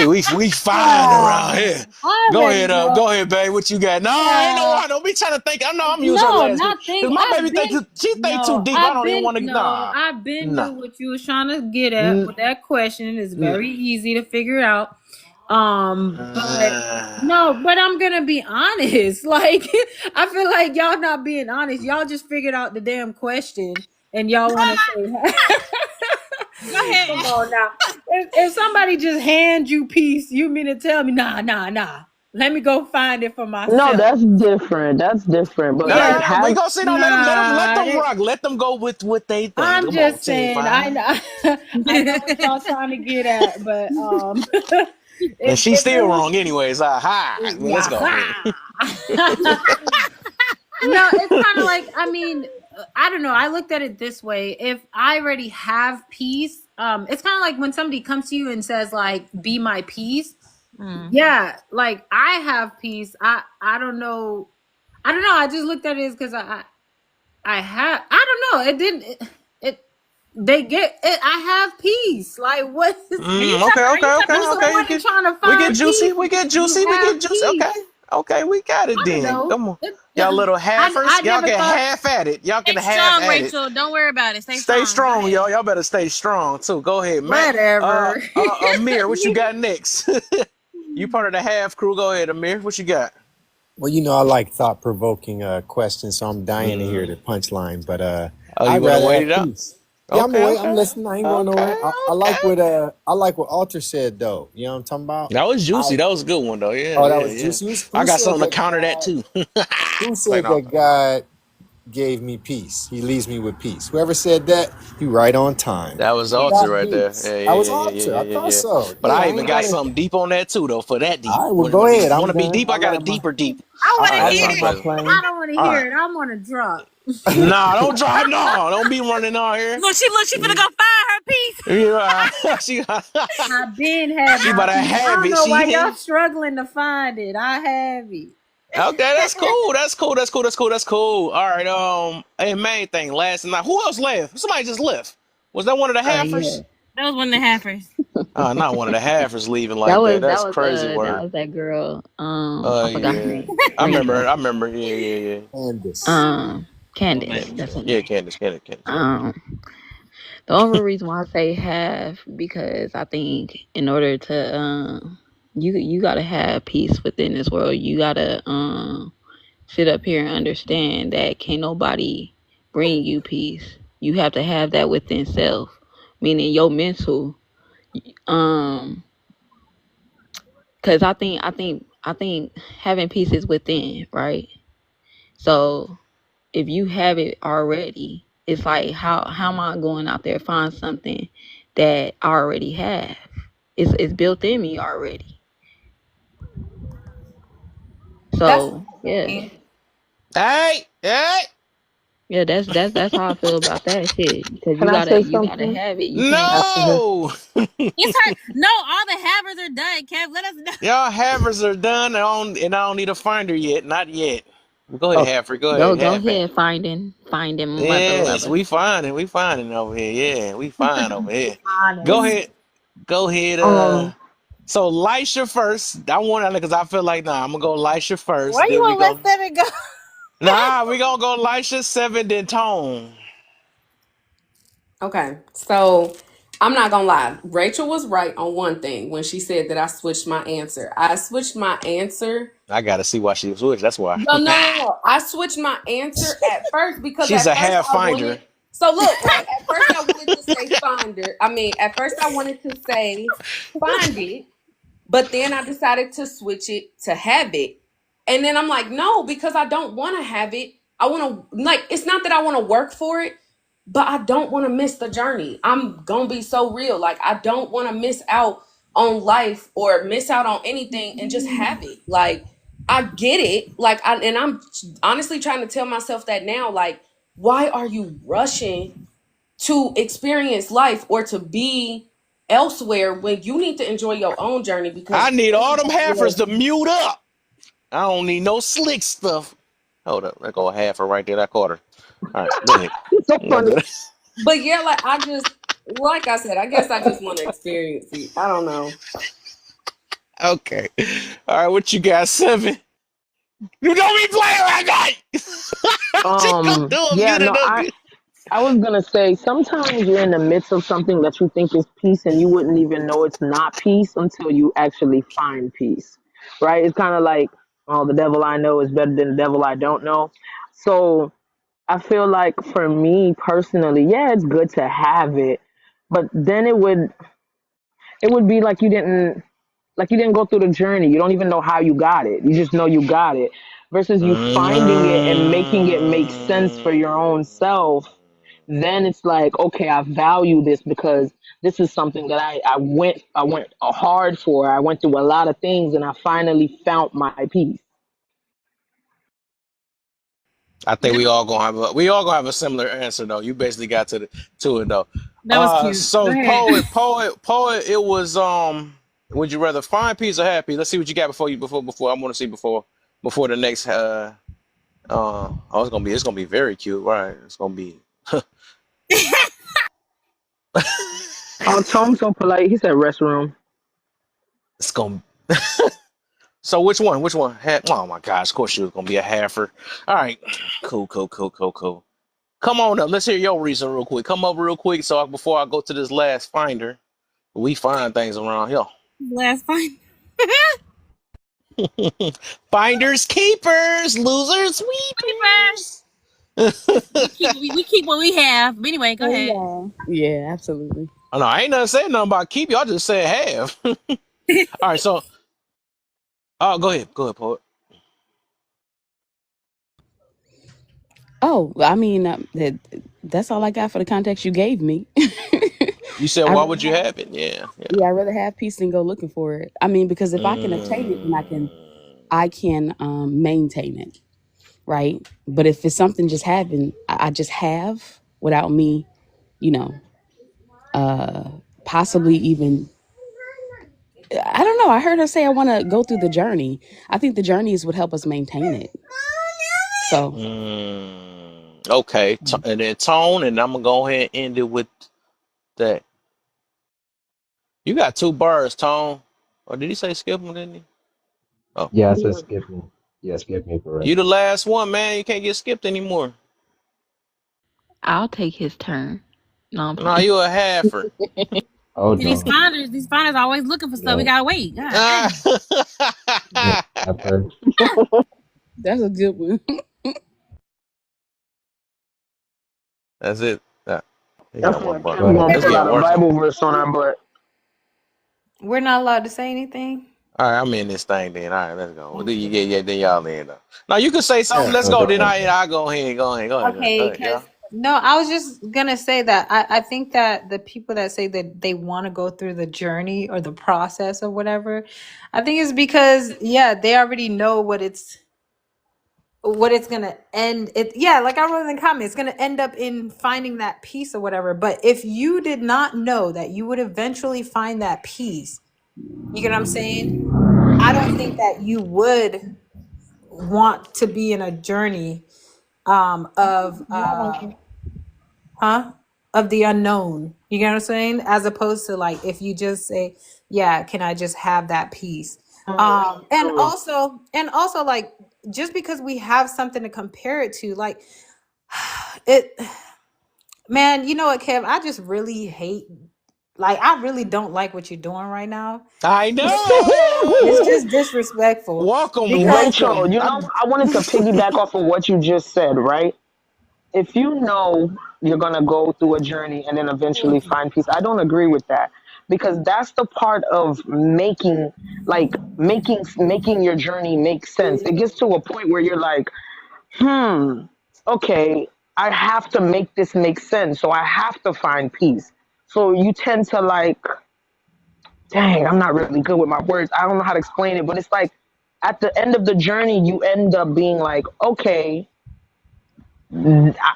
see, we fine around here. I Go already ahead, know. go ahead, babe. What you got? No, ain't no Uh, why. Don't be trying to think. I know I'm using her no, last not because think. my baby she think too No, deep. I I've don't even been want to. no, Nah, I've been nah. knew what you was trying to get at N- with that question. It's n- very easy to figure out. But uh, no, but I'm gonna be honest. Like, I feel like y'all not being honest. Y'all just figured out the damn question and y'all want to say, Go "Come ahead. on now." If somebody just hand you peace, you mean to tell me, nah. Let me go find it for No, myself. that's different. That's different. But Yeah, like, nah, we have gonna see. No, let nah. them rock. Let them go with what they think. I'm Come on, just Team saying. I Five. know. I know what y'all trying to get at, but And she's if it still was wrong, anyways. Hi. Well, let's yeah. go ahead. No, it's kind of like, I mean, I don't know. I looked at it this way. If I already have peace, it's kind of like when somebody comes to you and says like, "Be my peace." Mm. Yeah, like I have peace. I don't know. I don't know. I just looked at it because I have. I don't know. It didn't. It they get it. I have peace. Like what? Are you talking When to Okay. somebody trying to We get find juicy. peace, We get you juicy. We have get juicy. Okay. peace. Okay, we got it I don't then. know. Come on. Y'all little halfers. I Y'all never can thought. half at it. Y'all can stay half strong, at it. Rachel? Don't worry about it. Stay Stay strong. Go strong, y'all. ahead. Y'all better stay strong too. Go ahead, Matt. Whatever. Amir, what you got next? You part of the half crew. Go ahead, Amir. What you got? Well, I like thought provoking questions, so I'm dying to hear Mm. the punchline. But Oh, you I'd want to rather wait have it out? peace. Yeah, I'm Okay, away. I'm okay, listening. I ain't going nowhere. okay, I like okay. what Alter said though. You know what I'm talking about? That was I juicy. That was a good one though. Yeah, Oh, that yeah, was yeah. juicy. I Who got said something to that counter that God? too. Who Wait, said no. that God gave me peace? He leaves me with peace. Whoever said that, you right on time. That was I Alter got right there. peace. Yeah, I yeah, was yeah, yeah, yeah, Alter. yeah, I yeah, thought yeah. so. But Yeah, I I even ain't got gotta. something deep on that too, though. For that deep, All right, well, when go when ahead. you I'm want to be done. deep, I got a deeper deep. I All want right, to I that's hear my land my it. brother. I plane. don't want to All hear right. it. I want to drop. Nah, don't drive. No, don't be running out here. Look, she finna go find her piece. Yeah, she I been had she my better piece. I have don't it. know why y'all She struggling to find it. I have it. okay. That's cool. That's cool. That's cool. That's cool. That's cool. All right. Hey, main thing. Last night, who else left? Somebody just left. Was that one of the Yeah. halfers? That was one of the halfers. Not one of the halfers leaving That like that. was that That's was crazy that work. was that girl. I forgot her Yeah. name. I Green remember. dress. I remember. Yeah, yeah, yeah. Candace. Um, Candace. Candace. That's her Yeah, name. Candace. Yeah. Um, the only reason why I say have because I think in order to you gotta have peace within this world. You gotta sit up here and understand that can't nobody bring you peace. You have to have that within self, meaning your mental. Um, because I think having peace is within, right? So if you have it already, it's like how am I going out there find something that I already have? It's built in me already. That's So yeah, Hey. yeah, that's how I feel about that shit. Because can you I gotta say you gotta something have it. You can't. after this? No. it's her. No, all the havers are done. Kev, let us know. Y'all havers are done. And I don't need a finder yet. Not yet. Go ahead, Okay. Halfrey. Go ahead, Go half it. ahead, finding mother Yes, lover. we finding over here. Yeah, we fine over here. Go Honest. ahead. Go ahead. Um. So Lisha first. I want to because I feel like I'm gonna go Lisha Why first. you Then we won't let go. Seven go? We gonna go Lisha seven then Tone. Okay, so I'm not gonna lie. Rachel was right on one thing when she said that I switched my answer. I switched my answer. I gotta see why she switched. That's why. No. I switched my answer at first because She's at a first half I finder. wanted. So look, right? At first I wanted to say finder. I mean, at first I wanted to say find it, but then I decided to switch it to have it. And then I'm like, no, because I don't want to have it. I want to, like, it's not that I want to work for it, but I don't want to miss the journey. I'm going to be so real. Like, I don't want to miss out on life or miss out on anything and just have it. Like, I get it. Like, and I'm honestly trying to tell myself that now. Like, why are you rushing to experience life or to be elsewhere when you need to enjoy your own journey because I need all them everybody halfers else. to mute up. I don't need no slick stuff. Hold up, there go a halfer right there. That caught her. All right, go ahead. It's so You gonna funny. do that? But yeah, like I just like I said, I guess I just want to experience it. I don't know. Okay. All right, what you got? 7. You don't be playing like that. She gonna do a Yeah, muted no, up. I was gonna say sometimes you're in the midst of something that you think is peace and you wouldn't even know it's not peace until you actually find peace. Right? It's kind of like, oh, the devil I know is better than the devil I don't know. So I feel like for me personally, yeah, it's good to have it, but then it would be like you didn't go through the journey. You don't even know how you got it. You just know you got it. Versus you finding it and making it make sense for your own self, then it's like, okay, I value this because this is something that I went hard for. I went through a lot of things and I finally found my peace. I think we all gonna have a similar answer though. You basically got to it though. That was cute. Go So ahead. poet. It was Would you rather find peace or have peace? Let's see what you got before. I want to see before the next. Oh, it's gonna be very cute, right? It's gonna be. Oh, Tom's so polite. He said restroom. It's gonna. So which one? Which one? Oh my gosh! Of course she was gonna be a halfer. All right, cool. Come on up. Let's hear your reason real quick. Come up real quick, before I go to this last finder, we find things around here. Last fine. Finders keepers, losers First, weepers. we keep what we have. But anyway, go ahead. Oh yeah, yeah, absolutely. Oh, no, I ain't nothing saying nothing about keep. Y'all just said have. All right, so go ahead, poet. Oh, I mean, that's all I got for the context you gave me. You said I why rather would you have, have it? Yeah, yeah. yeah, I rather have peace than go looking for it. I mean, because if I can obtain it, then Mm, I can maintain it, right? But if it's something just having, I just have without me, you know, possibly even. I don't know. I heard her say I want to go through the journey. I think the journey is what help us maintain it. So okay, and then tone, and I'm gonna go ahead and end it with that. You got 2 bars, tone. Or did he say skip them? Didn't he? Oh, Yeah, I said skip me. Yeah, skip me for you real. the last one, man. You can't get skipped anymore. I'll take his turn. No, I'm No, playing. you a halfer. Oh See, no. these finders always looking for stuff. We Yeah. gotta wait. God Ah. dang. Yeah. I've heard. That's a good one. That's it. He I got feel one like bar. Go Kim ahead, gonna It's pull Poet. out getting a worse. Bible verse on our butt. We're not allowed to say anything. All right, I'm in this thing then. All right, let's go. Well, then you get yeah, then y'all in though. Now you can say something. Yeah. Let's No, go. go Then ahead. I go ahead. Go Okay, ahead, yeah. because no, I was just gonna say that I think that the people that say that they want to go through the journey or the process or whatever, I think it's because yeah, they already know what it's gonna end it, yeah, like I wrote in the comments, it's gonna end up in finding that peace or whatever. But if you did not know that you would eventually find that peace, you get what I'm saying, I don't think that you would want to be in a journey of huh of the unknown, you get what I'm saying, as opposed to like if you just say, yeah, can I just have that peace. And True. also like just because we have something to compare it to, like it, man, you know what, Kev, I just really hate, like I really don't like what you're doing right now. I It's know. just disrespectful because Rachel, Welcome. I wanted to piggyback off of what you just said, right? If you know you're going to go through a journey and then eventually find peace, I don't agree with that because that's the part of making your journey make sense. It gets to a point where you're like, okay, I have to make this make sense. So I have to find peace. So you tend to like, dang, I'm not really good with my words. I don't know how to explain it, but it's like at the end of the journey, you end up being like, okay,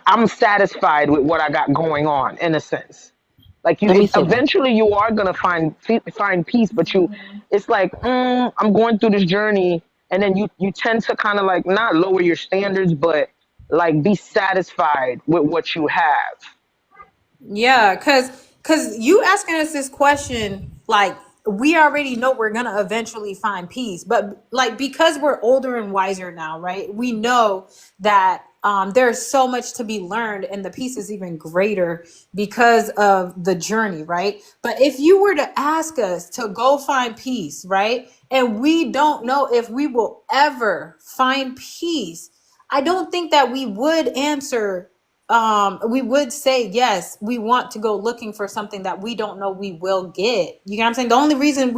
I'm satisfied with what I got going on in a sense. Like Let me say that. eventually you are gonna find peace, but it's like I'm going through this journey, and then you tend to kind of like not lower your standards, but like be satisfied with what you have. yeah, because you asking us this question like we already know we're gonna eventually find peace. But like because we're older and wiser now, right? We know that there's so much to be learned, and the peace is even greater because of the journey, right? But if you were to ask us to go find peace, right, and we don't know if we will ever find peace, I don't think that we would answer we would say yes, we want to go looking for something that we don't know we will get. You know what I'm saying? The only reason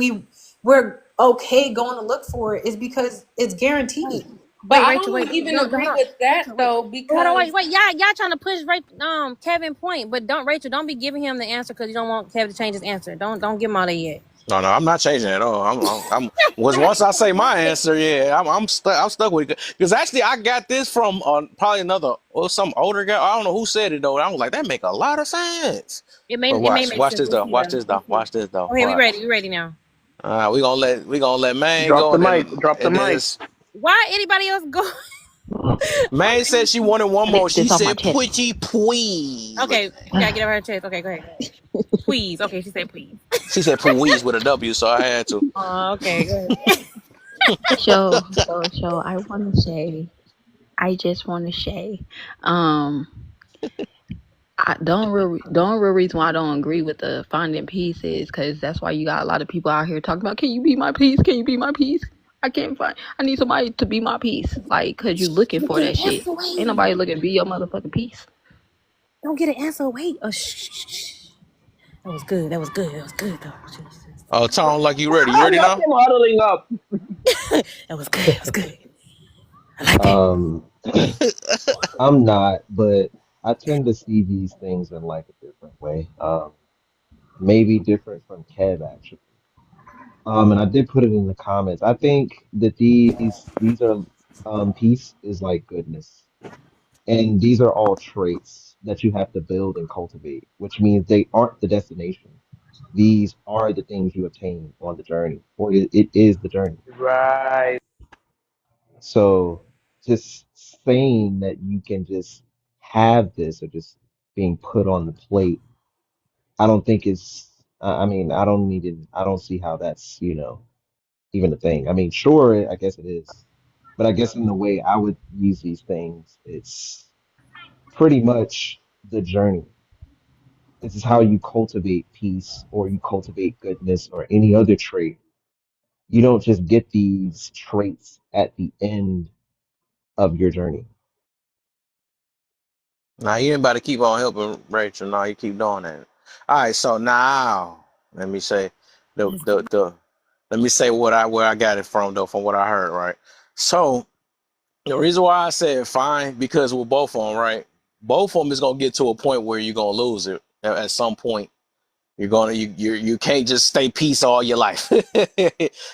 we're okay going to look for it is because it's guaranteed. But Wait, I Rachel, don't wait. even No, hold agree on. with that Rachel, wait. though, Hold on, because wait. Y'all trying to push Kevin point, but don't Rachel, don't be giving him the answer because you don't want Kevin to change his answer. Don't give him all that yet. No, no, I'm not changing at all. Was once I say my answer, yeah, I'm stuck. I'm stuck with it because actually I got this from probably another or some older guy. I don't know who said it though. I was like, that make a lot of sense. But It may make watch sense. this Let's though. see Watch though. this though. Let's see. Watch this though. Okay, we Watch. ready. We ready now. We gonna let Maine Drop go the and mic. then Drop the and then mic. it's Why anybody else go? Maine said she wanted one more. She This off my said chest. pretty please. Okay, you gotta get off her chest. Okay, go ahead. Please. Okay, she said please. She said please with a W, so I had to. Okay, go ahead. So I want to say, I just want to say, um, don't real reason why I don't agree with the finding peace is because that's why you got a lot of people out here talking about, can you be my peace? Can you be my peace? I need somebody to be my peace. Like, cause you looking Don't for get that an shit. answer. Ain't Wait. nobody looking to be your motherfucking peace. Don't get an answer. Wait. Oh, shh. That was good. That was good. That was good though. Jesus. Oh, Tom, like you ready? You I ready got now? them huddling up. That was good. That was good. I like that. Um, I'm not, but I tend to see these things in like a different way. Maybe different from Kev actually. And I did put it in the comments. I think that these are peace is like goodness. And these are all traits that you have to build and cultivate, which means they aren't the destination. These are the things you obtain on the journey, or it is the journey. Right. So just saying that you can just have this or just being put on the plate, I don't think is, I mean, I don't see how that's, even a thing. I mean, sure, I guess it is. But I guess in the way I would use these things, it's pretty much the journey. This is how you cultivate peace or you cultivate goodness or any other trait. You don't just get these traits at the end of your journey. Nah, you ain't about to keep on helping Rachel. No, you keep doing that. All right, so now let me say the let me say where I got it from though, from what I heard, right? So the reason why I said fine because with both of them, right? Both of them is gonna get to a point where you're gonna lose it at some point. You can't just stay peace all your life.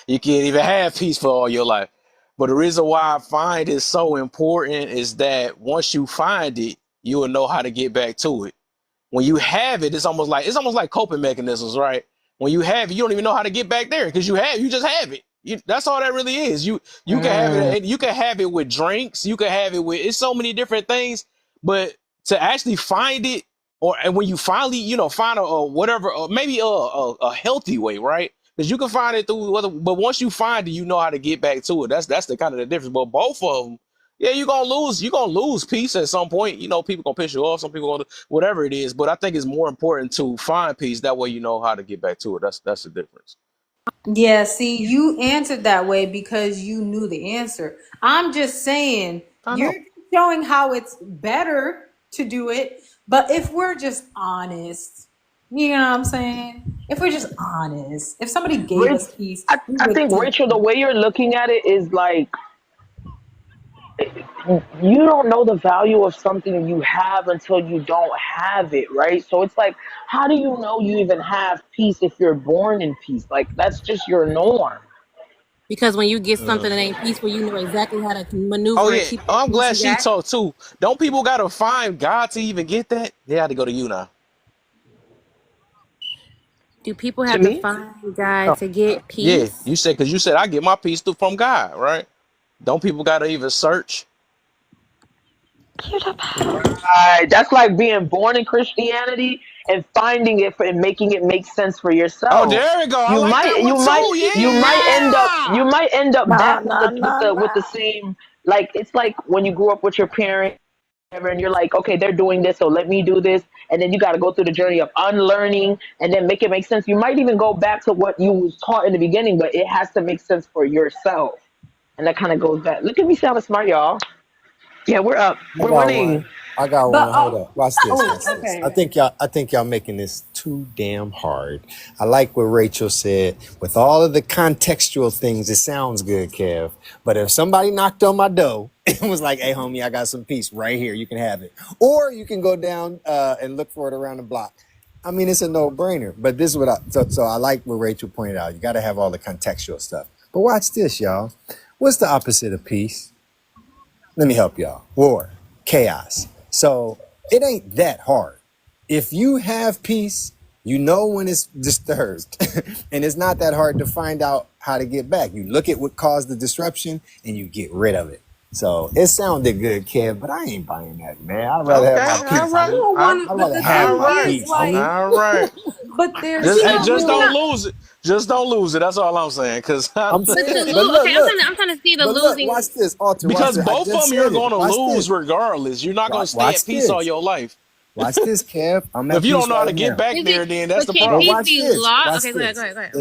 You can't even have peace for all your life. But the reason why I find it so important is that once you find it, you will know how to get back to it. When you have it, it's almost like coping mechanisms, right? When you have it, you don't even know how to get back there because you just have it. That's all that really is. You can have it. You can have it with drinks. You can have it with. It's so many different things. But to actually find it, or and when you finally, find a whatever, maybe a healthy way, right? Because you can find it through whether, but once you find it, you know how to get back to it. That's the kind of the difference. But both of them, yeah, you're gonna lose. You're gonna lose peace at some point. People gonna piss you off. Some people gonna whatever it is. But I think it's more important to find peace. That way, you know how to get back to it. That's the difference. Yeah, see, you answered that way because you knew the answer. I'm just saying, I you're know. showing how it's better to do it. But if we're just honest, you know what I'm saying? If we're just honest, if somebody gave Rich, us peace, we I would think, take Rachel, the it. way you're looking at it is like you don't know the value of something you have until you don't have it, right? So it's like, how do you know you even have peace if you're born in peace? Like, that's just your norm. Because when you get something that Mhm. ain't peaceful, you know exactly how to Oh maneuver and yeah. keep Oh, that I'm peace glad you she got. talked too. Don't people gotta find God to even get that? They had to go to you now. Do people To have to me, find God oh, to get Yeah, peace? you said because you said I get my peace from God, right? Don't people gotta even search? Cute about. right. That's like being born in Christianity and finding it and making it make sense for Oh, yourself. there we go. I You like might that one you might too. you might end up Yeah. back Nah, with nah, nah, the nah. same, like it's like when you grew up with your parents and you're like, okay, they're doing this, so let me do this, and then you got to go through the journey of unlearning and then make it make sense. You might even go back to what you was taught in the beginning, but it has to make sense for yourself, and that kind of goes back. Look at me sounding smart, y'all. Yeah, we're up, I we're got winning. one. I got But one. Hold up. Watch this. oh, Watch this. okay. I think y'all making this too damn hard. I like what Rachel said. With all of the contextual things, it sounds good, Kev. But if somebody knocked on my door and was like, "Hey, homie, I got some peace right here. You can have it," or you can go down and look for it around the block. I mean, it's a no-brainer. But this is what so I like what Rachel pointed out. You got to have all the contextual stuff. But watch this, y'all. What's the opposite of peace? Let me help y'all. War, chaos. So it ain't that hard. If you have peace, you know when it's disturbed. And it's not that hard to find out how to get back. You look at what caused the disruption and you get rid of it. So it sounded good, Kev, but I ain't buying that, man. I'd rather have Okay. my All peace, right. homie. I'd But rather the have All thing my right. is, peace, like, homie. All right. but there's Just You hey, know, just still don't no, lose it. Just don't lose it. That's all I'm saying. Cause I'm but saying, to but lose. look, Okay, look, I'm trying to see the but look, losing. watch this, Alter, watch because this. I both of just them you're said it. gonna Watch lose this. regardless. You're not gonna stay Watch at peace all this. your life. Watch this, Kev. I'm If at you don't peace know how right to get now. back Is there, it? then that's But the can But problem. peace watch be this. lost? Watch Okay, this. go ahead.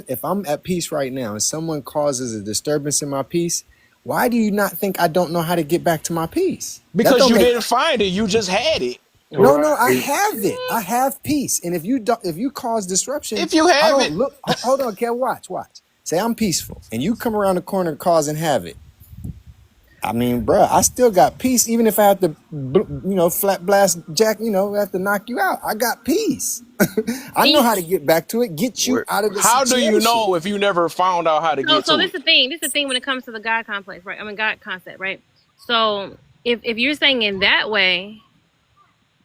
If I'm at peace right now and someone causes a disturbance in my peace, why do you not think I don't know how to get back to my peace? That Because don't you make didn't find it. You just had it. no. I Right. have it. I have peace. And if you cause disruption, If you I have don't it, look. Hold on, Kev. Watch. Say I'm peaceful, and you come around the corner causing havoc. I mean, bruh, I still got peace, even if I have to, flat blast Jack, have to knock you out. I got peace. I And know you, how to get back to it, get you where, out of the how do you situation. know if you never found out how to so get so to this it? is the thing. This is the thing when it comes to the God complex, right? I mean God concept, right? So if you're saying in that way,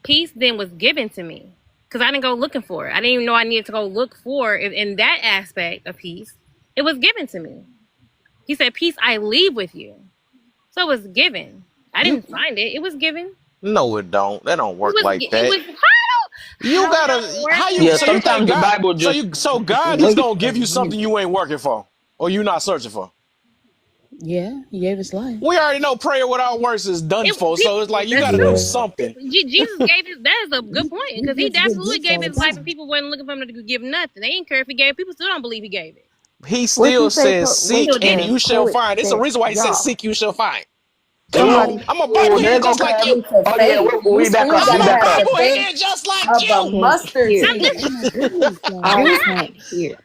peace then was given to me because I didn't go looking for it. I didn't even know I needed to go look for it in that aspect of peace. It was given to me. He said, "Peace I leave with you." So it was given. I You didn't find it. It was given. no, it don't. That don't It work was. like It that. was. You How gotta don't work how you Yeah, so you like think sometimes the God Bible just so God just Wait gonna a give you something minute. you ain't working for or you not searching for. Yeah, he gave his life. We already know prayer without works is done it. for, so it's like you That's gotta do true. Yeah. something. Jesus gave his. That is a good He, point he because he gives good absolutely gifts gave all the his life, and time. people weren't looking for him to give nothing. They didn't care if he gave. People still don't believe he gave it. He What you still say? says Wait, seek Still did and it. you shall find. It's a reason why he says y'all. seek you shall find. Come on. Somebody. ooh, I'm a Bible there head go just like Kev. you. Faith to Oh yeah, faith. we You back still up, we I'm gotta a back have up. the Bible faith head just like of a you. Can't mustard hear. I'm just. seed. Oh my goodness, y'all. I This can't hear.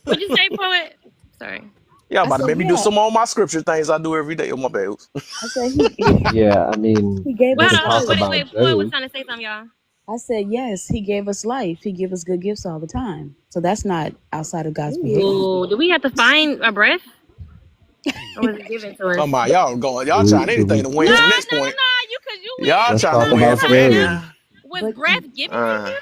What'd you say, poet? Sorry. Y'all I about to said, make me do yeah. some more of my scripture things I do every day on my babes. I said he Yeah, I mean, he gave we Well, us could hold on. talk life. about Poet was Job. trying to say something, y'all. I said, yes, he gave us life. He give us good gifts all the time. So that's not outside of God's behavior. Ooh, do we have to find a breath, or was it given to us? Come on, y'all trying Do anything we to No, win from care? this point. you because you went Y'all Let's into trying to talk win about from something that else. Job. now. Was But breath given to Uh, you,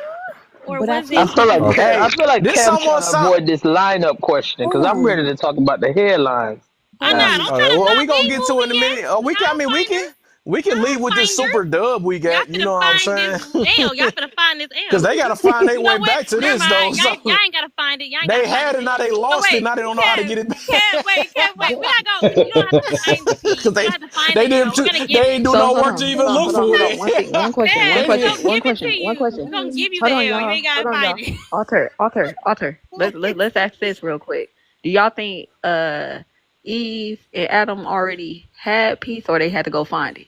or but I was I it? think feel like Okay. Kev, I feel like this Kev trying almost to sound. avoid this lineup question because hold I'm ready on. to talk about the headlines. I'm Hold not. on. Don't try to Well, we not. We gonna ain't get to it moving in a yet. minute. Oh, Y'all finders. we can leave Y'all with this super finders. dub we Y'all got. You finna know what I'm find this saying? L. Y'all finna find this Because L. they gotta find their You know way what? back to Never this though. mind. So Y'all ain't gotta find it. Y'all ain't they gotta find had this it, now L. they So lost it. wait, Now they don't know how to can't get it back. can't wait. But We not go. You don't have to find the P. Because You don't have to find they the didn't L. We're gonna give they it. ain't do So no hold work to on, even look for hold on. it. One They Dad, we're didn't. gonna question, give it to one you. We're question. gonna give you Hold the on, L. You y'all. ain't gotta Hold on, find y'all. it. Alter. Let's ask this real quick. Do y'all think Eve and Adam already had peace, or they had to go find it?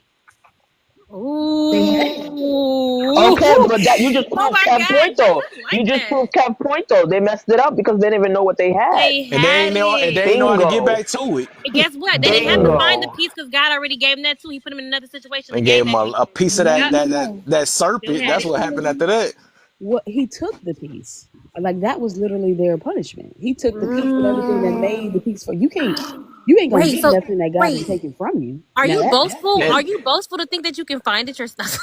they had. Ooh. Okay, but that you just Oh proved my Kev God. point Yes, though. I like You just that. proved Kev point though. They messed it up because they didn't even know what they had. They And they had ain't know and they it. ain't know how to get Bingo. back to it. And guess what? They didn't have to Uh, find the Bingo. piece because God already gave them that too. He put them in another situation And and gave gave them them that piece. a piece of No, Yep, no, no. that still serpent. had That's it. what happened after that. What he took the piece. Like that was literally their punishment. He took the piece and everything that made the Mm. piece for you. You ain't gonna Wait, get so nothing that God done wait, taken from you. are Now you that boastful? And Are you boastful to think that you can find it yourself?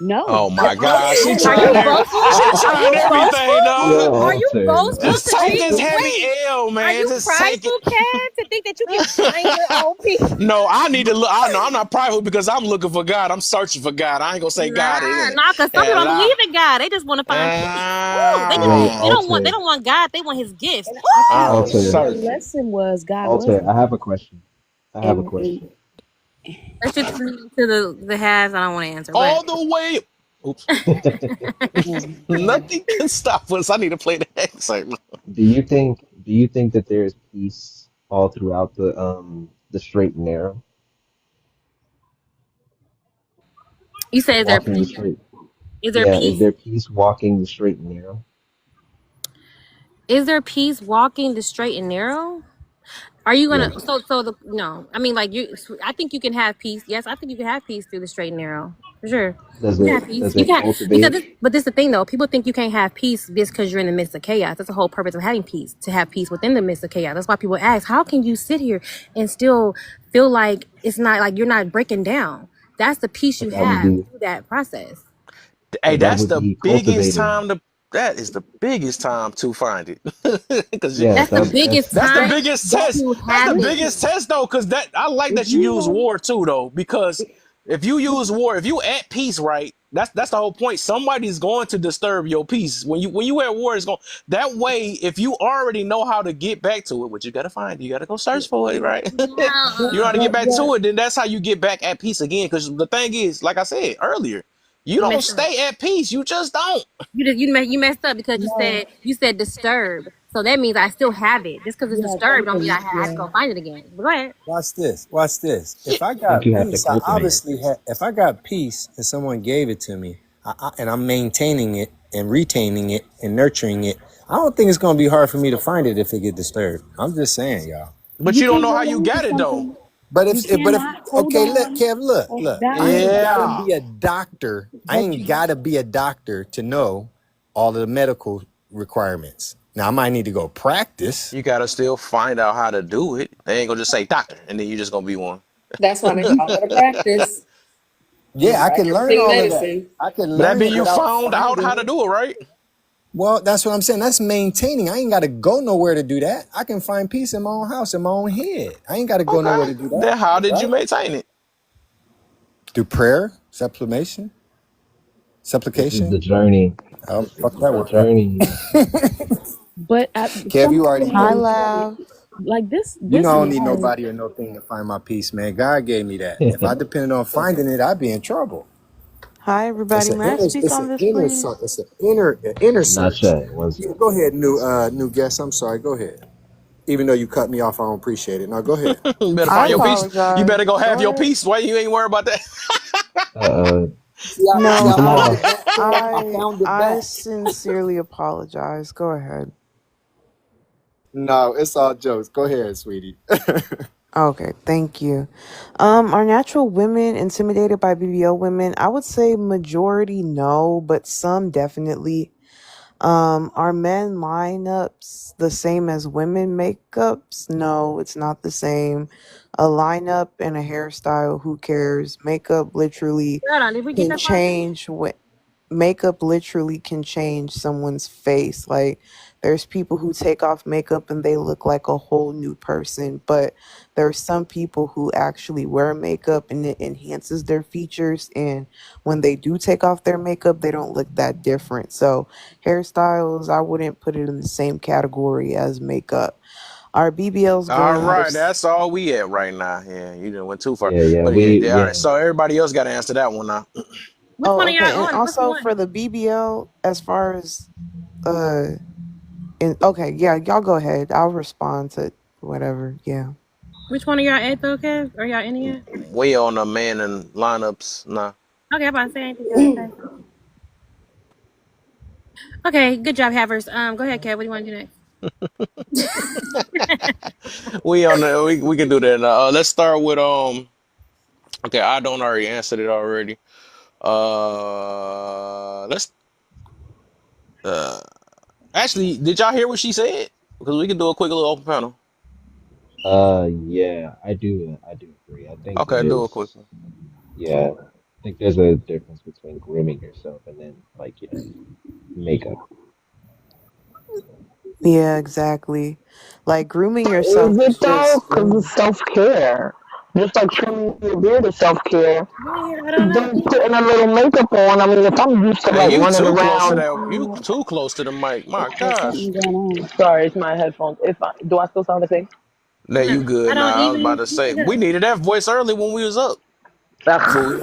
No. Oh my God, she Are trying you every, boastful? she Are trying you everything, boastful? Yo, dog. Are you Alter, boastful Just to take think? this Alter. heavy Wait, L, are man. you Just take it. prideful, Kev, to think that you can find your own peace? No, I need to look. I know I'm not private because I'm looking for God. I'm searching for God. I ain't gonna say God Nah, is. nah, because some people don't Hello. believe in God. They just want to find peace. Ooh, Wait, they Alter, don't want God. They want His gifts. Ooh, Ooh. I think I'm the Alter, searching. lesson was God Alter. wasn't I have a question. I have a and question. Let's just turn it to the halves. I don't want to answer. Go ahead. All the way. Oops. mm. Nothing can stop us. I need to play the next segment. Do you think that there's peace all throughout the straight and narrow, You said walking the straight? is there Yeah, is peace? there peace walking the straight and narrow? Is there peace walking the straight and narrow? Are you Yeah. gonna so the no? I mean, like you. I think you can have peace. Yes, I think you can have peace through the straight and narrow for sure. Does You can it have peace. does You it can't cultivate because it? but this is the thing though. People think you can't have peace just because you're in the midst of chaos. That's the whole purpose of having peace, to have peace within the midst of chaos. That's why people ask, how can you sit here and still feel like it's not like you're not breaking down? That's the peace you But that would have be through that process. Hey, but that that's would the be biggest cultivating. time to. That is the biggest time to find it, because Yeah, That's the that biggest that's that's the time biggest that test. you That's the have it. biggest test though, because that I like If that you you use have war too though, because if you use war, if you at peace, right? That's the whole point. Somebody's going to disturb your peace when you at war. It's going that way. If you already know how to get back to it, which you gotta find, you gotta go search for it, right? You know how to get No, back what to it, then that's how you get back at peace again. Because the thing is, like I said earlier, you you don't messed up. stay at peace. You just don't. You messed up because no you said disturb. So that means I still have it. Just because it's yeah, disturbed don't mean I have to yeah. go find it again. But go ahead. Watch this. Watch this. Yeah. If I I think got you have to peace, I cultivate it. obviously have. If I got peace and someone gave it to me, and I'm maintaining it and retaining it and nurturing it, I don't think it's gonna be hard for me to find it if it get disturbed. I'm just saying, y'all. But You you don't can't know how hold you on to got it though. something. But You if cannot hold okay, look, on Kev, look, or look. I value ain't it. gotta Yeah. be a doctor. I But ain't you gotta be a doctor to know all of the medical requirements. Now I might need to go practice. You gotta still find out how to do it. They ain't gonna just say doctor, and then you just gonna be one. That's why they you call it a practice. You Yeah, I can learn practicing all of that. medicine. I can But that learn mean it you without found out finding how to it. do it, right? Well, that's what I'm saying. That's maintaining. I ain't got to go nowhere to do that. I can find peace in my own house, in my own head. I ain't got to go nowhere Okay. to do that, Then how did you right? maintain it? Through prayer, supplication, This is supplication. the journey. Oh, This fuck is that the word up. journey. but Kev, you already somebody had know. Hi, to say love. like this You know I don't need life. nobody or no thing to find my peace, man. God gave me that. If I depended on finding it, I'd be in trouble. Hi, It's everybody. an May I inner, speak it's on an this, inner, please? it's an inner Not search. yet. One Yeah, second. go ahead, new guest. I'm sorry. Go ahead. Even though you cut me off, I don't appreciate it. Now go ahead. You better I find your Yeah. peace. You better apologize. go have Go your ahead. peace. Why you ain't worried about that? Uh, See, No, cut I him found I, it off. back, Kev. I I, found it I back. sincerely apologize. Go ahead. No, it's all jokes. Go ahead, sweetie. Okay, thank you. Are natural women intimidated by BBL women? I would say majority no, but some definitely. Are men lineups the same as women makeups? No, it's not the same. A lineup and a hairstyle, who cares? Hold on, did we get Can that far? change what makeup literally can change someone's face. Like there's people who take off makeup and they look like a whole new person, but there's some people who actually wear makeup and it enhances their features, and when they do take off their makeup, they don't look that different. So hairstyles, I wouldn't put it in the same category as makeup. Are BBLs All growing out of right, that's all we at right now. Yeah, you didn't went too far. Yeah, yeah. But yeah, We yeah, all right. yeah. So everybody else got to answer that one now. Which Oh, one are okay. y'all And on? Which also one? for the BBL, as far as uh okay, yeah, y'all go ahead. I'll respond to whatever. Yeah. Which one are y'all at though, Kev? Are y'all in it yet? We on the man and lineups now. Okay, I'm about to say anything else to say. Okay, good job, Havers. Go ahead, Kev. What do you want to do next? We on the we can do that now. Let's start with Okay, I don't already answered it already. Let's uh actually, did y'all hear what she said? Because we can do a quick little open panel. Yeah. I do agree. I think Okay, do a quick there's one. yeah. I think there's a difference between and grooming yourself, and then like makeup. Yeah, exactly. Like grooming Is yourself it is though? just Because it's self care. Just like trimming your beard is self care. Yeah, I don't know. Then putting a little makeup on. I mean, if I'm used to Hey, like you running too close to around. that. You too close to the mic. My There's gosh. something going on. Sorry, it's my headphones. Do I still sound the same? Now No, you I good don't now. I was about even. to say we needed that voice early when we was up. Fool.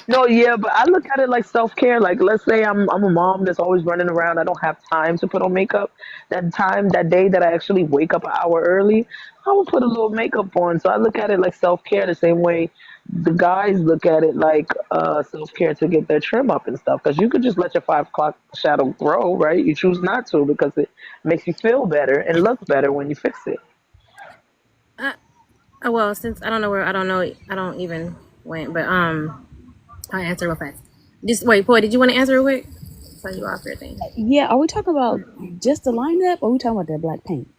No, yeah, but I look at it like self care. Like, let's say I'm a mom that's always running around. I don't have time to put on makeup. That day that I actually wake up an hour early, I will put a little makeup on. So I look at it like self care the same way the guys look at it like self care to get their trim up and stuff. Because you could just let your 5 o'clock shadow grow, right? You choose not to because it makes you feel better and look better when you fix it. Well, since I don't know where I don't know I don't even went, but I'll answer real fast. Just wait, Boy, did you want to answer real quick? So you off your thing. Yeah, are we talking about just the lineup, or are we talking about that black paint?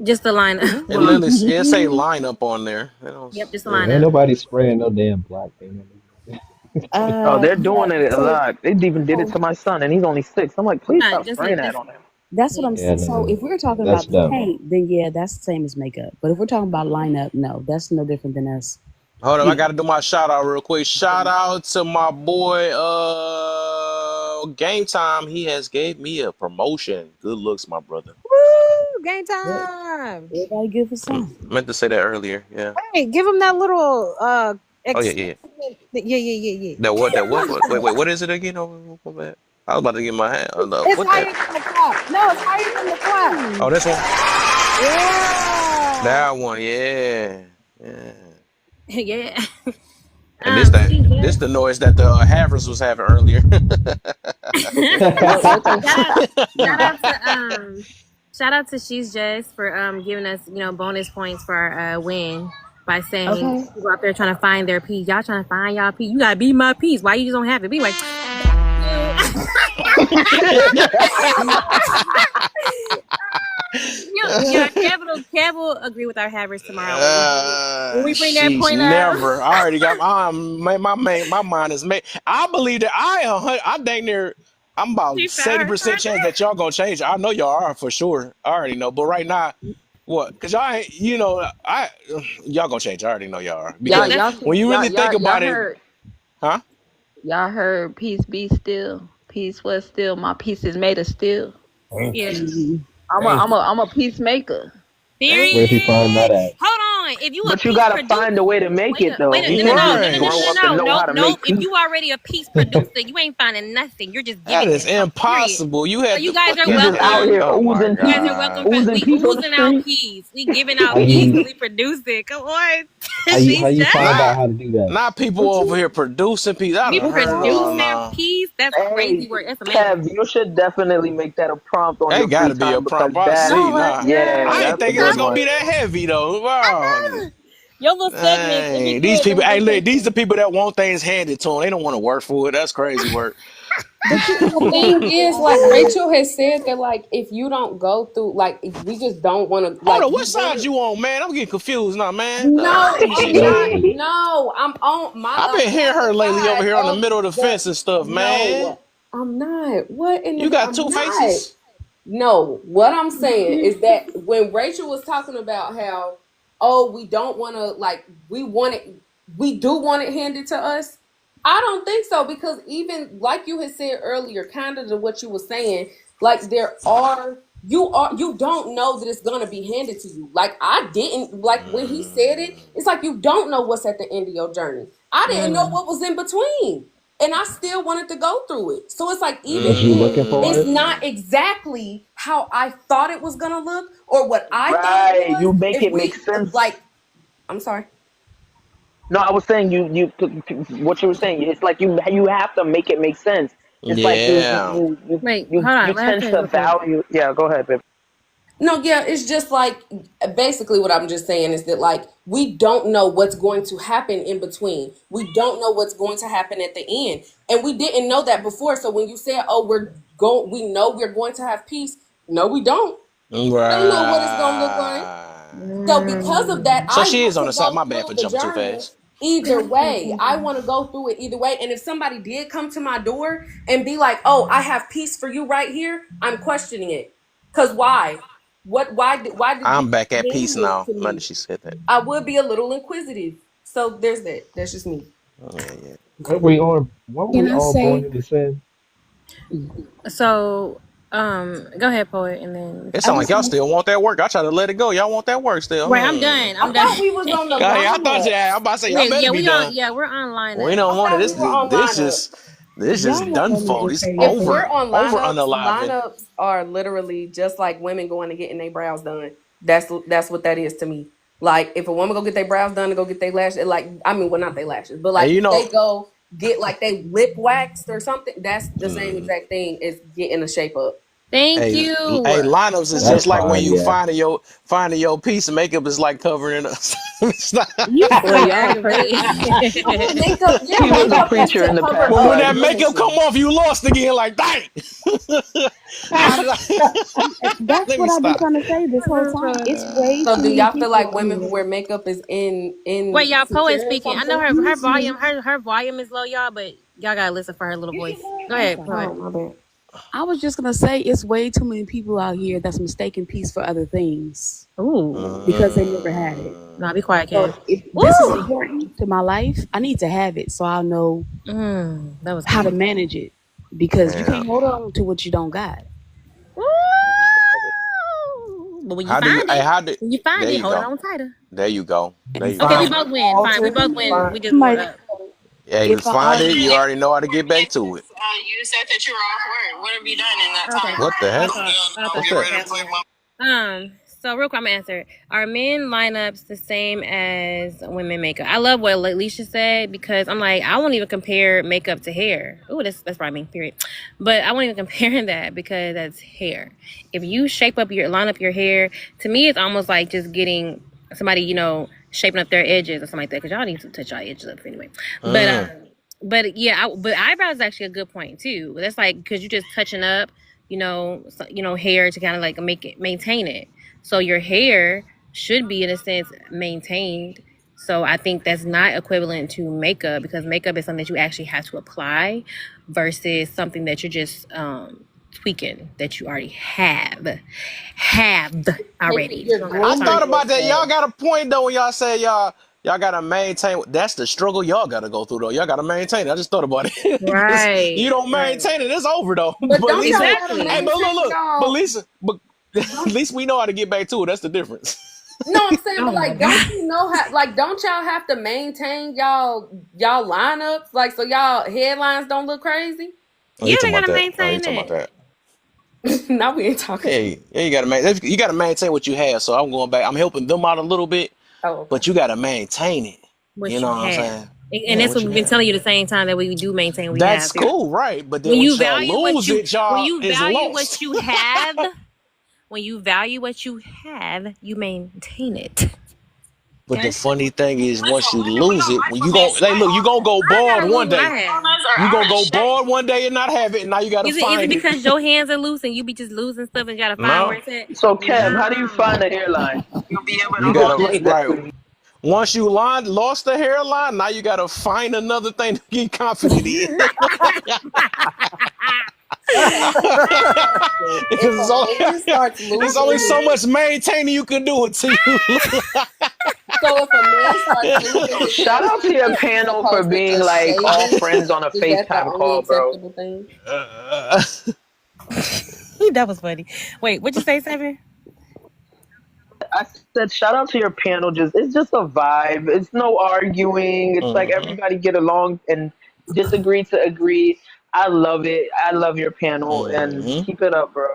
Just the line. It Well, literally it say lineup on there. It don't, yep, just the Yeah, ain't lineup. nobody spraying no damn black paint. Oh, they're Yeah. doing it a So, lot. They even did it so to my son, and he's only 6. I'm like, please No, stop spraying that on him. that's what yeah. I'm. Yeah, So no, if we're talking that's about the dumb. paint, then yeah, that's the same as makeup. But if we're talking about lineup, no, that's no different than us. hold up, You I gotta do my shout out real quick. Shout know, out to my boy Game Time. He has gave me a promotion. Good looks, my brother. Woo! Game yeah, time. everybody good for some. Meant to say that earlier. Yeah. Hey, give him that little Oh yeah, yeah, yeah. yeah. Wait, what is it again? Oh, my bad. I was about to get my hand. No, It's what that? higher than the clap. No, it's higher than the clap. Oh, this one. Yeah. That one. Yeah. Yeah. Yeah. And this that She's this just the noise that the Havers was having earlier. shout What they out shout say? out to shout out to She's Just for giving us, bonus points for our win by saying Okay. people out there trying to find their peace. Y'all trying to find y'all peace. You gotta be my peace. Why you just don't have it? Be like yeah, Kev will agree with our Havers tomorrow when we bring that She's point up. never. I already got my mind is made. I believe that I dang near. I'm about She found her 70% chance that y'all gonna change. I know y'all are for sure. I already know. But right now, what? Cause y'all ain't. Y'all gonna change. I already know y'all are. Y'all, Because y'all, when you really think y'all about it, heard, huh? y'all heard, peace be still. Peace was still. My peace is made of steel. Thank Yeah. you. Mhm. Thank you. I'm a peacemaker. Thank Where you. did he find Period. that at? Hold on. If you a But you peace gotta producer, find a way to make wait it a though. wait a You no no can't no just no no Right. no grow no up and no know no how to no. make If peace. you already a peace producer, you ain't finding nothing. You're just That giving is yourself. Period. impossible. You So had you to guys are You just fucking. out welcome. here Oh my oozing You guys peace, are welcome god. for oozing we peace on the oozing out street. peace. We giving How out peace because you we produce it. Come on. how She's you find out just how to do that? Not people What over you here producing people. I we done what heard. y'all Oh producing no. peace. That's Hey, crazy work. That's amazing. Kev, you should definitely make that a prompt on That your got free to be a time because prompt. I that, see. No, Nah, yeah, I yeah. ain't that's a thinking it's good gonna one. be that heavy though. Wow. Your little segments, it be Dang. These good. people. Them Hey, little look, these segments. the people that want things handed to them. They don't want to work for it. That's crazy work. but you The like thing is, like um Rachel has said that, like if you don't go through, like we just don't want to, Hold like on. we What want side to. you on, man? I'm getting confused now, man. No, Let me see I'm not. something. Exactly. No, I'm on my. I've I'm been hearing on the her lately over side here on the of middle of the the. fence and stuff, man. No, I'm not. What in You the? got I'm two not. faces. No, what I'm saying is that when Rachel was talking about how, oh, we don't want to, like, we want it, we do want it handed to us. I don't think so because even like you had said earlier, kind of to what you were saying, like you don't know that it's gonna be handed to you. Like I didn't like when he said it. Mm. It's like you don't know what's at the end of your journey. I didn't know Mm. what was in between, and I still wanted to go through it. So it's like Was even you if looking for it's it? not Mm. exactly how I thought it was gonna look or what I thought it Right, was. you make If it make we sense. like, I'm sorry. No, I was saying what you were saying. It's like you have to make it make sense. It's like Yeah. Wait, hold you on. Let her tend finish to real quick. value. Yeah, go ahead, babe. No, yeah, it's just like basically what I'm just saying is that like we don't know what's going to happen in between. We don't know what's going to happen at the end. And we didn't know that before. So when you said, "Oh, we know we're going to have peace." No, we don't. We don't know what it's going to look like. Right. So because of that, Mm. So I she is want on to the side. go My bad through for the jumping too journey. fast. Either way, I want to go through it either way. And if somebody did come to my door and be like, "Oh, I have peace for you right here," I'm questioning it. Cause why? What? Why did you I'm back at hand peace this now. to Now that me? she said that. I would be a little inquisitive. So there's that. That's just me. Yeah, yeah. Weren't Can we I all born say? into sin? So, go ahead, poet, and then It I sounds like just y'all want still want that work. I try to let it go. Y'all want that work still. right. I'm done. I I'm done. thought we was on the Go ahead. I thought lineup. yeah. I'm about to say y'all Yeah, better yeah, be we on. done. Yeah, we're online We up. don't I want it. thought we were on lineup. This y'all just have a done little for. This If crazy. we're over on over lineups, unaliving. lineups are literally just like women going to getting their brows done. That's what that is to me. Like if a woman go get their brows done and go get their lashes, like I mean, well, not their lashes, but And like you if know, they go get like they lip waxed or something, that's the same mm, exact thing as getting a shape up. Thank hey, you. hey, lineups is That's just like when fine, you yeah. finding your piece of makeup is like covering us. It's not- You Boy, so y'all crazy. aggravating. He was a Makeup is preacher to in the cover past but when up that life. makeup come blemishes. off, you lost again. Like dang. I, Let that's me what I've been stop. trying to say this whole time. It's way So too do many y'all feel people like out women who here. wear makeup is Wait, y'all, poet insecure or speaking. I know something? her Excuse me. volume, her volume is low, y'all, but y'all gotta listen for her little voice. Go I'm ahead, sorry. poet. Oh my bad. I was just gonna say it's way too many people out here that's mistaking peace for other things Ooh, because they never had it. nah, be quiet, So Kev. if this is Ooh, important to my life, I need to have it so I'll know that was how to good. manage it. Because you Yeah. can't hold on to what you don't got. Ooh, but How do you? Hey, how do? when you find There it, you hold it go. on tighter. There you go. There And you Okay, we go. find both win. Fine, we alter, both win. We just somebody Hey, if I find it. alter, You already know how to get back to it. You said that you were off work. What have you done in that Okay, time? What the heck? I'll talk. What's You that? okay? So real quick, I'm gonna answer. Are men lineups the same as women makeup? I love what Alicia said because I'm like, I won't even compare makeup to hair. Ooh, that's what I mean, period. But I won't even compare that because that's hair. If you line up your hair, to me it's almost like just getting somebody, shaping up their edges or something like that. Because y'all need to touch y'all edges up anyway. But Mm. but yeah, but eyebrows is actually a good point too. That's like because you're just touching up, hair to kind of like maintain it. So your hair should be in a sense maintained. So I think that's not equivalent to makeup because makeup is something that you actually have to apply versus something that you're just tweaking that you already have already. You're I grooming thought about that. Y'all yourself. got a point though when y'all say y'all gotta maintain. That's the struggle y'all gotta go through though. Y'all gotta maintain it. I just thought about it because you Right, don't right. maintain it, it's over though. But But don't Lisa, y'all gotta hey, Exactly. but maintain but y'all? Lisa, but at Don't, least we know how to get back to it. That's the difference. no, I'm saying, Oh but my like, god. don't you know how? Like, don't y'all have to maintain y'all lineups? Like, so y'all headlines don't look crazy. Oh, Yeah, you they talking about gotta that? Oh, you maintain talking about it. that? Now we ain't talking. Yeah, yeah. You gotta maintain what you have. So I'm going back. I'm helping them out a little bit, Oh, okay. but you gotta maintain it. You What know you what I'm have. saying? And Yeah, that's what what you we've been have. telling you the same time that we do maintain what we have. That's cool, right? But then When when you y'all value what lose you it, when y'all you is value lost. what you have, when you value what you have, you maintain it. But the Okay? funny thing is, Listen, once you women, we lose don't it, like when when you men go, like, sweat look, you on gonna go I bald gotta one lose what I day. have. us are You out gonna of go shape. bald one day and not have it, and now you gotta Is it find it. because your hands are loose and you be just losing stuff and you gotta find where No, it's at? So Kev, how do you No. find a hairline? You'll be able you to hold gotta this. Explain that right. to me. Once you lost the hairline, now you gotta find another thing to get confident in. If Because a man starts it's losing only his, so much maintaining you can do until you. so if a man starts losing his Shout out to hairline your as panel for opposed to being just like all shaving, friends on a is that the FaceTime only call, bro. acceptable thing? Uh, That was funny. Wait, what'd you say, Seven? I said shout out to your panel. It's just a vibe. It's no arguing. It's like mhm, everybody get along and disagree to agree. I love it. I love your panel and mhm. keep it up, bro.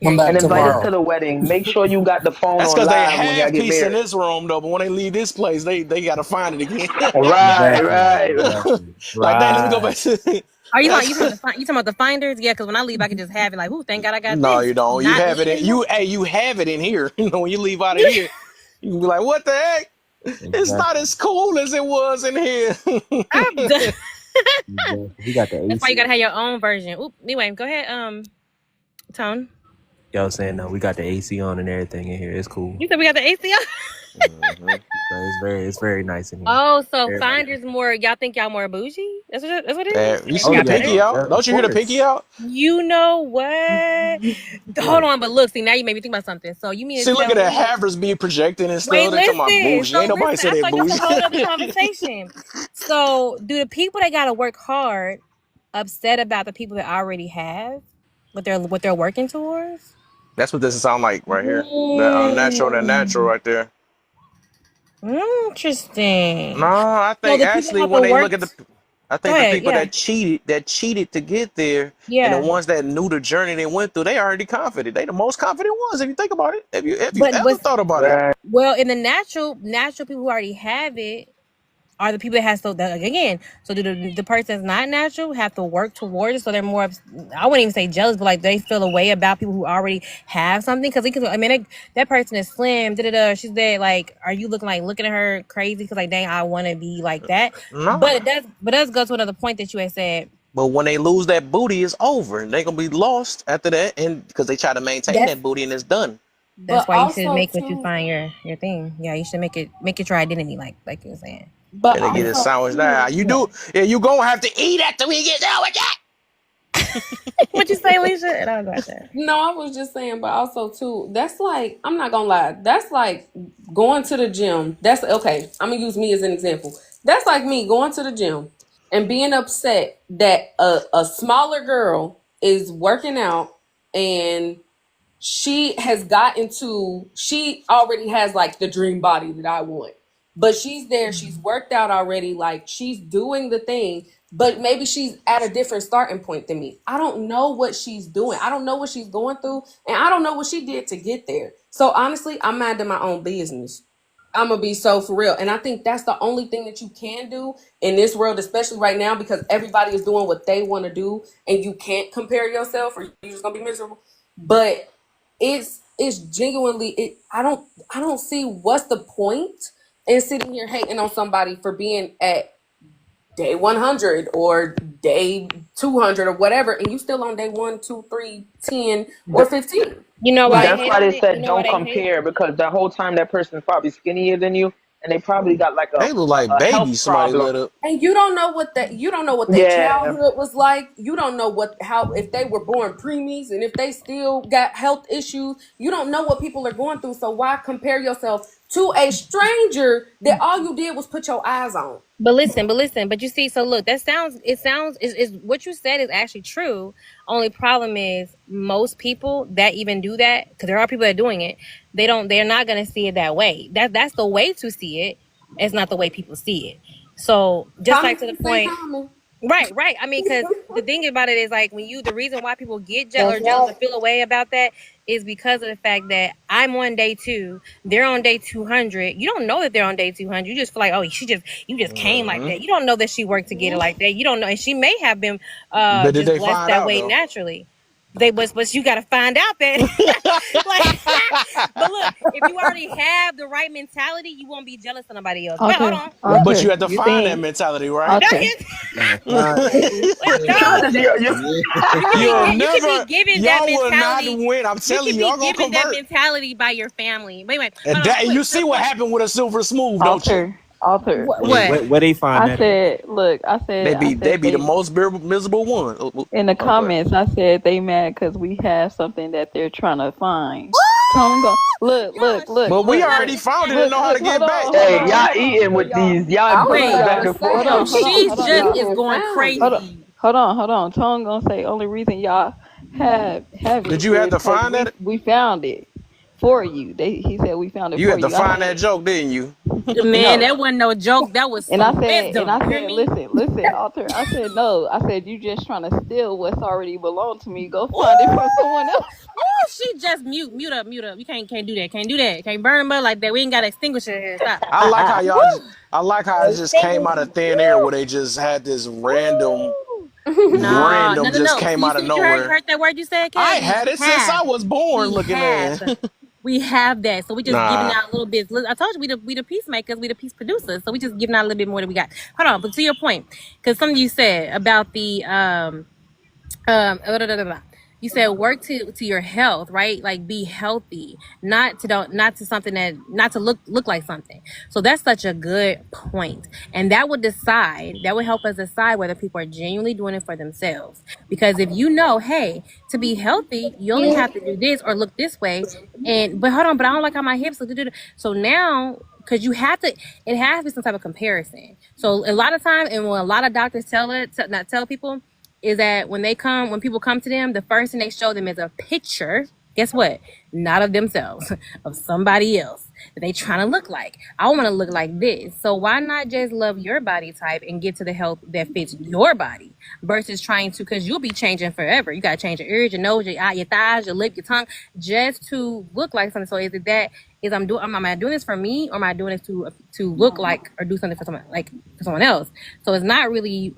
Come back And Period. invite us tomorrow. to the wedding. Make sure you got the phone That's on because they live when y'all have get peace in married. this room though, but when they leave this place, they gotta find it again. Right, Exactly. right. Exactly. Like, dang, let me go Right. back to. Are you talking? That's, You talking about the finders? Yeah, because when I leave, I can just have it. Like, ooh, thank God I got no, this. you don't. You Not have it in in. you. Hey, you have it in here. You know, when you leave out of here, you can be like, "What the heck? It's not Exactly. as cool as it was in here." I'm done. Exactly. We got the That's why you AC. gotta have your own version. Oop. Anyway, go ahead. Tone. Yo, saying no, we got the AC on and everything in here. It's cool. You said we got the ACO. So it's very nice in here. Oh, so Everybody. Finders more. Y'all think y'all more bougie? That's what it is. You It see Oh the got yeah, better. pinky out? of Don't you hear the pinky course. out? You know what? Hold Right. on, but look, see now you made me think about something. So you mean See, to look tell at that me? havers being projected and Wait, stuff. They talking about listen. bougie. Ain't So nobody listen. say I they thought that's a bougie. whole other conversation. So do the people that gotta work hard upset about the people that already have what they're working towards? That's what this sound like right here. That natural Mm, right there. No, interesting. I So think the people actually have when to they work. look at the, I Go think the ahead. people Yeah. that cheated to get there, and the Yeah. ones that knew the journey they went through, they already confident. They the most confident ones if you think about it. If you But ever thought about it. Right. well, in the natural people who already have it are the people that has to again. So do the person that's not natural have to work towards it? So they're more. I wouldn't even say jealous, but like they feel a way about people who already have something. Because I mean, that person is slim. Da da da. She's dead. Like, are you looking at her crazy? Because like, dang, I want to be like that. No. But it does go to another point that you had said. But when they lose that booty, it's over. They gonna be lost after that, and because they try to maintain That's that booty, and it's done. that's But why you should also make what you too, find your thing. Yeah, you should make it your identity, like you were saying. but And they get it also sandwiched too, down. You Yeah. do, yeah, you gonna have to eat after we get done with that. What you say, Alicia? And I was about that. no, I was just saying, but also too, that's like I'm not gonna lie, that's like going to the gym. That's okay. I'm gonna use me as an example. That's like me going to the gym and being upset that a smaller girl is working out and she already has like the dream body that I want. But she's there, she's worked out already, like she's doing the thing, but maybe she's at a different starting point than me. I don't know what she's doing. I don't know what she's going through, and I don't know what she did to get there. So honestly, I'm minding my own business. I'm gonna be so for real. And I think that's the only thing that you can do in this world, especially right now, because everybody is doing what they want to do, and you can't compare yourself or you're just gonna be miserable. But it's genuinely I don't see what's the point in sitting here hating on somebody for being at day 100 or day 200 or whatever, and you still on day 1, 2, 3, 10, or 15. You know why I Like, That's hate why on they it? You said know why don't they hate? compare because the whole time that person's probably skinnier than you, and they probably got like They look like a health babies. Somebody problem. let up. and you don't know what their Yeah, childhood was like. You don't know how if they were born preemies and if they still got health issues. You don't know what people are going through. So why compare yourself to a stranger that all you did was put your eyes on? But you see, so look, is what you said is actually true. Only problem is most people that even do that, because there are people that are doing it, they're not gonna see it that way. That's the way to see it. It's not the way people see it. So just Common like to the people say point. common. Right. I mean, because the thing about it is like the reason why people get jealous or feel a way about that is because of the fact that I'm on day 2, they're on day 200. You don't know that they're on day 200. You just feel like, oh, you just came like Hmm. that. You don't know that she worked to get it like that. You don't know, and she may have been But did just they blessed find that out way though? naturally. But you got to find out that like. But look, if you already have the right mentality, you won't be jealous of nobody else. Wait, hold Alter, on. But you alter. have to You find that think mentality, right? alter? Gotta find No, because you You'll you can be never, given that y'all will not mentality. win. I'm You telling can you, be y'all gonna given that convert. mentality by your family. Wait, And hold on, that, quick you to the see what point. happened with a silver smooth, don't you? Alter. Wait, What? where they find I that at? said, look, They I be said the they most miserable one. in the Oh, go ahead. comments. I said they mad because we have something that they're trying to find. Tone go. Look, No, look, look, But we look, already look, found it and look, know how to look. get back. hey, y'all Hold on. eating Look, with y'all. these, y'all I was going Look, back about and to forth. hold say on, hold on, she hold on, just y'all. is going Hold on, crazy. hold on. Tone gonna say only reason y'all have Did it you have is to because find that? we found it for you. He said we found it You for had to you. I find that said joke, didn't you? Man, no. that wasn't no joke. That was And I some said, wisdom. You hear me? listen, Alter. I said, no. I said, you just trying to steal what's already belonged to me. Go find it from someone else. Ooh, she just mute up. You can't do that. Can't do that. Can't burn them up like that. We ain't got to extinguish it here. Stop. I like how y'all just. Woo! I like how it just came out of thin air where they just had this Woo! Nah, no, no, just no. So came you out of said you nowhere. heard that word you said, I Kev? had it since I was born. We Looking have, at. we have that. So we just giving Nah, out a little bit. I told you we the peacemakers, we the peace producers. So we just giving out a little bit more than we got. Hold on, but to your point, because something you said about the blah, blah, blah, blah. You said work to your health, right? Like be healthy, not to something that not to look like something. So that's such a good point, and that would help us decide whether people are genuinely doing it for themselves. Because if you know, hey, to be healthy, you only have to do this or look this way, and but hold on, but I don't like how my hips look. So now, because you have to, it has to be some type of comparison. So a lot of times, and when a lot of doctors not tell people, is that when people come to them, the first thing they show them is a picture. Guess what? Not of themselves, of somebody else that they trying to look like. I want to look like this. So why not just love your body type and get to the health that fits your body versus trying to, because you'll be changing forever. You got to change your ears, your nose, your eye, your thighs, your lip, your tongue, just to look like something. So is it that is am I doing this for me, or am I doing this to look like or do something for someone else? So it's not really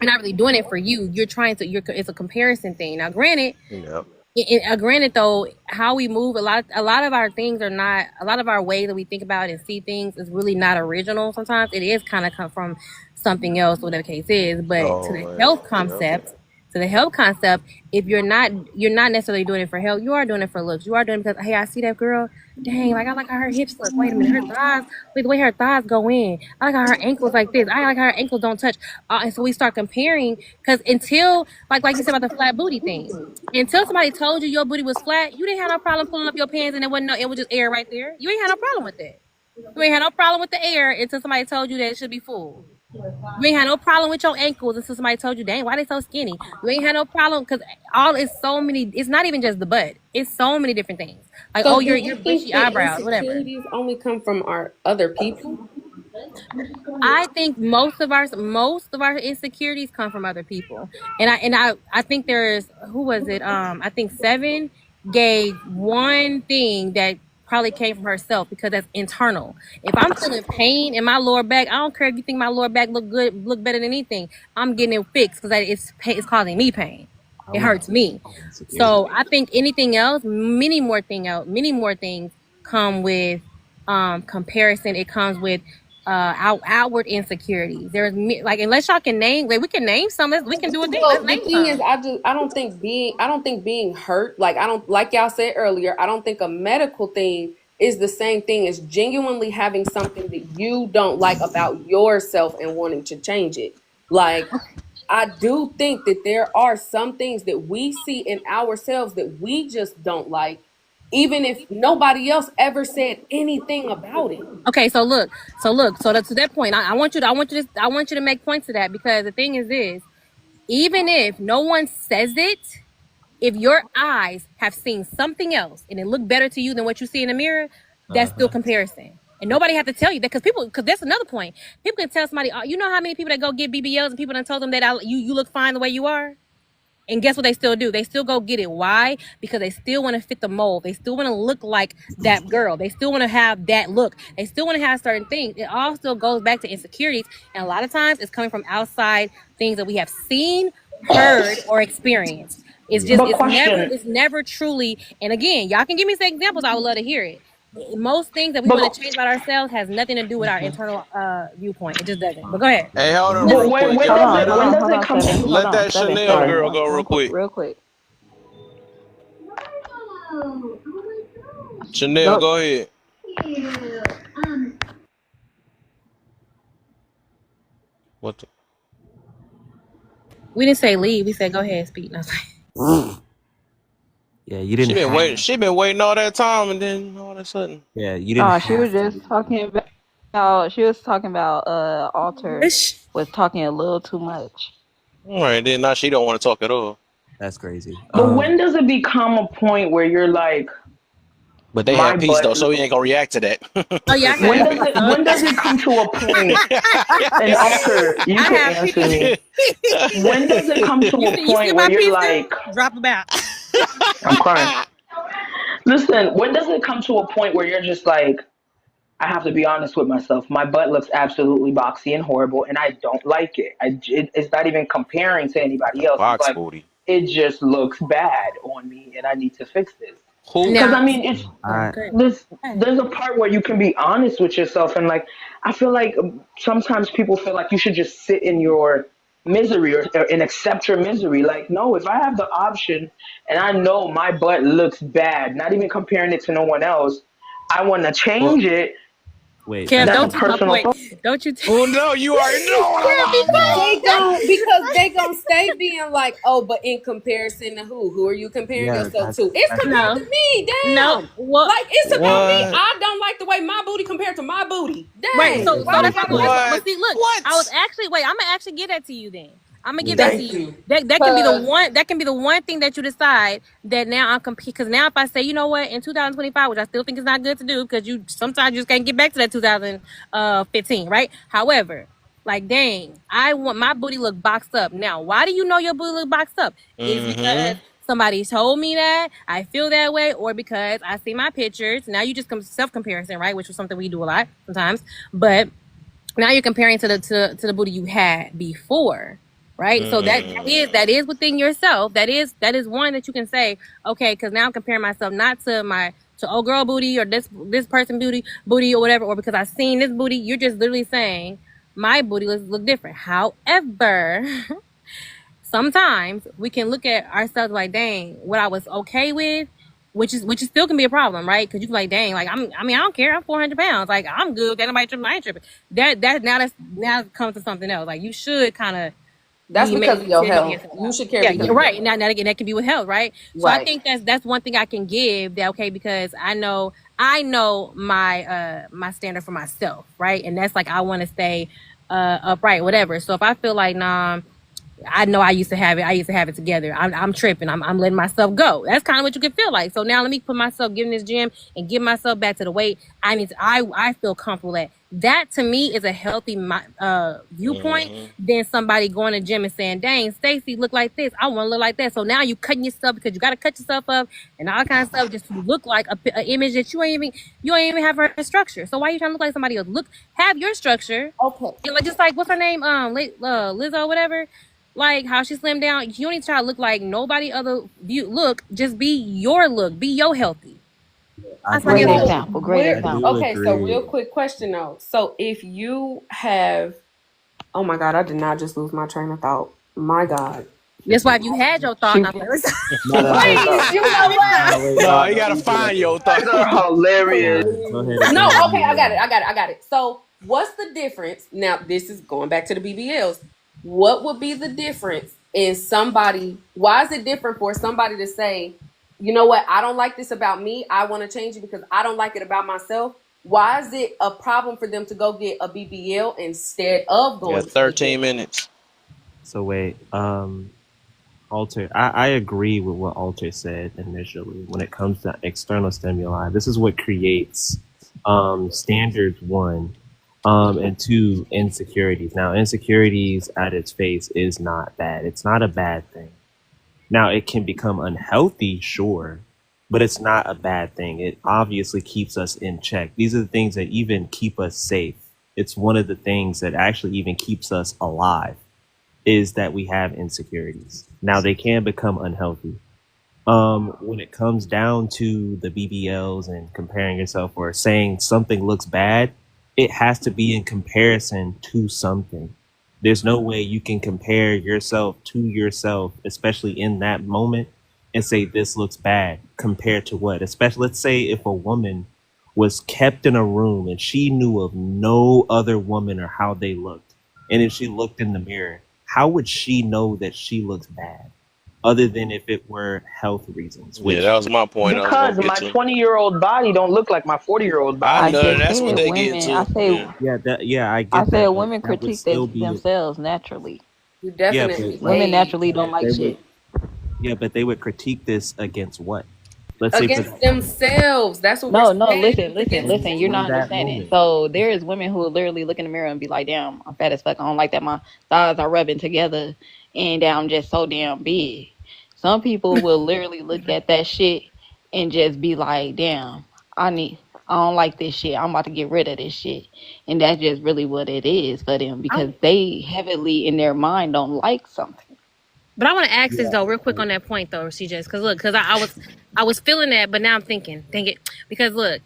you're not really doing it for you. It's a comparison thing. Now, granted, Yep. granted though, how we move, a lot of our things are not, a lot of our ways that we think about and see things is really not original. Sometimes it is kind of come from something else, whatever the case is. But Oh man. Yep. to the health concept, if you're not necessarily doing it for health, you are doing it for looks. You are doing it because, hey, I see that girl, dang, like I like how her hips look. Wait a minute, her thighs, wait, the way her thighs go in. I like how her ankles like this. I like how her ankles don't touch. And so we start comparing, because until like you said about the flat booty thing, until somebody told you your booty was flat, you didn't have no problem pulling up your pants and it was just air right there. You ain't had no problem with that. You ain't had no problem with the air until somebody told you that it should be full. You ain't had no problem with your ankles until somebody told you, dang, why they so skinny? You ain't had no problem, because all is so many. It's not even just the butt. It's so many different things. Like, So oh, do your you think bushy that eyebrows, whatever. insecurities only come from our other people? I think most of our insecurities come from other people, and I think there's, who was it? I think Seven gave one thing that probably came from herself, because that's internal. If I'm feeling pain in my lower back, I don't care if you think my lower back look better than anything. I'm getting it fixed because it's causing me pain. I It would hurts me. call insecurity. So I think anything else, many more things come with comparison. It comes with outward insecurities. Like, unless y'all can name, like, we can name some. We can do a thing. Let's Well, the name thing is, some. I don't think being hurt, like I don't, like y'all said earlier, I don't think a medical thing is the same thing as genuinely having something that you don't like about yourself and wanting to change it. Like, I do think that there are some things that we see in ourselves that we just don't like, even if nobody else ever said anything about it. Okay, to that point, I want you to make points to that, because the thing is this: even if no one says it, if your eyes have seen something else and it looked better to you than what you see in the mirror, that's still Uh-huh. comparison. And nobody have to tell you that, because that's another point. People can tell somebody, oh, you know how many people that go get BBLs and people done told them that you look fine the way you are? And guess what they still do? They still go get it. Why? Because they still want to fit the mold. They still want to look like that girl. They still want to have that look. They still want to have certain things. It all still goes back to insecurities. And a lot of times it's coming from outside things that we have seen, heard, or experienced. Yeah. But question, It's never truly, and again, y'all can give me some examples. I would love to hear it. Most things that we want but to change about ourselves has nothing to do with our internal viewpoint. It just doesn't. But go ahead. Hey, hold on but real when quick, when Hold y'all. does on, Let it hold her when on, does hold it on, come Seven. to Hold let on, that Seven. Chanel sorry. Seven. girl go real quick. Real quick. Chanel, Go. go ahead. What the? We didn't say leave. We said go ahead, speak. No, Yeah, you didn't have. She been waiting all that time, and then all of a sudden. Yeah, you didn't No, she was have to just leave. talking about. She was talking about. Alter Ish. was talking a little too much. All right, then now she don't want to talk at all. That's crazy. But when does it become a point where you're like, But they my had peace butt? though, so we ain't gonna react to Oh that. yeah, I Just saying. have peace. So When does it come to a point? And Alter, you I could have answer peace. me. When does it come to a You see point where my you're piece there? like, Drop them out. I'm crying. Listen, when does it come to a point where you're just like, I have to be honest with myself. My butt looks absolutely boxy and horrible, and I don't like it. It's not even comparing to anybody else. It's Box like booty. it just looks bad on me, and I need to fix this. Who? Because Now, I mean, it's I good. there's a part where you can be honest with yourself, and like I feel like sometimes people feel like you should just sit in your misery or and accept your misery. Like, no, if I have the option and I know my butt looks bad, not even comparing it to no one else, I want to Well, change it. wait, Kev, that's That's not a don't take my personal point. thought. Don't you Oh no, you already know what I'm Kev, out for. They gon' because they gonna stay being like, oh, but in comparison to who? Who are you comparing Yeah, yourself to? It's that's compared no. to me. No. Damn. Well, Like it's about me. what I don't like the way my booty compared to my booty. right. Dang. So Why we that's my gotta point. like? what But see, look, I was what? actually wait. I'm gonna actually get that to you then. I'm gonna give Wait, that to Thank you. you. That can be the Cause one. That can be the one thing that you decide that now I'm compete. Because now if I say, you know what, in 2025, which I still think is not good to do, because you sometimes you just can't get back to that 2015, right? However, like dang, I want my booty look boxed up. Now, why do you know your booty look boxed up? Is because Mm-hmm. somebody told me that I feel that way, or because I see my pictures. Now you just come self comparison, right? Which was something we do a lot sometimes, but now you're comparing to the booty you had before, right? So that is within yourself. That is one that you can say, okay, because now I'm comparing myself not to my to old girl booty or this person booty or whatever, or because I've seen this booty. You're just literally saying my booty look different. However, sometimes we can look at ourselves like, dang, what I was okay with, which is still can be a problem, right? Because you can like, dang, like I mean, I don't care. I'm 400 pounds. Like I'm good. That nobody tripping. I ain't tripping. Now it comes to something else. Like you should kind of that's be because maybe of your sitting health. yourself You out. should care Yeah, because you're of your right. health. Now again, that can be with health, right? So I Right. think that's one thing I can give. That okay, because I know my standard for myself, right? And that's like I want to stay upright, whatever. So if I feel like nah. I know I used to have it. I used to have it together. I'm tripping. I'm letting myself go. That's kind of what you can feel like. So now let me put myself, get in this gym and get myself back to the weight I need. I feel comfortable at. That to me is a healthy viewpoint Mm-hmm. than somebody going to the gym and saying, "Dang, Stacy, look like this. I want to look like that." So now you cutting yourself because you got to cut yourself up and all kind of stuff just to look like a image that you ain't even have a structure. So why are you trying to look like somebody else? Have your structure. Okay. And like just like what's her name? Lizzo, whatever, like how she slimmed down. You don't need to try to look like nobody other view look. Just be your look. Be your healthy. I Find somebody do else Great to agree. look. example. Great I Where do example. okay, so real agree. quick question though. So if you have oh my god, I did not just lose my train of thought. My God. That's why if you had your thought, She not No, no, no, Please, you know what? no. Wait, No, no, you no. gotta You do that find your though. You Go guys are hilarious. ahead. Go ahead and No, finish okay, I got it. BBL. So, what's the difference? Now, this is going back to the BBLs. What would be the difference in somebody? Why is it different for somebody to say, you know what, I don't like this about me. I want to change it because I don't like it about myself. Why is it a problem for them to go get a BBL instead of Yeah, going to the gym? 13 minutes. So wait, Alter, I agree with what Alter said initially. When it comes to external stimuli, this is what creates standards, one, and two, insecurities. Now, insecurities at its face is not bad. It's not a bad thing. Now, it can become unhealthy, sure, but it's not a bad thing. It obviously keeps us in check. These are the things that even keep us safe. It's one of the things that actually even keeps us alive is that we have insecurities. Now they can become unhealthy. When it comes down to the BBLs and comparing yourself or saying something looks bad, it has to be in comparison to something. There's no way you can compare yourself to yourself, especially in that moment, and say this looks bad compared to what? Especially, let's say if a woman was kept in a room and she knew of no other woman or how they looked, and if she looked in the mirror, how would she know that she looks bad? Other than if it were health reasons, Yeah, that which was my point I was Because gonna get my to. 20-year-old body don't look like my 40-year-old I I body. know just that's what said they get women. I to. say Yeah. I I get said that, but women that would critique still be themselves naturally. You yeah, but definitely like Women naturally don't like they would shit. yeah, but they would critique this against what? Let's say for against themselves. That's what we're No, no, saying. listen, It's listen, against listen. You're them. in not that understanding. moment. So there is women who will literally look in the mirror and be like, "Damn, I'm fat as fuck. I don't like that my thighs are rubbing together, and that I'm just so damn big." Some people will literally look at that shit and just be like, "Damn, I don't like this shit. I'm about to get rid of this shit," and that's just really what it is for them because they heavily in their mind don't like something. But I want to ask this Yeah. though, real quick on that point though, CJ, because look, because I was feeling that, but now I'm thinking, dang it, because look,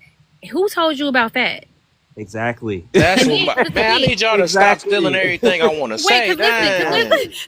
who told you about that? Exactly. That's And what then my, the man. I thing, need y'all to stop stealing Exactly. everything I want to wait, say. Dang,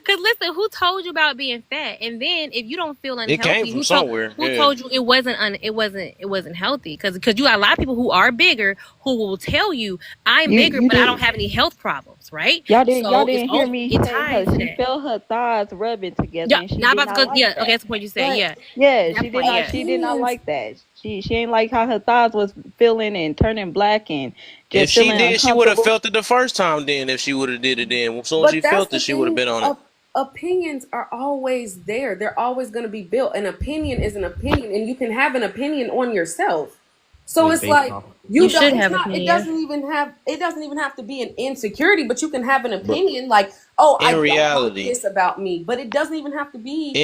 cause listen, who told you about being fat? And then if you don't feel it came unhealthy, from somewhere. who Yeah. told you it wasn't healthy? Cause you got a lot of people who are bigger who will tell you I'm bigger, You but I don't did have any health problems, right? y'all So didn't hear me it say her. ties to She that. felt her thighs rubbing together, Yeah, and she not did about to not go. like Yeah, okay, that. that's the point you said. But Yeah, Yeah, that point. Yeah, she did not opinions, like that. She ain't like how her thighs was feeling and turning black and If just she feeling did, she would have uncomfortable. felt it the first time. Then, if she would have did it, then as soon as she But that's felt the it, she would have thing. been on it. Opinions are always there. They're always going to be built. An opinion is an opinion, and you can have an opinion on yourself. So Yeah, it's based like off of you you don't. should It's have not. It opinion. doesn't even have. It doesn't even have to be an insecurity, but you can have an But opinion. Like, oh, I in don't like reality, this about me. But it doesn't even have to be.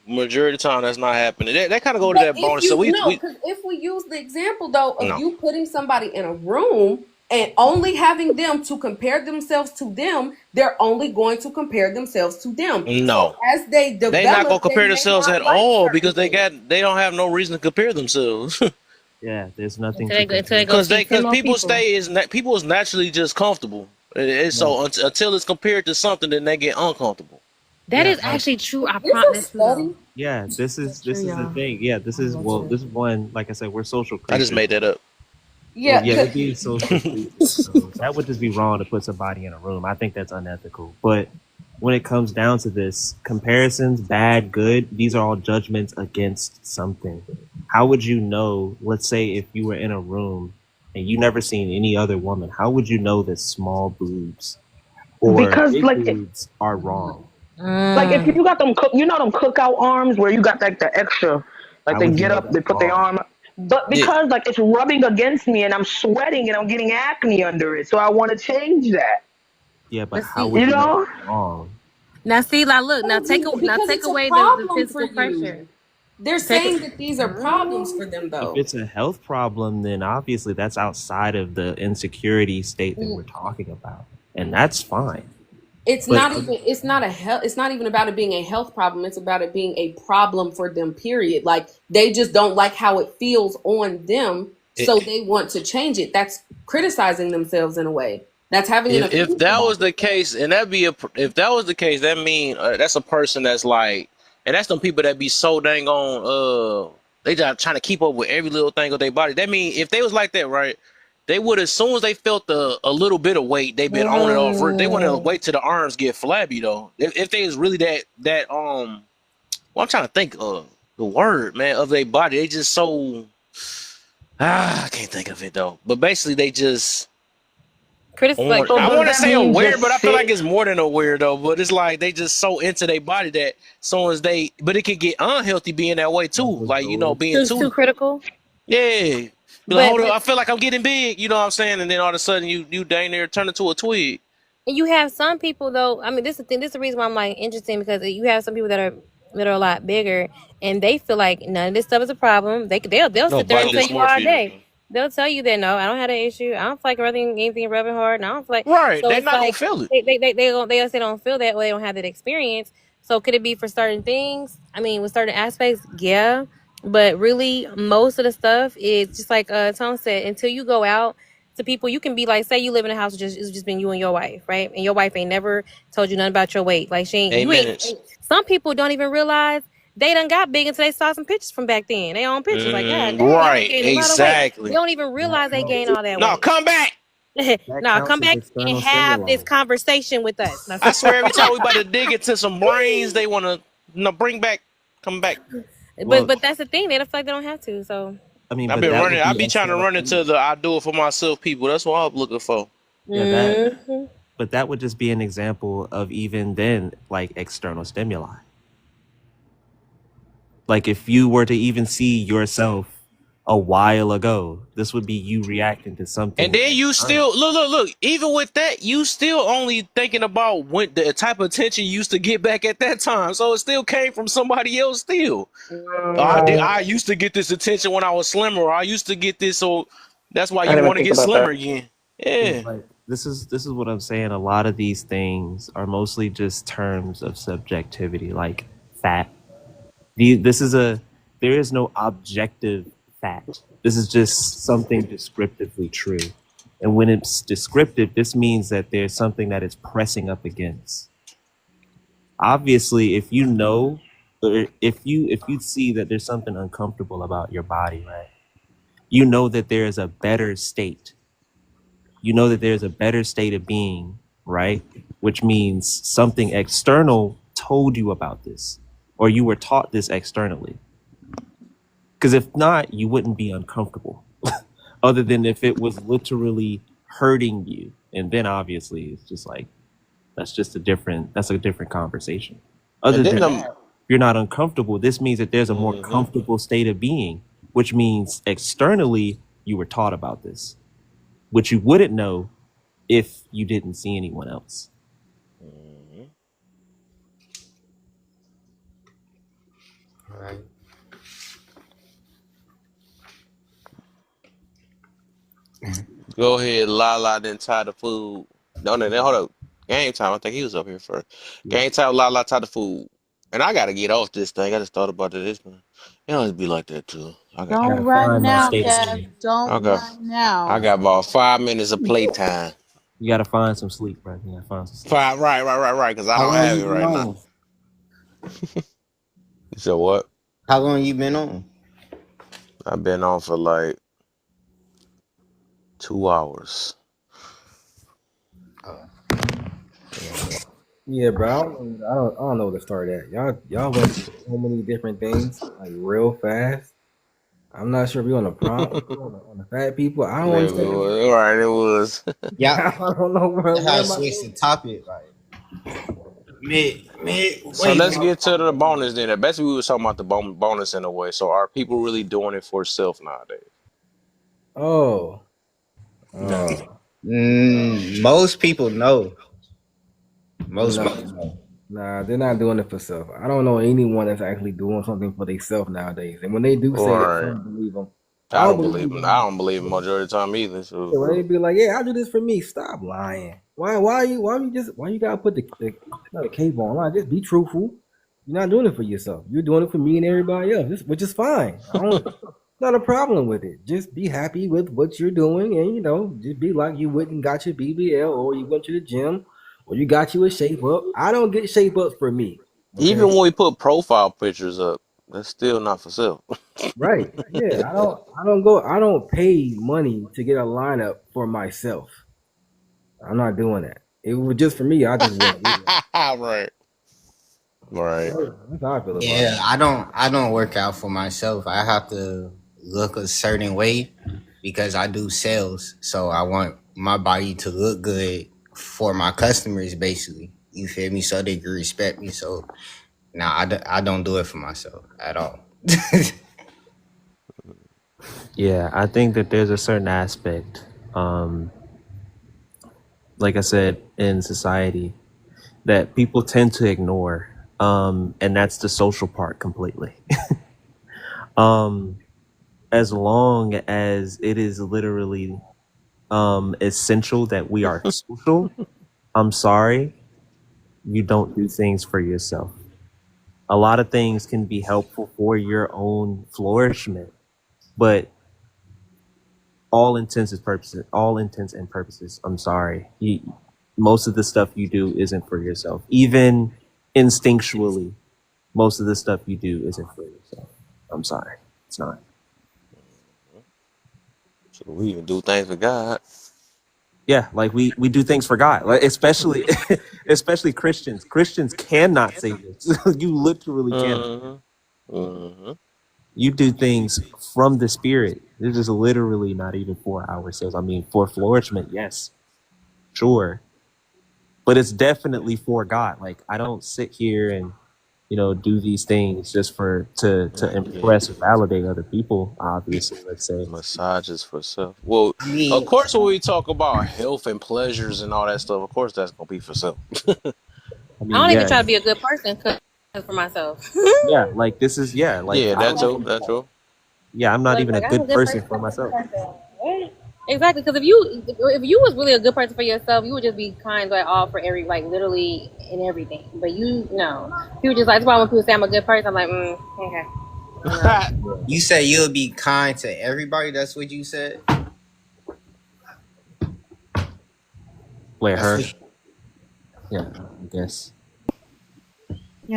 majority of the time, that's not happening. That kind of go to But that if bonus. So you no, we because if we use the example though of no you putting somebody in a room and only having them to compare themselves to them, they're only going to compare themselves to them. So no. as they They not gonna develop, they compare may themselves not at like all certain because things. they don't have no reason to compare themselves. yeah, there's nothing Until to until they compare. go see ten Because more people people. stay is people is naturally just comfortable. Yeah, So until it's compared to something, then they get uncomfortable. That yeah, is like actually true. I It's promise a that's true though. study. yeah, That's true, this is the y'all. thing. Yeah, I know that's true. this is one. Like I said, we're social I just creatures. made that up. Well, Yeah, yeah, we're being social creatures, so that would just be wrong to put somebody in a room. I think that's unethical. But when it comes down to this, comparisons, bad, good, these are all judgments against something. How would you know, let's say if you were in a room and you never seen any other woman, how would you know that small boobs or Because big boobs are wrong? like if Mm. you got them you know them cookout arms where you got like the extra, like How they would you get know up, they that's put their wrong? arm, but Yeah. because like it's rubbing against me and I'm sweating and I'm getting acne under it, so I want to change that. Yeah, but But how see, would You you know know, it's wrong? now see, like, look, now because take it's a away the problem for physical you. pressure. They're Take it. saying that these are problems for them If though. it's a health problem, then obviously that's outside of the insecurity state that we're talking about. And that's fine. It's But not even it's not even about it being a health problem. It's about it being a problem for them, period. Like they just don't like how it feels on them, so It, they want to change it. That's criticizing themselves in a way. That's having an if opinion that about was the themselves. case, and if that was the case, that mean that's a person that's like, and that's them people that be so dang on they just trying to keep up with every little thing of their body. That mean if they was like that, right? They would as soon as they felt a little bit of weight, they been on it off. They wouldn't Mm. wait till the arms get flabby though. If they was really that well, I'm trying to think of the word, man, of their body. They just so I can't think of it though. But basically, they just on. Like, so I does want to that say mean aware, just but I feel like sit? it's more than aware though. But it's like they just so into their body that soon as they, but it could get unhealthy being that way too. Like being too too, critical. yeah. Be like, But hold up, I feel like I'm getting big. You know what I'm saying? And then all of a sudden, you dang near turn into a twig. you have some people though. I mean, this is the thing. This is the reason why I'm like interesting because you have some people that are a lot bigger and they feel like none of this stuff is a problem. They'll sit there Body and tell you all dysmorphia. day. They'll tell you that no, I don't have that issue. I don't feel like rubbing anything rubbing hard. And I don't feel like Right? so. They're It's not gonna like feel it. they'll say they don't feel that or they don't have that experience. So could it be for certain things? I mean, with certain aspects, yeah. But really, most of the stuff is just like Tom said. Until you go out to people, you can be like, say you live in a house it's just been you and your wife, right? And your wife ain't never told you nothing about your weight. Like she ain't, you ain't. Amen. Some people don't even realize they done got big until they saw some pictures from back then. They own pictures, like God dang, I done Right. gained a lot of weight. They Exactly. don't even that realize they gained counts. all that No, weight. come back. That Now come counts as back and external have stimuli. this conversation with us. No, I swear, every time we about to dig into some brains, they want to bring back, come back. but Well, that's the thing. They don't feel like they don't have to. So. I mean, I've but been that running. would I be be trying to external run into stimuli. the I do it for myself people. That's what I'm looking for. Yeah, that. Hmm. But that would just be an example of even then, like external stimuli. Like if you were to even see yourself a while ago, this would be you reacting to And something then you external. still look. Even with that, you still only thinking about when the type of attention you used to get back at that time. So it still came from somebody else. Still, I used to get this attention when I was slimmer. Or I used to get this, so that's why I you didn't even want to think get about slimmer that. again. Yeah, Yeah. like this is what I'm saying. A lot of these things are mostly just terms of subjectivity, like fat. This is a there is no objective fact. This is just something descriptively true. And when it's descriptive, this means that there's something that it's pressing up against. Obviously, if you know, or if you see that there's something uncomfortable about your body, right? You know that there is a better state. You know that there's a better state of being, right? Which means something external told you about this, or you were taught this externally. Because if not, you wouldn't be uncomfortable, other than if it was literally hurting you. And then obviously it's just like, that's a different conversation. And Other then than them. that, if you're not uncomfortable, this means that there's a more Hmm. comfortable state of being, which means externally you were taught about this, which you wouldn't know if you didn't see anyone else. Right. Go ahead, Lala. Then tie the food. No, no, no. Hold up. Game time. I think he was up here first. Yeah. Game time. Lala tie the food. And I gotta get off this thing. I just thought about this, man. It always be like that too. You Don't gotta run find that now, state of Kev. being. I Don't got, run I now. got about 5 minutes of playtime. You gotta find some sleep, bro. You gotta find some sleep. Five, right. Because I How don't long have you it been right now. on? You said what? How long you been on? I've been on for like 2 hours. Yeah, bro. I don't know where to start at. Y'all went through so many different things like real fast. I'm not sure if you're on the prompt on the fat people. I don't It understand. was, right, it was. Yeah, I don't know that's how where I am I switched going? the topic. Like, So wait, let's man. get to the bonus then. Basically, we were talking about the bonus in a way. So are people really doing it for self nowadays? Oh, No. oh, Most people know. Most no, people know. nah, they're not doing it for self. I don't know anyone that's actually doing something for themselves nowadays. And when they do say it, I Right. don't believe them. I I don't don't believe believe them. I them. don't believe them majority of the time either. So Yeah, when for they real. be like, "Yeah, I do this for me," stop lying. Why you gotta put the cape on? Like, just be truthful. You're not doing it for yourself. You're doing it for me and everybody else, which is fine. I don't, not a problem with it. Just be happy with what you're doing, and just be like you went and got your BBL, or you went to the gym, or you got you a shape up. I don't get shape ups for me. Even Okay, when we put profile pictures up, that's still not for sale. right? Yeah, I don't pay money to get a lineup for myself. I'm not doing that. It was just for me. I just wouldn't do that. Right. Right. That's how I feel about Yeah, I don't work out for myself. I have to look a certain way because I do sales. So I want my body to look good for my customers, basically. You feel me? So they can respect me. So now I don't do it for myself at all. Yeah, I think that there's a certain aspect, like I said, in society that people tend to ignore. And that's the social part completely. um, as long as it is literally essential that we are social, I'm sorry, you don't do things for yourself. A lot of things can be helpful for your own flourishment, but all intents and purposes, I'm sorry, most of the stuff you do isn't for yourself. Even instinctually, most of the stuff you do isn't for yourself. I'm sorry, it's not. So we even do things for God. Yeah, like we do things for God, like especially especially Christians. Christians cannot say this. You literally cannot. Mm-hmm. Mm-hmm. You do things from the spirit. This is literally not even for ourselves. I mean, for flourishment, yes, sure, but it's definitely for God. Like I don't sit here and do these things just to Yeah. impress or validate other people. Obviously, let's say. Massages for self. Well, I of mean, course, when we talk about health and pleasures and all that stuff, of course, that's gonna be for self. I I mean, don't even yeah, try to be a good person for myself. yeah. Like this is Like Yeah, I that's don't. true. That's true. Yeah, I'm not even a Like I'm a good good person person for for myself. myself. What? Exactly, because if you was really a good person for yourself, you would just be kind like all for every like literally in everything. But you no, people just like that's why when people say I'm a good person, I'm like okay, no. you say you'll be kind to everybody. That's what you said. Wait, That's her? what. Yeah, I guess.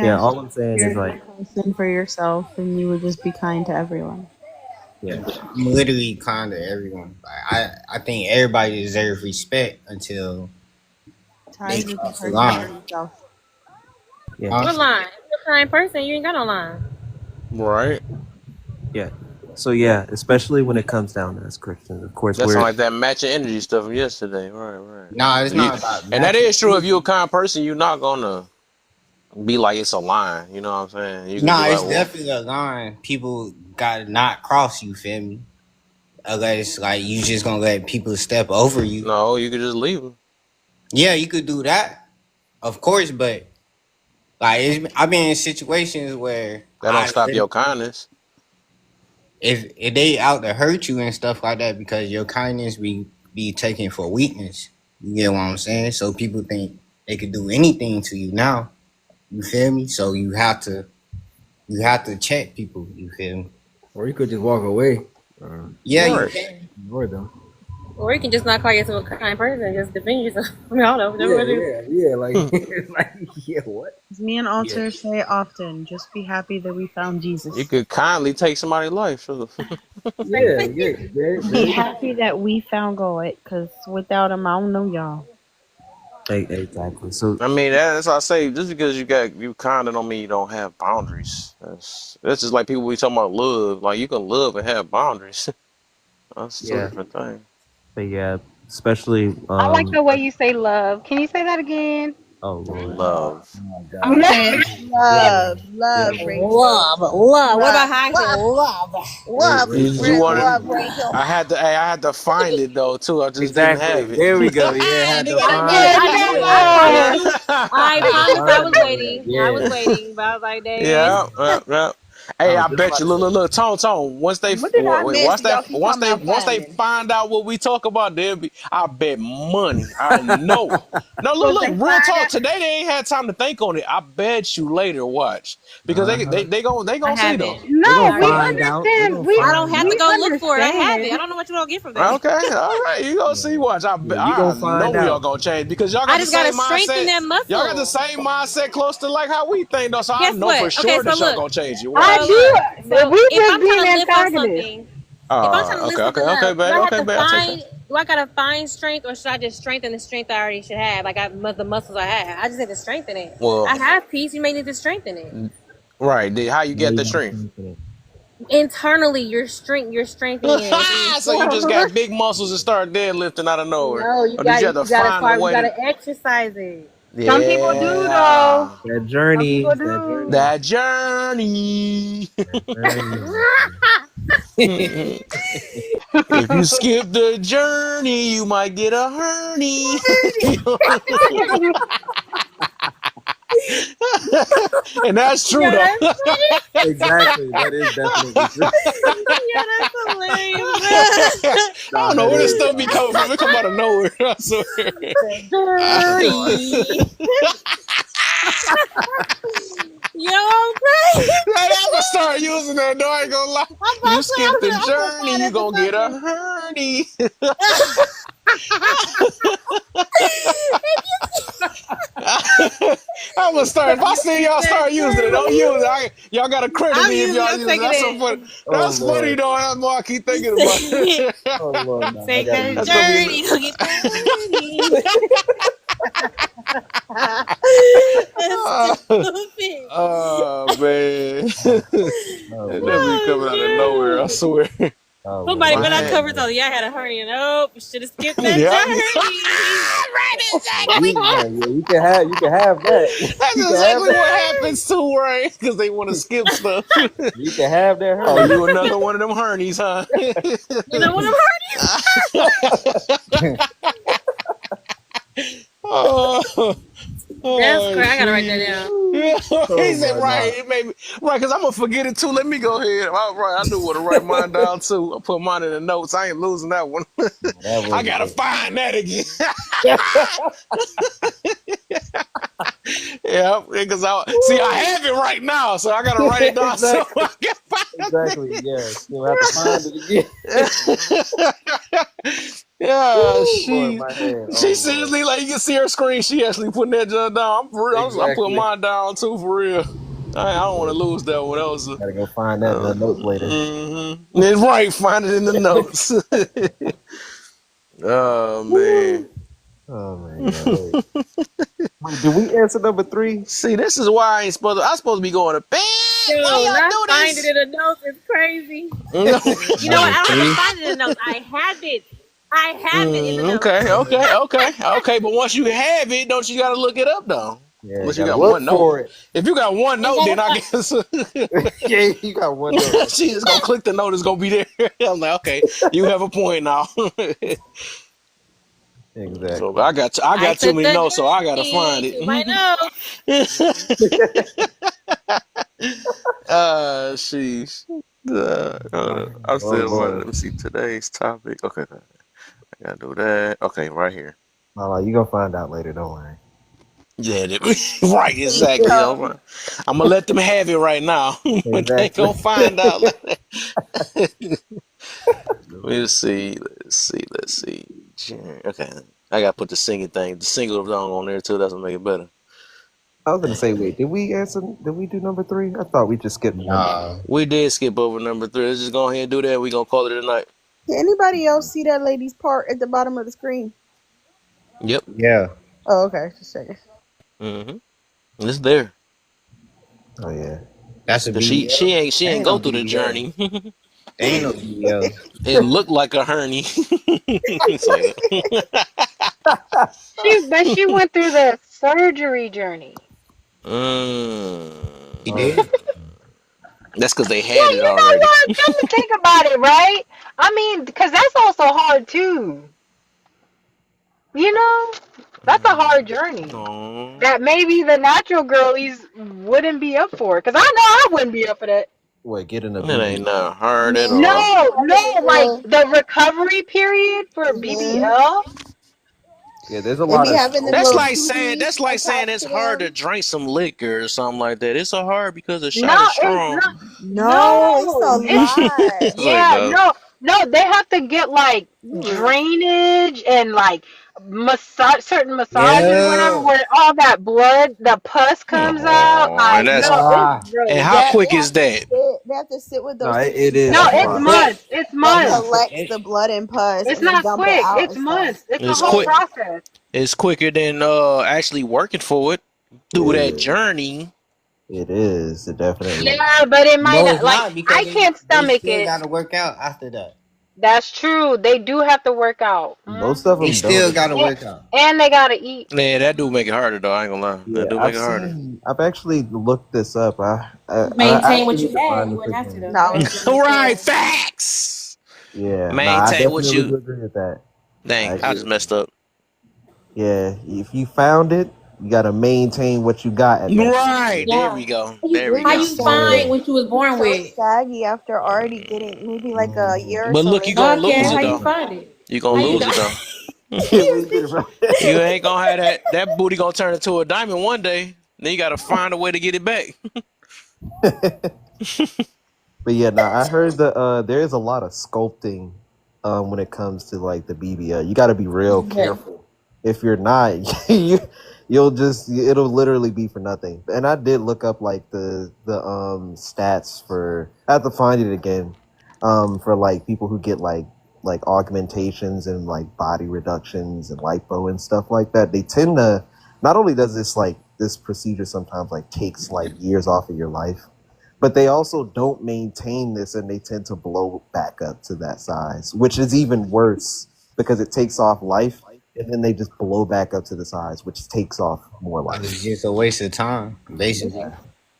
Yeah, Yes, all I'm saying you're is a like, good person for yourself, and you would just be kind to everyone. yeah, I'm literally kind to everyone. Like, I think everybody deserves respect until they Ty is a good cross the person for line. himself. yeah, Huh? What line? If you're a kind person, you ain't got no line. Right. yeah. So yeah, especially when it comes down to us Christians, of course That sound we're like that matching energy stuff from yesterday. Right, right. Nah, it's You, not about and that matching is true. If you're a energy. kind person, you're not gonna be like it's a line. You know what I'm saying? You could be Nah, like, it's well, definitely a line. People gotta not cross you, feel me? Unless like you just gonna let people step over you. no, you could just leave them. Yeah, you could do that, of course, but like I've been in situations where That don't stop your kindness. if they out to hurt you and stuff like that because your kindness be taken for weakness. You get what I'm saying? So people think they could do anything to you now. You feel me? So you have to check people. You feel me? Or you could just walk away. Yeah, you right. can. Ignore them. Or you can just not call yourself a kind person and just defend yourself. I mean, I don't know, whatever Yeah, you do. yeah, yeah. Like, like, yeah, what? As me and Yeah. Alter say often, just be happy that we found You Jesus. could kindly take somebody's life. Sure. Yeah, yeah. Very, Be very happy true. that we found God, because without him, I don't know y'all. Exactly. So I mean, that's what I say. Just because you kind of don't mean you don't have boundaries. That's just like people we talking about love. Like you can love and have boundaries. That's two yeah, different things. but yeah, especially I like the way you say love. Can you say that again? oh Lord. Love. Oh my God. Okay, love, Yeah. love, Rachel, Love, love. What about love, how I say love, love? love, Did you want it? love, Rachel. I had to find it though too. I just didn't Exactly. have it. There we go. Yeah, had to I find did I it. knew, Yeah, I too. knew. I had to promise I find was it. waiting. I was Yeah. waiting, but I was like, dang it. Yeah, yeah, yeah. I Hey, was I just bet about you. to Look, say. look, look. Tone. What did I miss? Once that Y'all keep talking about they finding. find out what we talk about, they'll be. I bet money. I know. No, look, What look. they Real find talk. out? Today they ain't had time to think on it. I bet you later. Watch because Uh huh. they I gon' see though. haven't. They No, gonna I we haven't. find out. They understand. gonna We I don't find have to out. go look for it. I have it. I understand. don't know what you're gonna get from that. Okay, all right. You gonna Yeah. see. Watch. Yeah. You I gonna know find y'all out. gonna change because y'all I got the just gotta same strengthen mindset. that Y'all got the muscle. same mindset close to like how we think though. So I Guess know for what? Okay, sure so that y'all look. gonna change it. I So Watch. look. do. So We if just I'm being trying to lift up antagonists. something, if I'm trying to lift something Okay, up, do I have to babe. I'll take that. find? Do I gotta find strength, or should I just strengthen the strength I already should have? Like the muscles I have. I just need to strengthen it. I Well, have peace. You may need to strengthen it right. How you Yeah, get you the gotta strength? strengthen it. internally. You're strengthening it. So you just got big muscles and start deadlifting out of nowhere, No, you or did got you have to you gotta find a start. You way to? gotta exercise it. Some people do though. Yeah, That Some journey. people That do. journey. that journey. That journey. If you skip the journey, you might get a hernia. And that's true Yeah, though. that's funny. Exactly. That is definitely true. Yeah, that's hilarious, bro. I Nah, don't know that where this is. stuff be coming from. It come out of nowhere. I swear. The dirty. Yo, I'm crazy. Like, I'm gonna start using that. No, I ain't gonna lie. I'm about You to say skip the I'm gonna journey, find you that for gonna get a something. hernia. I'm gonna start. If I You see keep y'all that start using it, don't use dirty. it. Y'all gotta credit I'm me if using. y'all I'm use it. taking That's so funny. it. Oh That's funny Lord. though. That's more I keep You thinking about it. Oh Lord. Nah, I take gotta that use That's gonna be. journey. Go get that journey. That's Oh, stupid. oh man, Oh that just be Lord. coming out of nowhere. I Oh shoot. swear. Oh Somebody Lord. My better not head. cover something. Yeah, I had a hernia. Nope. Should have skipped that Yeah. journey. Right, exactly. You, no, yeah, you can have that. That's You can have exactly that. what happens too, right? Because they want to skip stuff. You can have that Oh, hernia. you another one of them hernies, huh? You know what I'm hernias? oh, That's oh, crazy. I gotta write that shit. down. Oh He said, my right, God. it made me, right, because I'm going to forget it too. Let me go ahead. All right, I knew what to write mine down too. I put mine in the notes. I ain't losing that one. That I was got to it. find that again. Yeah, because I have it right now, so I got to write it down so Exactly. I can find Exactly. Yeah. You'll have to find it again. it again. Yeah, Boy, my head. she Oh boy. seriously like you can see her screen. She actually putting that junk down. I'm for real. I'm putting Exactly. mine down too for real. I don't want to lose that one. That was Gotta go find that in the notes later. That's right. Find it in the notes. Oh man. Woo! Oh my god. Wait, did we answer number 3? See, this is why I'm supposed to be going to bed. Why Yo, y'all not do find it this? in the notes is crazy. No. You know what? Number I don't have to 3? find it in the notes. I have it. I have it in the notes. Okay. But once you have it, don't you got to look it up though? Yeah, Unless you gotta got look one note. for it. If you got one Ain't note, gotta then I find. guess Yeah, you got one note. she just gonna click the note. It's gonna be there. I'm like, okay, you have a point now. So Exactly. I I got too took many the notes, so I gotta journey find to my it. notes. Sheesh. I Oh still wanted. Lord. Let me see today's topic. Okay, I gotta do that. Okay, right here. No, you gonna find out later, don't worry. Yeah, right, exactly. I'm gonna let them have it right now, but they Exactly. gonna find out later. Let's see. Okay, I gotta put the singing thing, the single song on there too. That's gonna make it better. I was gonna say, wait, did we do number 3? I thought we just skipped number. Nah. We did skip over number 3. Let's just go ahead and do that. We gonna call it a night. Can anybody else see that lady's part at the bottom of the screen? Yep. Yeah. Oh, okay. Just checking. It's there. Oh yeah. That's a Cause she BBL. she ain't she There ain't ain't no go through the BBL. journey. There ain't no BBLs. It looked like a hernia. It's like, She went through the surgery journey. He mm, did. that's because they Yeah, had it you know already. what? Come to think about it, right? I mean, because that's also hard too. You know, that's a hard journey No, that maybe the natural girlies wouldn't be up for. Because I know I wouldn't be up for that. What, getting a it ain't BBL? not hard at Me all. No, no, like either. the recovery period for Mm-hmm. BBL. Yeah, there's a They lot be of having them That's little sculpting. like saying tubes that's like saying attached it's to hard to them. drink some liquor or something like that. It's so hard because the No, shot is it's strong. not. No, it's a No, it's lot. It's like yeah, no. no, no. They have to get like Mm-mm. drainage and like massage, certain massages, whatever, Yeah. where all that blood, the pus comes out. Oh, and Like, no, that's it's Ah, and bro. how Yeah, quick is that? they have to sit with no, those it tubes is No, a it's that process. months. It's months. collects It- the blood and pus It's and then not dump it quick. out It's and stuff. months. It's a it's whole Yeah. quick. process. It's quicker than actually working for it through that Yeah, journey. it is. It definitely is. Yeah, but it might No, not. it's Like, not because I can't they stomach still it. got to work out after that. That's true. They do have to work out. Most of They them don't. still got to work out. And they gotta eat. Yeah, that do make it harder though. I ain't gonna lie. That Yeah, do make it harder. I've actually looked this up. I Maintain actually what you need to had. find You this wouldn't have to again. though. No, I That's was what gonna I'm saying. Right, say. facts. Yeah, no, I Maintain what definitely you. do agree with that. I Dang, I agree just with that. messed up. Yeah, if you found it, you got to maintain what you got at that point. Right, there Yeah. we go. There we It How go. gets you find so what you was it gets born so with? saggy after already getting maybe like a Mhm. year or But so look, you later. gonna No, It lose Kev. it How sags. you though. find it? You How gonna you lose got? it though. Leave it right. You ain't gonna have that booty gonna turn into a diamond one day. Then you gotta find a way to get it back. But yeah, now I heard there is a lot of sculpting when it comes to like the BBL. You got to be real Okay. careful. If you're not, it'll literally be for nothing. And I did look up like the stats for. I have to find it again. For like people who get like augmentations and like body reductions and lipo and stuff like that, they tend to. Not only does this procedure sometimes like takes like years off of your life, but they also don't maintain this and they tend to blow back up to that size, which is even worse because it takes off life and then they just blow back up to the size, which takes off more It's life. just a waste of time, basically.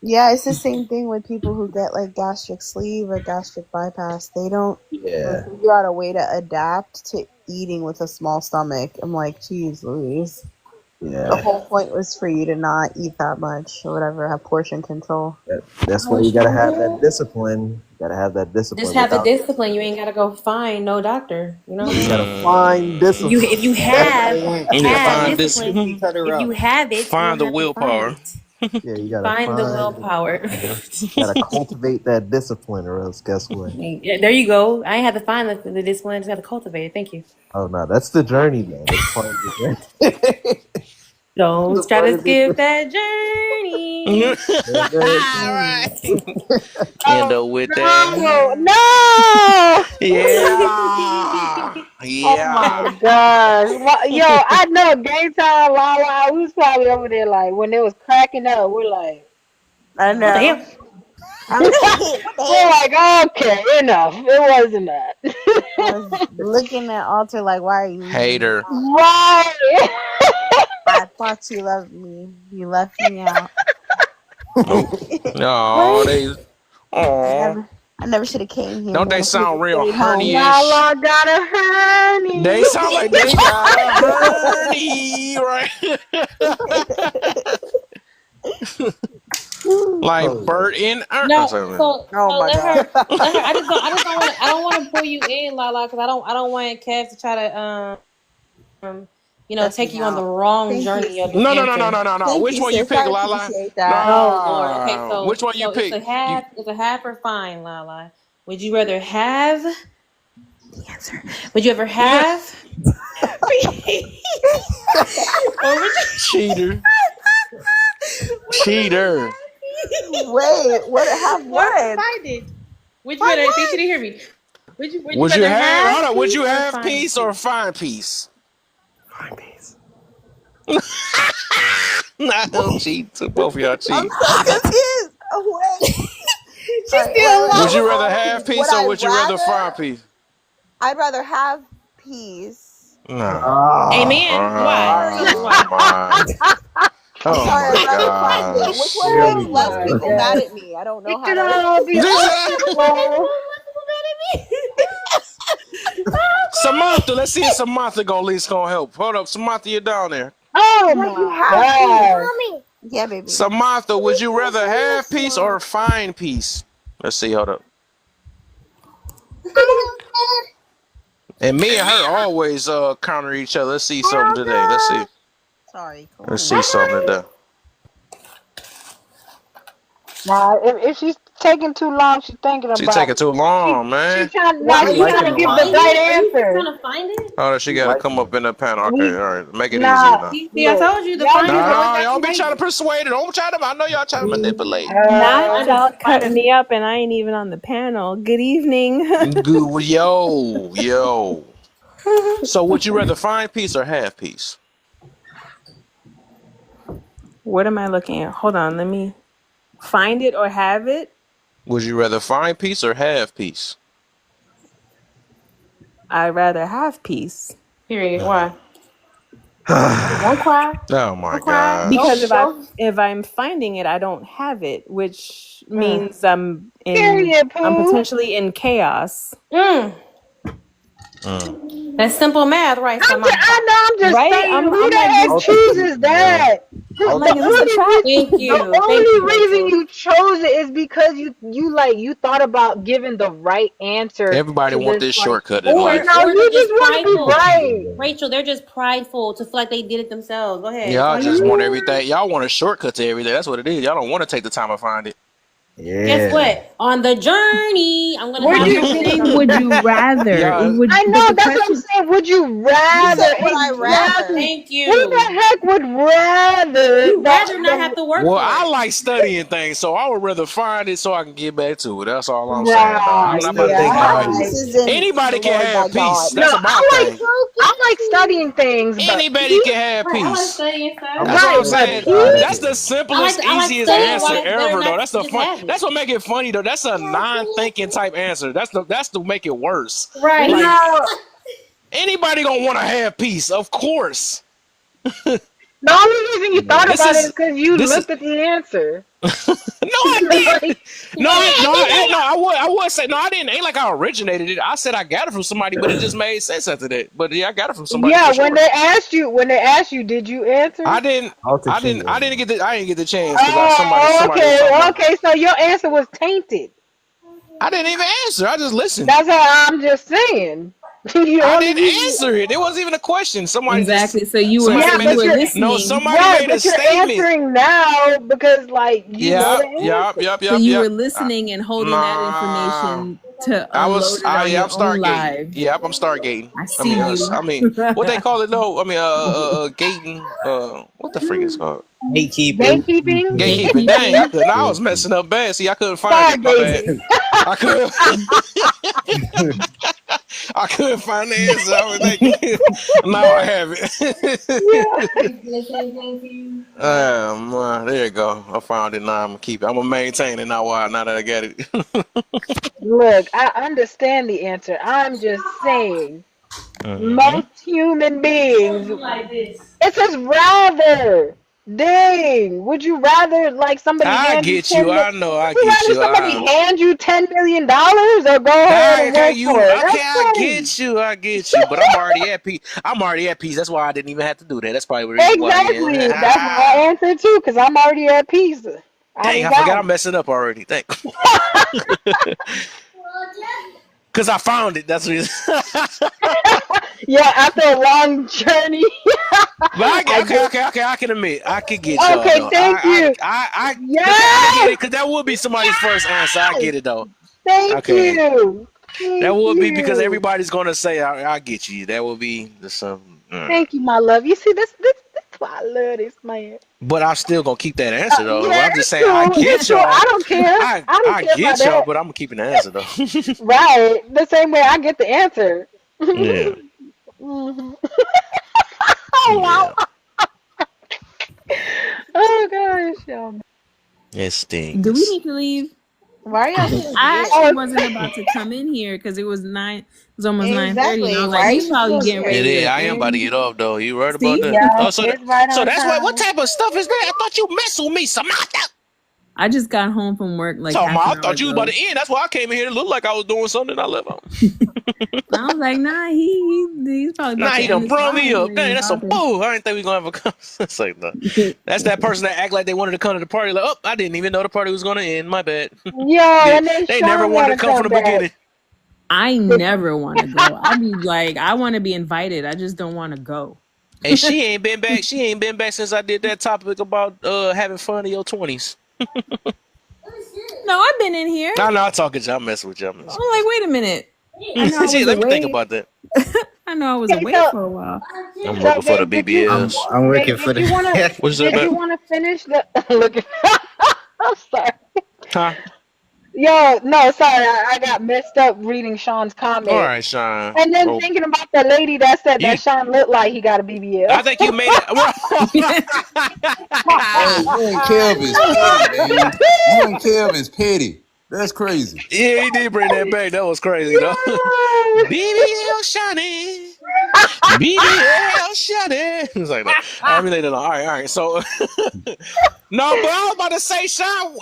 Yeah, it's the same thing with people who get like gastric sleeve or gastric bypass. They don't Yeah, figure out a way to adapt to eating with a small stomach. I'm like, geez, Louise. The yeah. whole point was for you to not eat that much or whatever, have portion control. That's Know why what you you gotta gonna have that do? discipline. You gotta have that Just discipline. have the Without discipline. You ain't gotta go find no doctor. You know what I you mean? gotta find If you discipline. Everybody have want You need to have find everybody want this. a discipline, cookie cutter if you out. have it, you Find don't the have to find willpower. it. Yeah, you gotta Find the find. willpower. Gotta cultivate that discipline, or else guess what? Yeah, there you go. I ain't had to find the discipline. I just had to cultivate it. Thank you. Oh no, that's the journey, though. That's part of the journey. Don't The try part to of the skip that journey. Right. Oh Kendo with that. no, no! Yeah. Oh my Yeah. gosh. Yo, I know game time, Lala, we was probably over there like when it was cracking up, we're like I What the know. hell? I was like, what the we're hell? like, okay, enough. It wasn't that. I was looking at Alter like, why are you leaving me Hater. out? Right. I thought you loved me. You left me out. Nope. No, Right? they. Oh, I never should have came here, don't man. they I should have sound just real stayed home. hernia-ish? Lala got a honey. They sound like they got a hernia, right? Like Oh Bert in. No, Oh, Oh so my let god. her. I just don't want to. I don't want to pull you in, Lala, because I don't want Kev to try to Stress take me you on the out. wrong Thank you. journey of no, the no, no, no, answer. no, no, no. Thank Which you, one you sis. pick, I Lala? appreciate that. Oh Lord. Okay, Nah. Which one you it's pick? a half. It's a half or fine, Lala. Would you rather have the answer? Would you ever have? Or would you? Cheater. Would you rather Cheater. have? Wait, what have Or what? find it? Would you Find rather? I think you what? didn't hear me. Would you Would you rather have? have Hold on. Would you peace or have find peace or peace? find peace? Fine piece. Nah, don't cheat. Both of y'all I'm cheat. so confused. Oh, wait. All She's right, still Would lost. you rather have would peace or I would you rather find rather? peace? I'd rather have peace. No. Amen. Why? Tell Sorry. us Oh why. my. I'm Oh sorry, my I'd rather find it. Which gosh. one Here makes we Oh less go. my people god. mad at me? I don't It know how could to. all be awful. Samantha, let's see if Samantha gonna at least gonna help. Hold up, Samantha, you're down there. Oh Like you my have peace. gosh. Mommy. Yeah, baby. Samantha, would you rather have peace Mom. or find peace? Let's see, hold up. And me and her always counter each other. Let's see something today. Let's see. Sorry, come Let's on see now. something today. Now, if she's taking too long, she's thinking She about taking it. too She long, she man. trying Why now. She are you She trying trying liking to to give the life. find right it? Are you answer. trying to find it? Oh, she She gotta liking come up life. in the panel. Okay, You, all right. Make it easy nah, now. See, I look, told you the y'all finding need part to. was No, y'all be trying to activated. persuade her. Don't try to. I know y'all trying to manipulate. Not Find Uh, it. y'all Find cut it. me up and I ain't even on the panel. Good evening. Good. Yo, yo. So, would you rather find peace or have peace? What am I looking at? Hold on, let me find it or have it. Would you rather find peace or have peace? I'd rather have peace. Period. Hmm. Why? Don't cry. Oh my Don't cry. Because gosh. Don't. if I'm finding it, I don't have it, which Mm. means period, I'm Pooh. potentially in chaos. Mm. Mm. That's simple math, right, I Samantha? know. I'm just Right? saying, I'm who the like, heck Alter chooses cheating, man. that? I'm The like, Alter is this a cheating. trap? Thank the you. Thank only you, reason Rachel. you chose it is because you thought about giving the right answer Everybody to want this this question. shortcut in Or life. No, or you they're just just want to be Alter prideful. right. cheating, man. Rachel, they're just prideful to feel like they did it themselves. Go ahead. That's all Y'all it just is. want You everything. Y'all want a shortcut to everything. That's what it is. Y'all don't want to take the time to find it. Guess Yeah. what? On the journey, I'm gonna Would But have you're you? something saying, from would you. you rather? Y'all, I But know the that's what I'm question, saying. Would you You rather? said would I rather? Exactly. Thank Who you. the heck would rather You rather not have the to work well, for I it. like studying things, so I would rather find it so I can get back to it. That's all I'm saying, though. I'm right? not That's the about to Yeah, thing think I My nobody. do. peace I. is in Anybody the can Lord thy have peace. God. No, That's about thing. I like studying things, but Anybody can peace. have Right, I like peace. studying stuff. I'm a That's what I'm Right, but saying. self-taught peace. That's the educator. simplest, I like easiest studying answer why it's better ever, though. not That's to the just fun. have That's it. what make it funny, though. That's a non-thinking type answer. That's to make it worse. Right. Like No, anybody gonna want to have peace, of course. the only reason you thought Yeah. This about it is is because you this is looked at the answer. no, I didn't. Like, No, I would say no. I didn't. Ain't like I originated it. I said I got it from somebody, but it just made sense after that. But yeah, I got it from somebody yeah, for sure. when they asked you, did you answer? I didn't. Alter I cheating, didn't man. get the. I didn't get the chance because Oh, somebody was okay, talking about. okay. So your answer was tainted. I didn't even answer. I just listened. That's how I'm just saying. You I only didn't be. answer it. It wasn't even a question. Exactly. So you were Somebody Yeah, made but a you're no. listening. Somebody right, made a but you're statement. answering now because like you know Yep, the yep, answer. yep, So yep, you yep. were listening and holding that Nah, information to I unload was. it on Yeah, your I'm own stargating. live. Yep, I'm stargating. I I see mean, you. what they call it though? I mean, gating. What the freak is called? Gatekeeping. Gatekeeping. Gatekeeping. Dang, I Gatekeeping. could. I was messing up bad. See, I couldn't find it. My bad. Stargazing. I couldn't. I couldn't find the answer. I was thinking. Now I have it. Yeah. Man, there you go. I found it. Now I'm gonna keep it. I'm gonna maintain it now. Why? Now that I get it. Look, I understand the answer. I'm just saying, Mhm. most human beings, it says rather. Dang, would you rather like somebody I hand you get you. I know. would I you get rather you. somebody hand you $10 million or go ahead and Okay, work for you. it? Okay, That's I crazy. get you. I get you. But I'm already at peace. I'm already at peace. That's why I didn't even have to do that. That's probably the reason why. Exactly. That's my Yeah. answer too, because I'm already at peace. I Dang, done I forgot got I'm messing up already. Dang. Cause I found it. That's the reason. it. Yeah, after a long journey. But I get okay. I can admit, I can get y'all okay, though. thank you. I get Yes! it, cause that would be somebody's first answer. I Yes! get it though. Thank Okay, you. that Thank would be because you. everybody's gonna say, I get you." That would be the some. Thank you, my love. You see, that's why I love this man. But I'm still gonna keep that answer though. But Yeah, I'm just it's saying, I cool. It's get cool. I y'all. don't care. I don't I care about get y'all, that. but I'm keeping the answer though. Right. The same way I get the answer. Yeah, Mhm. Oh, yeah. wow. Oh, gosh. It Do we stings. need to leave? Why are y'all Because being I weird? actually Oh, wasn't about to come in here because it was 9. It was almost 9:30, and I Exactly. was like, Why are he's you probably so getting It ready weird? is. to I am about to end. get off though. You right about See, that? yeah, Oh, it's right so on that's what time. type of stuff is that? I thought you messed with me, Samantha. I just got home from work like So half an I hour thought you was about ago. to end. That's why I came in here. It looked like I was doing something. I left on. And I was like, nah, he's probably about Nah, to he end done this brought live me and up. then Dang, he's that's some about to. bull. I didn't think we gonna have a conversation. It's like, no. That's that person that act like they wanted to come to the party. Like, oh, I didn't even know the party was gonna end. My bad. Yo, they and then they never Sean wanted want to to come from come the back. beginning. I never want to go. I be like, I want to be invited. I just don't want to go. And she ain't been back. She ain't been back since I did that topic about having fun in your 20s. No, I've been in here. No, I'm talking to you. I'm messing with you. I'm I'm messing with like, wait a minute. I know you. I See, was let me think away. about that. I know I was Okay, away so for a while. I'm so looking for the babe, BBLs. I'm working for did you wanna the. What's that, did babe? you wanna finish the look? I'm sorry. Huh? Yo, no, sorry, I got messed up reading Sean's All comment. right, Sean. And then Well, thinking about the lady that said that you. Sean looked like he got a BBL. I think you made it. Hey, you and Kev is petty, man. You and Kev is petty. That's crazy. Yeah, he did bring that back. That was crazy, though. BBL Shiny. BBL Shiny. It's like that. I really don't know. All right. So, no, but I was about to say, Sean,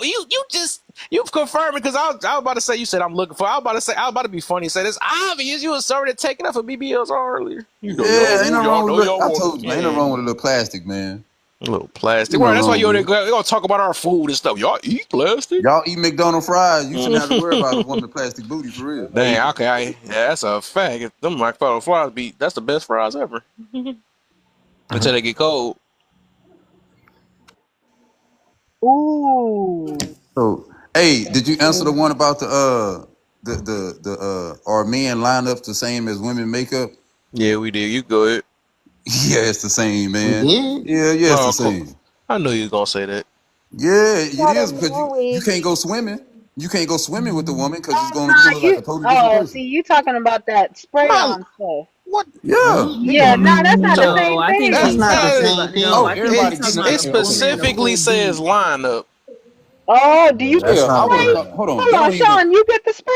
you've confirmed it because I was about to say, you said I'm looking for. I was about to be funny. Say it's obvious you was already taking up for BBLs earlier. You know, Yeah, ain't nothing wrong y'all with know look. y'all I want told them. you, man, ain't nothing wrong with a Yeah. little plastic, man. A little plastic. Ain't Right, nothing that's why wrong you're with it. gonna talk about our food and stuff. Y'all eat plastic. Y'all eat McDonald's fries, you shouldn't have to worry about a Mm. woman plastic booty for real. Dang, okay, yeah, that's a fact. If them McDonald's fries be, that's the best fries ever until they get cold. Ooh. So, hey, did you answer the one about the are men lined up the same as women makeup? Yeah, we did. You go ahead. Yeah, it's the same, We man. did. Yeah, it's Oh, the of course. same. I knew you was gonna say that. Yeah, it Got a is because you Norway. can't go swimming. You can't go swimming with the woman because it's Oh going to no, pull her like you. a totally different Oh, person. see, you talking about that spray My on stuff. what? Yeah. Yeah, no, that's not the So No, same I think That's thing. he's not the talking same about no. Oh, I thing. think he's everybody talking getting about a it a okay. woman in a specifically full says beat. lineup. Oh, do you Yeah, get that's the Yeah, I not would what have spray? I thought. got. Hold on, Hold that on, don't even. Sean, you get the spray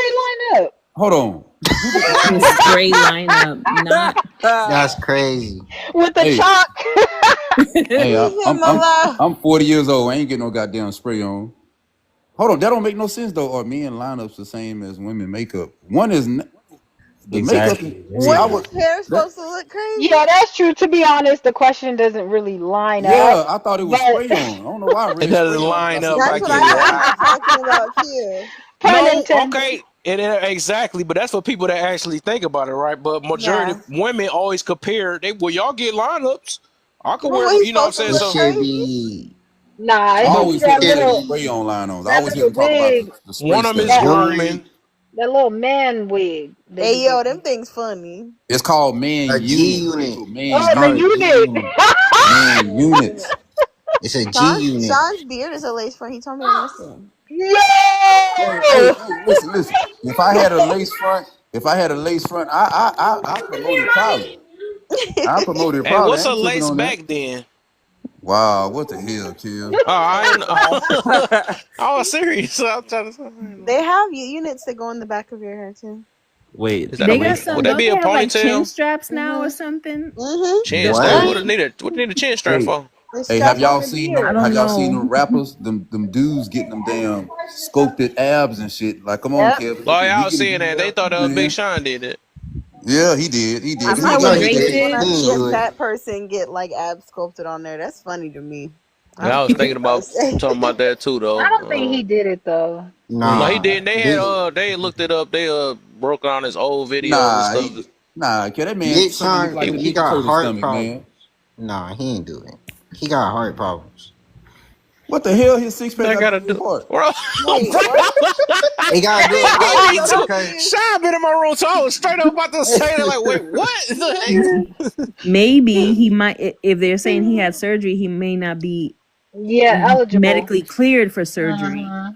line up. Hold on, who get the The spray? spray lineup, not. That's crazy. With the Hey, chalk. hey, Leave him alone. I'm 40 years old. I ain't getting no goddamn spray on. Hold on, that don't make no sense though. Are men lineups the same as women makeup? One is the makeup. Exactly. There See, you I What go. would his hair that. supposed to look crazy? Yeah, that's true. To be honest, the question doesn't really line up. Yeah, I thought it was But spray on. I don't know why I It read doesn't spray on. I thought I line said up. That's I what makeup. I get it. thought you were talking about too. pun No, intended. okay. exactly, but that's for people that actually think about it, right? But majority Yeah. of women always compare. Y'all get lineups. I could Well, wear, what you you know what I'm supposed to saying? It look So, should crazy? be. Nah, I it It, should be always hear it that them say should the little spray on line ons. I that always hear little them talk about wig, the spray one of them the is stuff. that grooming. jewelry, that little man wig they be Hey, yo, getting. them things funny. It's called man a G unit, unit. Rachel. Man Oh, It's the called a unit. G unit. unit. Man G unit. unit. It's a G Sean, unit. Sean's beard is a lace front. He told me that yesterday. Yo! Hey, listen. If I had a lace front, I promote it proudly. I promote it Hey, proudly. what's I a ain't tripping lace on that. back then? Wow, what the hell, Kill? Oh, I ain't. Oh. I was serious. I was trying to say, I ain't know. They have units that go in the back of your hair too. Wait, Is that a They got wait, would some. that Don't be they a have like chin ponytail? straps now or Mhm. something? Mhm. Chin strap. What? What need a chin strap Hey, for? They hey, strap on your I beard. don't have y'all seen know. them rappers? Them dudes getting them damn sculpted abs and shit. Like, come on, Yep. Kev, Oh, yeah, I he was get a seeing that. They BBL thought too, Big man. Sean did it. Yeah, he did. He I did, Isn't but he that find what it looked Drake funny good. when did? I He ain't see a do it. fat person get like abs sculpted on there. That's funny to me. I Yeah, I don't was know thinking what to about say. talking about that too, I don't think though. he did it though. No, he Nah, didn't. They had Big they looked it up. They broke on his old videos and Nah, stuff. Kid, that man Big stomach look Sean, like a He he ninja got turtle heart stomach, man. problems. Nah, he ain't do it. He got heart problems. What the hell? His six pack that got to gotta do with do, heart? bro. Wait, Bro, what? He gotta do it, hey, bro, me I'm too. because confused. Sean been in my room, so I was straight up about to say that. Like, wait, what the Maybe he might. If they're saying he had surgery, he may not be Yeah, eligible. medically cleared for surgery Mm-hmm.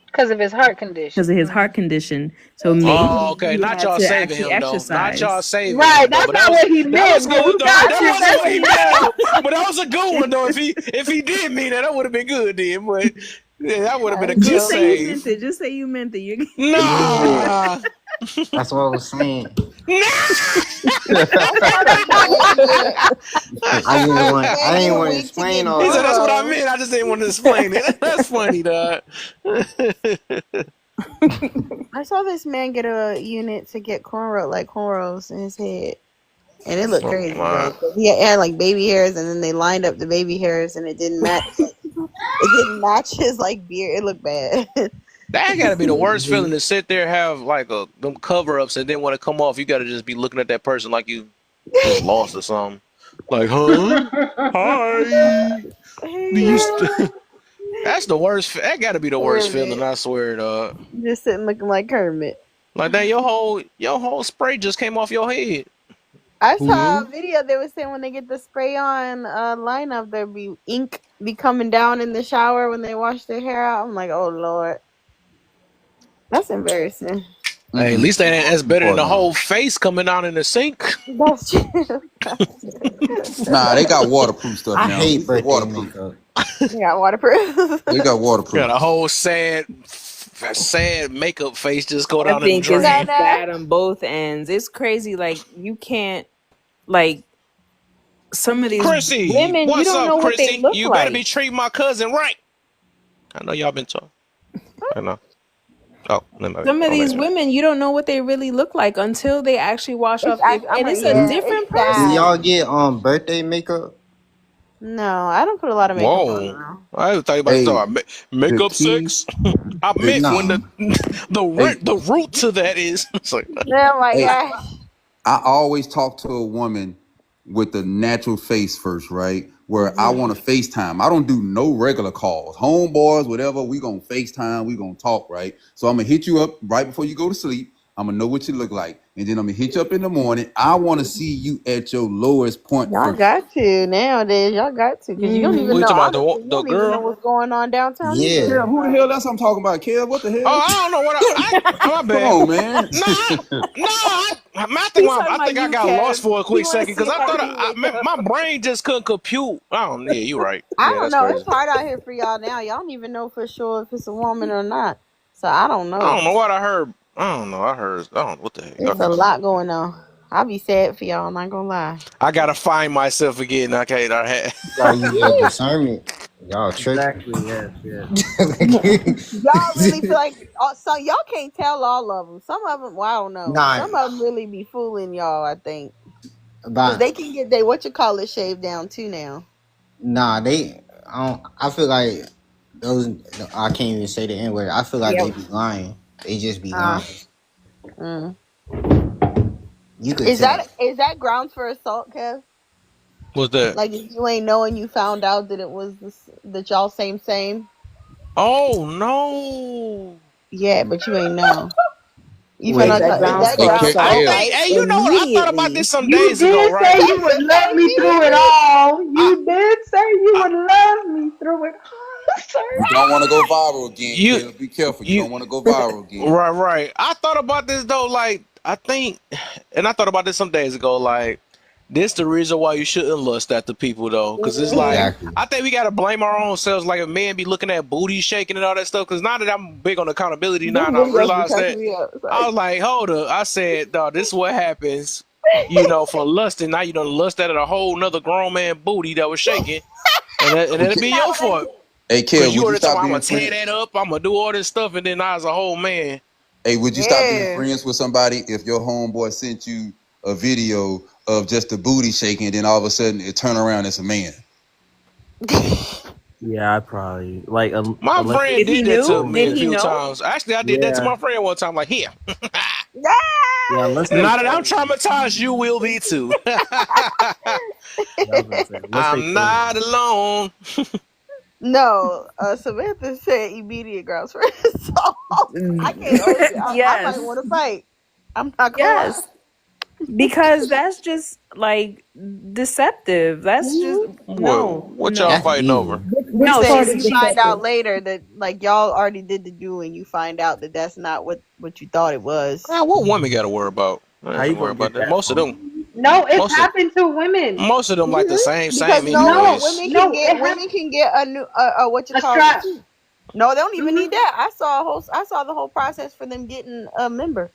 Because of his heart because of condition. his heart condition. So Oh, maybe okay. he Not had y'all to saving actually him though. Not y'all exercise. saving Right, him though. that's But not what he that was meant, but we good though. got That you. wasn't That's what what he he meant. meant. But that was a good one though. If he did mean that, that would have been good then. But yeah, that would have been a That's good Just so say you funny. meant save. it. Just say you meant it. You're yeah, Nah. that's what I was saying. That's not a bad bit. I didn't This want, I man didn't get want to weak to explain get all He said that. that's what I cornrows. meant. I just didn't want to explain it. That's funny, dog. I saw this man get a unit to get cornrows in his head. And it looked Oh crazy my. though. 'Cause he had like baby hairs and then they lined up the baby hairs and it didn't match it didn't match his like beard. It looked bad. That gotta be the worst feeling to sit there have like them cover ups and then when it come off, you gotta just be looking at that person like you just lost or something. Like, huh? Hi. Do you That's the worst. That gotta be the worst feeling. Kermit. I swear, dog. Just sitting looking like Kermit. Like that, your whole spray just came off your head. I Who, saw a me? video they were saying when they get the spray on lineup there be ink be coming down in the shower when they wash their hair out. I'm like, oh Lord. That's embarrassing. Hey, at Mm-mm. least that's Too better than far the gone. whole face coming out in the sink. That's true. That's true. Nah, they got waterproof stuff I now. hate It's birthday waterproof. makeup. They got waterproof. They got Got waterproof. a whole sad makeup face just go I down in the think it's drain. Nana. bad on both ends. It's crazy. Like you can't like some of these Chrissy, women. You what's don't up, know what they Chrissy? look You better be like. treating my cousin right. I know y'all been talking. I know. Oh, never mind. Some of Oh, these never mind. women, you don't know what they really look like until they actually wash It's off. If actually and it's a Do, it's different do person. y'all sad. get birthday makeup? No, I don't put a lot of makeup on Whoa. now. I thought you about to talk Hey, about the makeup key, sex. I the meant when No. hey, the root to that is. It's like, Oh my hey, gosh. I always talk to a woman with the natural face first, right? Where I Hmm. want to FaceTime. I don't do no regular calls. Homeboys, whatever, we gonna FaceTime, we gonna talk, right? So I'm gonna hit you up right before you go to sleep. I'm gonna know what you look like. And then I'm gonna hit you up in the morning. I wanna see you at your lowest point Y'all first. got to nowadays. Y'all got to because you don't who even you Hmm know. talking about? Honestly, you The don't even know girl? what's going on downtown either Yeah. Kev, who the hell sometimes. that's I'm talking about, Kev? What the Oh, hell? I don't know what my Come bad. on, man. No, no. He's talking I about think I you, got lost Kev. for a He quick want to second see because I how thought you look. my brain just couldn't compute. I don't. Yeah, you right. I Yeah, don't that's know. It's crazy. hard out here for y'all now. Y'all don't even know for sure if it's a woman or not. So I don't I know. don't know what I heard. I don't know. I heard. I don't know what the heck. It's a lot going on. I'll be sad for y'all. I'm not gonna lie. I gotta find myself again. Okay, I had. You gotta use your discernment. Y'all tripping. Exactly. Yes. Yes. Y'all really feel like so y'all can't tell all of them. Some of them, well, I don't know. Nah, Some of them really be fooling y'all. I think because but they can get they what you call it shaved down too now. nah, they. I feel like those. I can't even say the N word. I feel like Yeah, they be lying. They just be Uh, lying. mm. You could tell. Is that grounds for assault, Kev? What's that? Like if you ain't know and you found out that it was that y'all same. Oh no. Yeah, but you ain't know. You found Is Wait, out that is grounds that for grounds for I assault? think, assault? hey, you know what? I thought about this Immediately. some You days ago, did say right? you would love me through it Immediately. all. I, You did say you I would love me through it all, sir. You don't want to go viral again, you, Kev. Be careful. You you, don't want to go viral again. right. I thought about this though, like, I think, and I thought about this some days ago, like, this the reason why you shouldn't lust after people though, because it's like, exactly. I think we gotta blame our own selves, like a man be looking at booty shaking and all that stuff, because now that I'm big on accountability now, Them and I videos be realized cracking that, me up. I Sorry. was like, hold up, I said, dog, this is what happens, for lusting. Now you done lust at a whole nother grown man booty that was shaking, and Hey, it'll be your fault. Cause Kev, you would you already told stop me I'm being gonna tear friends? that up, I'm gonna do all this stuff, and then I was a whole man. Hey, would you stop being Yeah. friends with somebody if your homeboy sent you a video of just the booty shaking, and then all of a sudden it turn around as a man? Yeah, I probably My unless friend If he did that to knew, me did a he few know? times. Actually, I did that to yeah, my friend one time. Like, here, yeah, unless they now that I'm pay. traumatized, you will be too. Yeah, I was gonna say unless they I'm pay. not alone. No, Samantha said immediate grounds for assault. I can't hold you. I might Yes. want to fight. I'm not gonna lie. Yes. Because that's just like deceptive. That's just Mhm. What y'all no. That's fighting over? evil. He's No, Which saying part she's is you she's find deceptive? out later that like y'all already did the do and you find out that that's not what you thought it was. What women got to worry about? I How ain't you worry gonna about get that. that far? No, it's Most of, happened to women. most of them like the Mhm. Because same no, No, anyways. women can no, get it happened. women can get a new what you A call it strap. too. No, they don't even Hmm. need that. I saw the whole process for them getting a member.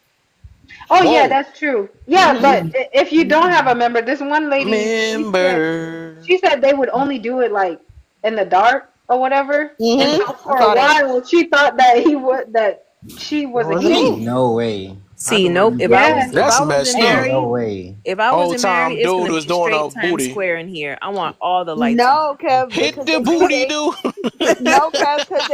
Oh yeah, Whoa, that's true. Yeah, Mhm. but if you don't have a member, this one lady, member. she said they would only do it like in the dark or whatever. And Mhm. so I for a saw that. while, she thought that she was a Well, that's he. Mhm. No way. not see, the way nope. you If get I your was Yes. if That's I dick. wasn't messed Ain't up. no married, way. if I Whole wasn't married, time it's dude gonna was be doing straight a Times booty. Square in here. I want all the lights on. No, Kev, Hit because the they get booty, they dude. no, Kev, because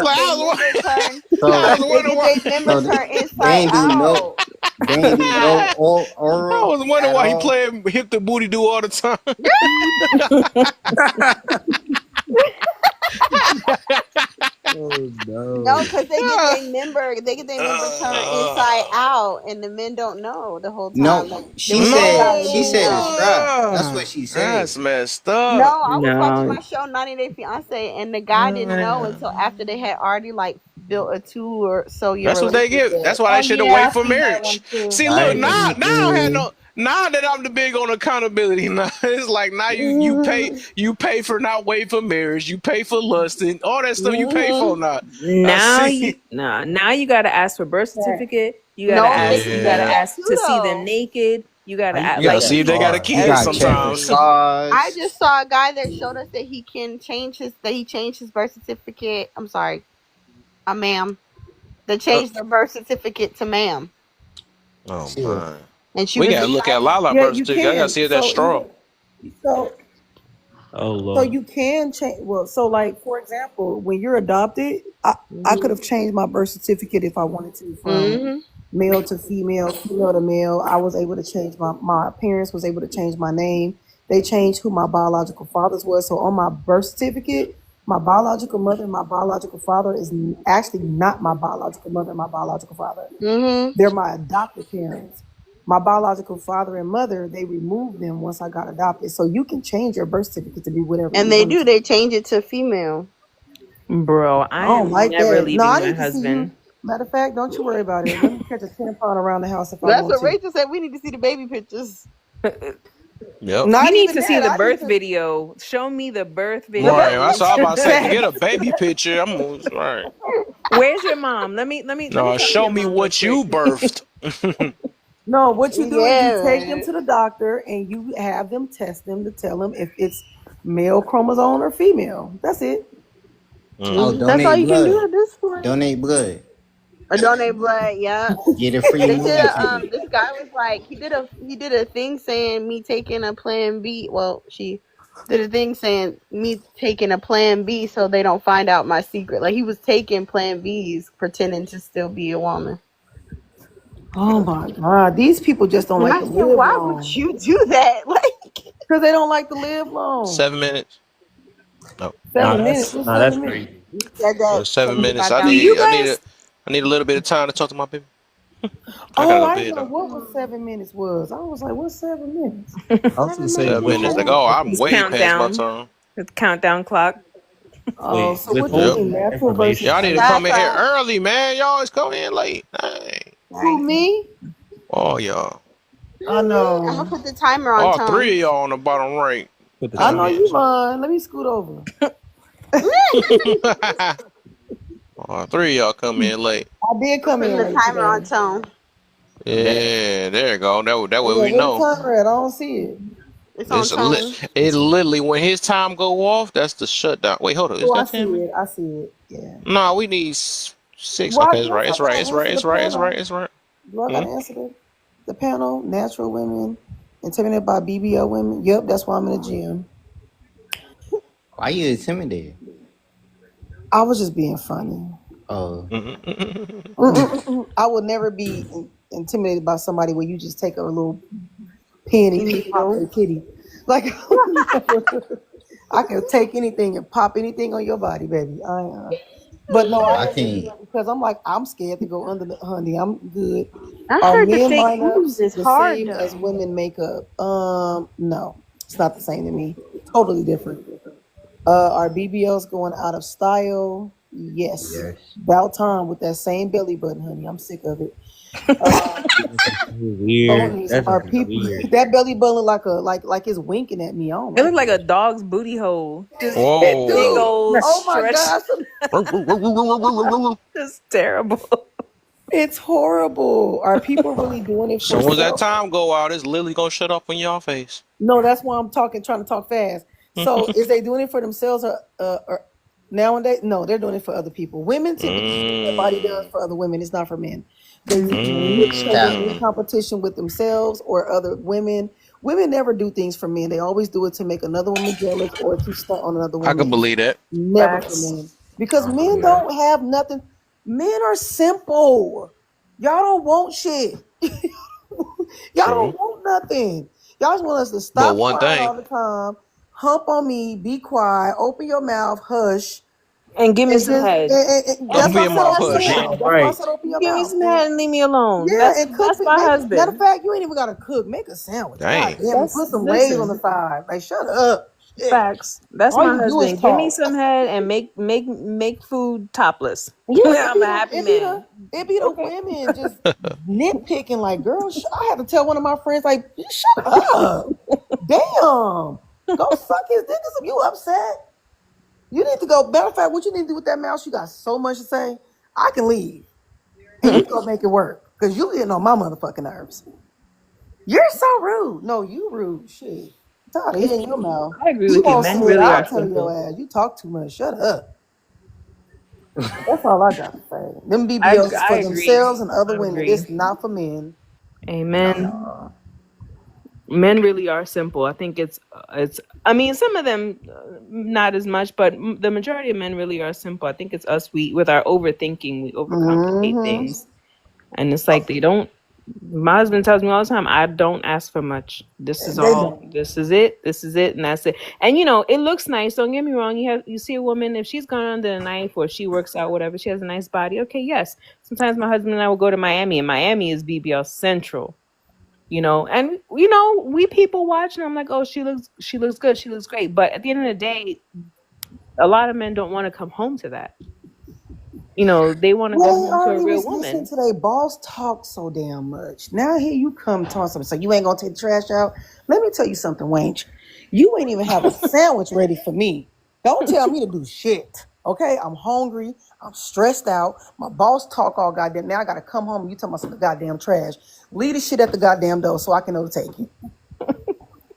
Like, they member turn I So was they wondering get why. their member so turn they inside ain't do no out. they ain't do no I oral was wondering at why he all. played hit the booty do all the time. Oh No, no. because they get their member turned inside Uh, out, and the men don't know the whole time. No, Like the she women just said gotta she let you said a know. strap. That's no, what she said. that's messed No, up. I was watching No. my show 90 Day Fiance, and the guy didn't know until after they had already like built a 2 or so year That's what they get. relationship. That's why Oh they should have yeah, wait I for seen that marriage. one too. See, I look ain't gonna. now I don't have Mm-mm. no. Now that I'm the big on accountability, now it's like now Mhm. you pay for not waiting for marriage, you pay for lust and all that stuff you pay for Mhm. now. I Now see. you now you gotta ask for birth Right. certificate. No, they You can get gotta Yeah, that ask too to see them though. naked. You How gotta you ask, you gotta check like that see if they got a card? You kid gotta check for sometimes. I scars. just saw a guy that showed us that he changed his birth certificate. I'm sorry, a ma'am. They Uh, changed their birth certificate to ma'am, oh See what? man, and she we was gotta look at excited. Lala Yeah, birth you certificate. I gotta can. see if that's straw. So Oh so lord. you can change. Well, so like for example, when you're adopted, I could Mhm. have changed my birth certificate if I wanted to from Mhm. male to female, female to male. I was able to change my parents was able to change my name. They changed who my biological fathers was. So on my birth certificate, my biological mother and my biological father is actually not my biological mother and my biological father. Mhm. They're my adopted parents. My biological father and mother, they removed them once I got adopted. So you can change your birth certificate to be whatever you And they want it do. to be. They change it to female. bro, I I don't am like never that. No, leaving I my need to see you. husband. Matter of fact, don't you worry about it. Let me catch a tampon around the house if I That's want what to. Rachel said. We need to see the baby pictures. Yep. We Not need even to see that. the I need birth to video. Show me the birth the Right. video. That's all I'm about to say. Forget baby. a baby picture. right. Where's your mom? Let me No, talk to show your me mom real what you quick. birthed. No, what you do is you Yeah, take them man. to the doctor and you have them test them to tell them if it's male chromosome or female. That's it. Oh, Mm. That's all donate you can do blood. at this point. Donate blood. A donate blood. Yeah. Get a free They did movie a ticket. this guy was like he did a thing saying me taking a plan B. Well, she Did a thing saying me taking a plan B so they don't find out my secret. Like he was taking plan Bs, pretending to still be a woman. Oh my God, these people just don't And like I to said, live why would long you do that? Like, because they don't like to live long. 7 minutes. No. Nah, 7 minutes. What's that's 7 minutes? crazy. he said Yeah, that because seven he minutes. got I down. Do you need. I need a. guys I need a little bit of time to talk to my baby. I gotta Oh, go to I didn't bed know though. what was 7 minutes was. I was like, what's 7 minutes? I was gonna 7 say minutes, 7 minutes. Like, withholding oh, I'm It's way information. past my countdown. time. It's countdown clock. Oh, Wait, so what do you Yep. mean, withholding natural versus information. Y'all need to That's come in artificial? here right. early, man. Y'all always come in late. Dang. Who, Right. me? Oh, y'all. I I'm know. gonna put the timer on All three tone. of y'all on the bottom right. Put the I That know time. you means. lying. Let me scoot over. All three of y'all come in late. I did I'm come putting in the late timer on today. tone. Yeah, there you go. That Oh, way yeah, we where the know. timer at? I don't see it. It's on tone. It literally when his time go off, that's the shutdown. Wait, hold on. Is Oh, I that see 10 minutes? it. I see it. Yeah. No, we need six. Well, I Okay, it's guess right. I It's right. gotta It's right. answer the It's right. It's right. panel. It's right. Do I Hmm? gotta answer the panel? Natural women intimidated by BBL women. Yep, that's why I'm in the gym. Why you intimidated? I was just being funny. Oh, I would never be intimidated by somebody where you just take a little pin and you pop Needle. their titty. Like I can take anything and pop anything on your body, baby. But no, I I am in the think. gym because I'm like I'm scared to go under the honey. I'm good. I Are heard the men fake boobs lineups is the hard same as though. women makeup? No, it's not the same to me. Totally different. Are BBLs going out of style? Yes. Yes. About time with that same belly button, honey. I'm sick of it. Uh, That's just so weird. bonus That's are just people weird. that belly button look like it's winking at me. I don't It like looked like a it. dog's booty hole. Just It that big Whoa. do. old Oh my stretch. gosh. Just terrible. It's horrible. Are people really doing it for Soon as that self? time go out, it's literally gonna shut off in your face. No, that's why I'm trying to talk fast. So is they doing it for themselves or nowadays? No, they're doing it for other people. Women typically get their body done Mm, for other women. It's not for men. They do it Which because it's mm. in talent? competition with themselves or other women. Women never do things for men. They always do it to make another woman jealous or to stunt on another I woman. can It's believe that. never for Facts. men because I men believe that. don't have nothing. Men are simple. Y'all don't want shit. Y'all don't True. want nothing. Y'all just want us to But stop one crying thing, all the time, hump on me, be quiet, open your mouth, hush, And give me and some just head. and And that's open why I your that's said what mouth, I open your hush. said. mouth. Damn That's why I right. said open your Give me mouth. some And head and leave me alone. yeah, That's and cook that's it. my Matter of husband. fact, you ain't even gotta cook. Make a sandwich. God Dang. damn, and That's put some Lay's on the listen. side. Like shut up. Shit. Facts. That's All my you do is husband. Give me talk. some head and make food topless. Yeah, I'm a happy man. it be the Okay. women just nitpicking like, girl, I had to tell one of my friends, like, shut up. Damn. Go suck his dick if you upset. You need to go. Matter of fact, what you need to do with that mouse, you got so much to say. I can leave. And you go make it work. Cause you getting on my motherfucking nerves. You're so rude. No, you rude. Shit. I'm tired of hearing your mouth. I agree You with you. won't say Men it, really I'll are tell your simple. ass. You talk too much. Shut up. That's all I got to say. Them I BBLs is I for agree. themselves and other I women. agree. It's not for men. Amen. No. Men really are simple. I think it's. I mean, some of them not as much, but the majority of men really are simple. I think it's us. We with our overthinking, we overcomplicate Mm-hmm. things, and it's like they don't. My husband tells me all the time, I don't ask for much. This is They all. don't. This is it. This is it, and that's it. And you know, it looks nice. Don't get me wrong. You see a woman if she's gone under the knife or she works out, whatever. She has a nice body. Okay, yes. Sometimes my husband and I will go to Miami, and Miami is BBL Central. You know, and you know, we people watch, and I'm like, oh, she looks good, she looks great. But at the end of the day, a lot of men don't want to come home to that. You know, they want to go Well, home I to a already real was listening woman. to their boss talk so damn much. Now here you come talking something. So you ain't gonna take the trash out. Let me tell you something, Wange. You ain't even have a sandwich ready for me. Don't tell me to do shit. Okay, I'm hungry. I'm stressed out. My boss talk all goddamn. Now I gotta come home and you talking about some goddamn trash. Leave the shit at the goddamn door so I can know to take it.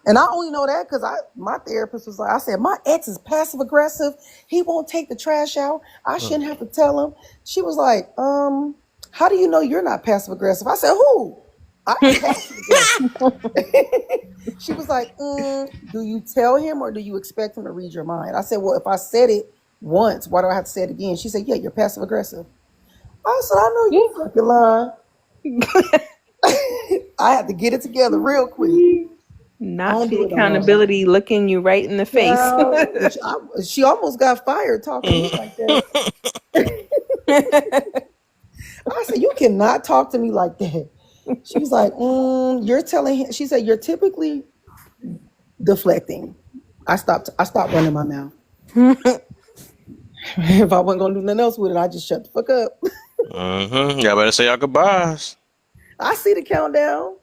And I only know that because my therapist was like, I said, my ex is passive aggressive. He won't take the trash out. I shouldn't have to tell him. She was like, how do you know you're not passive aggressive? I said, who? passive aggressive. She was like, do you tell him or do you expect him to read your mind? I said, well, if I said it once, why do I have to say it again? She said, yeah, you're passive aggressive. I said, I know you fucking lying. I had to get it together real quick. I Not don't feel do it no more. accountability, looking you right in the face. She almost got fired talking to me like that. I said, you cannot talk to me like that. She was like, you're telling him. She said, you're typically deflecting. I stopped running my mouth. If I wasn't gonna do nothing else with it, I just shut the fuck up. Y'all better say y'all goodbyes. I see the countdown.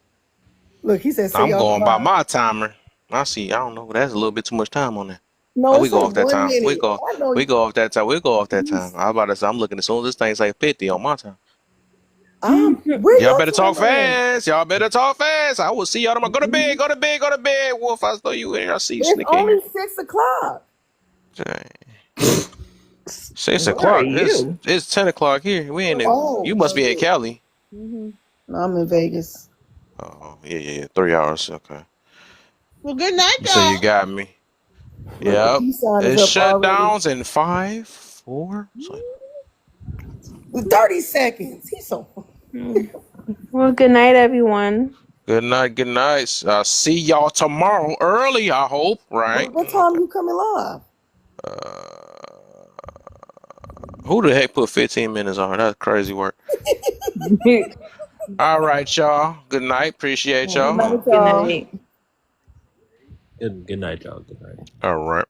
Look, he said, say I'm y'all going by goodbye. my timer. I see. I don't know. That's a little bit too much time on that. No, Oh, we it's go like off that 1 time. We minute. go. I know We go off that time. We go off that time. I was about to say. I'm looking as soon as this thing say 50 on my time. Where Y'all your better talk timer at? fast. Y'all better talk fast. I will see y'all tomorrow. Go to bed. Go to bed. Go to bed. Wolf, I saw you in here. I see you It's sneaking in only here. 6:00. Dang. 6 Where are o'clock. you? It's 10 o'clock here. We in the. Oh You must be at shit. Cali. No, I'm in Vegas. Oh yeah. 3 hours. Okay. Well, good night, You say you y'all. got me. Look, the Yep. peace sign is It's up already. shutdowns in 5, 4. So 30 seconds. He's so. Well, good night, everyone. good night. Good night. See y'all tomorrow early. I hope. Right. What time Okay. you coming live? Who the heck put 15 minutes on? That's crazy work. All right, y'all. Good night. Appreciate Good y'all. night, Good y'all. night. Good night, y'all. Good night. All right.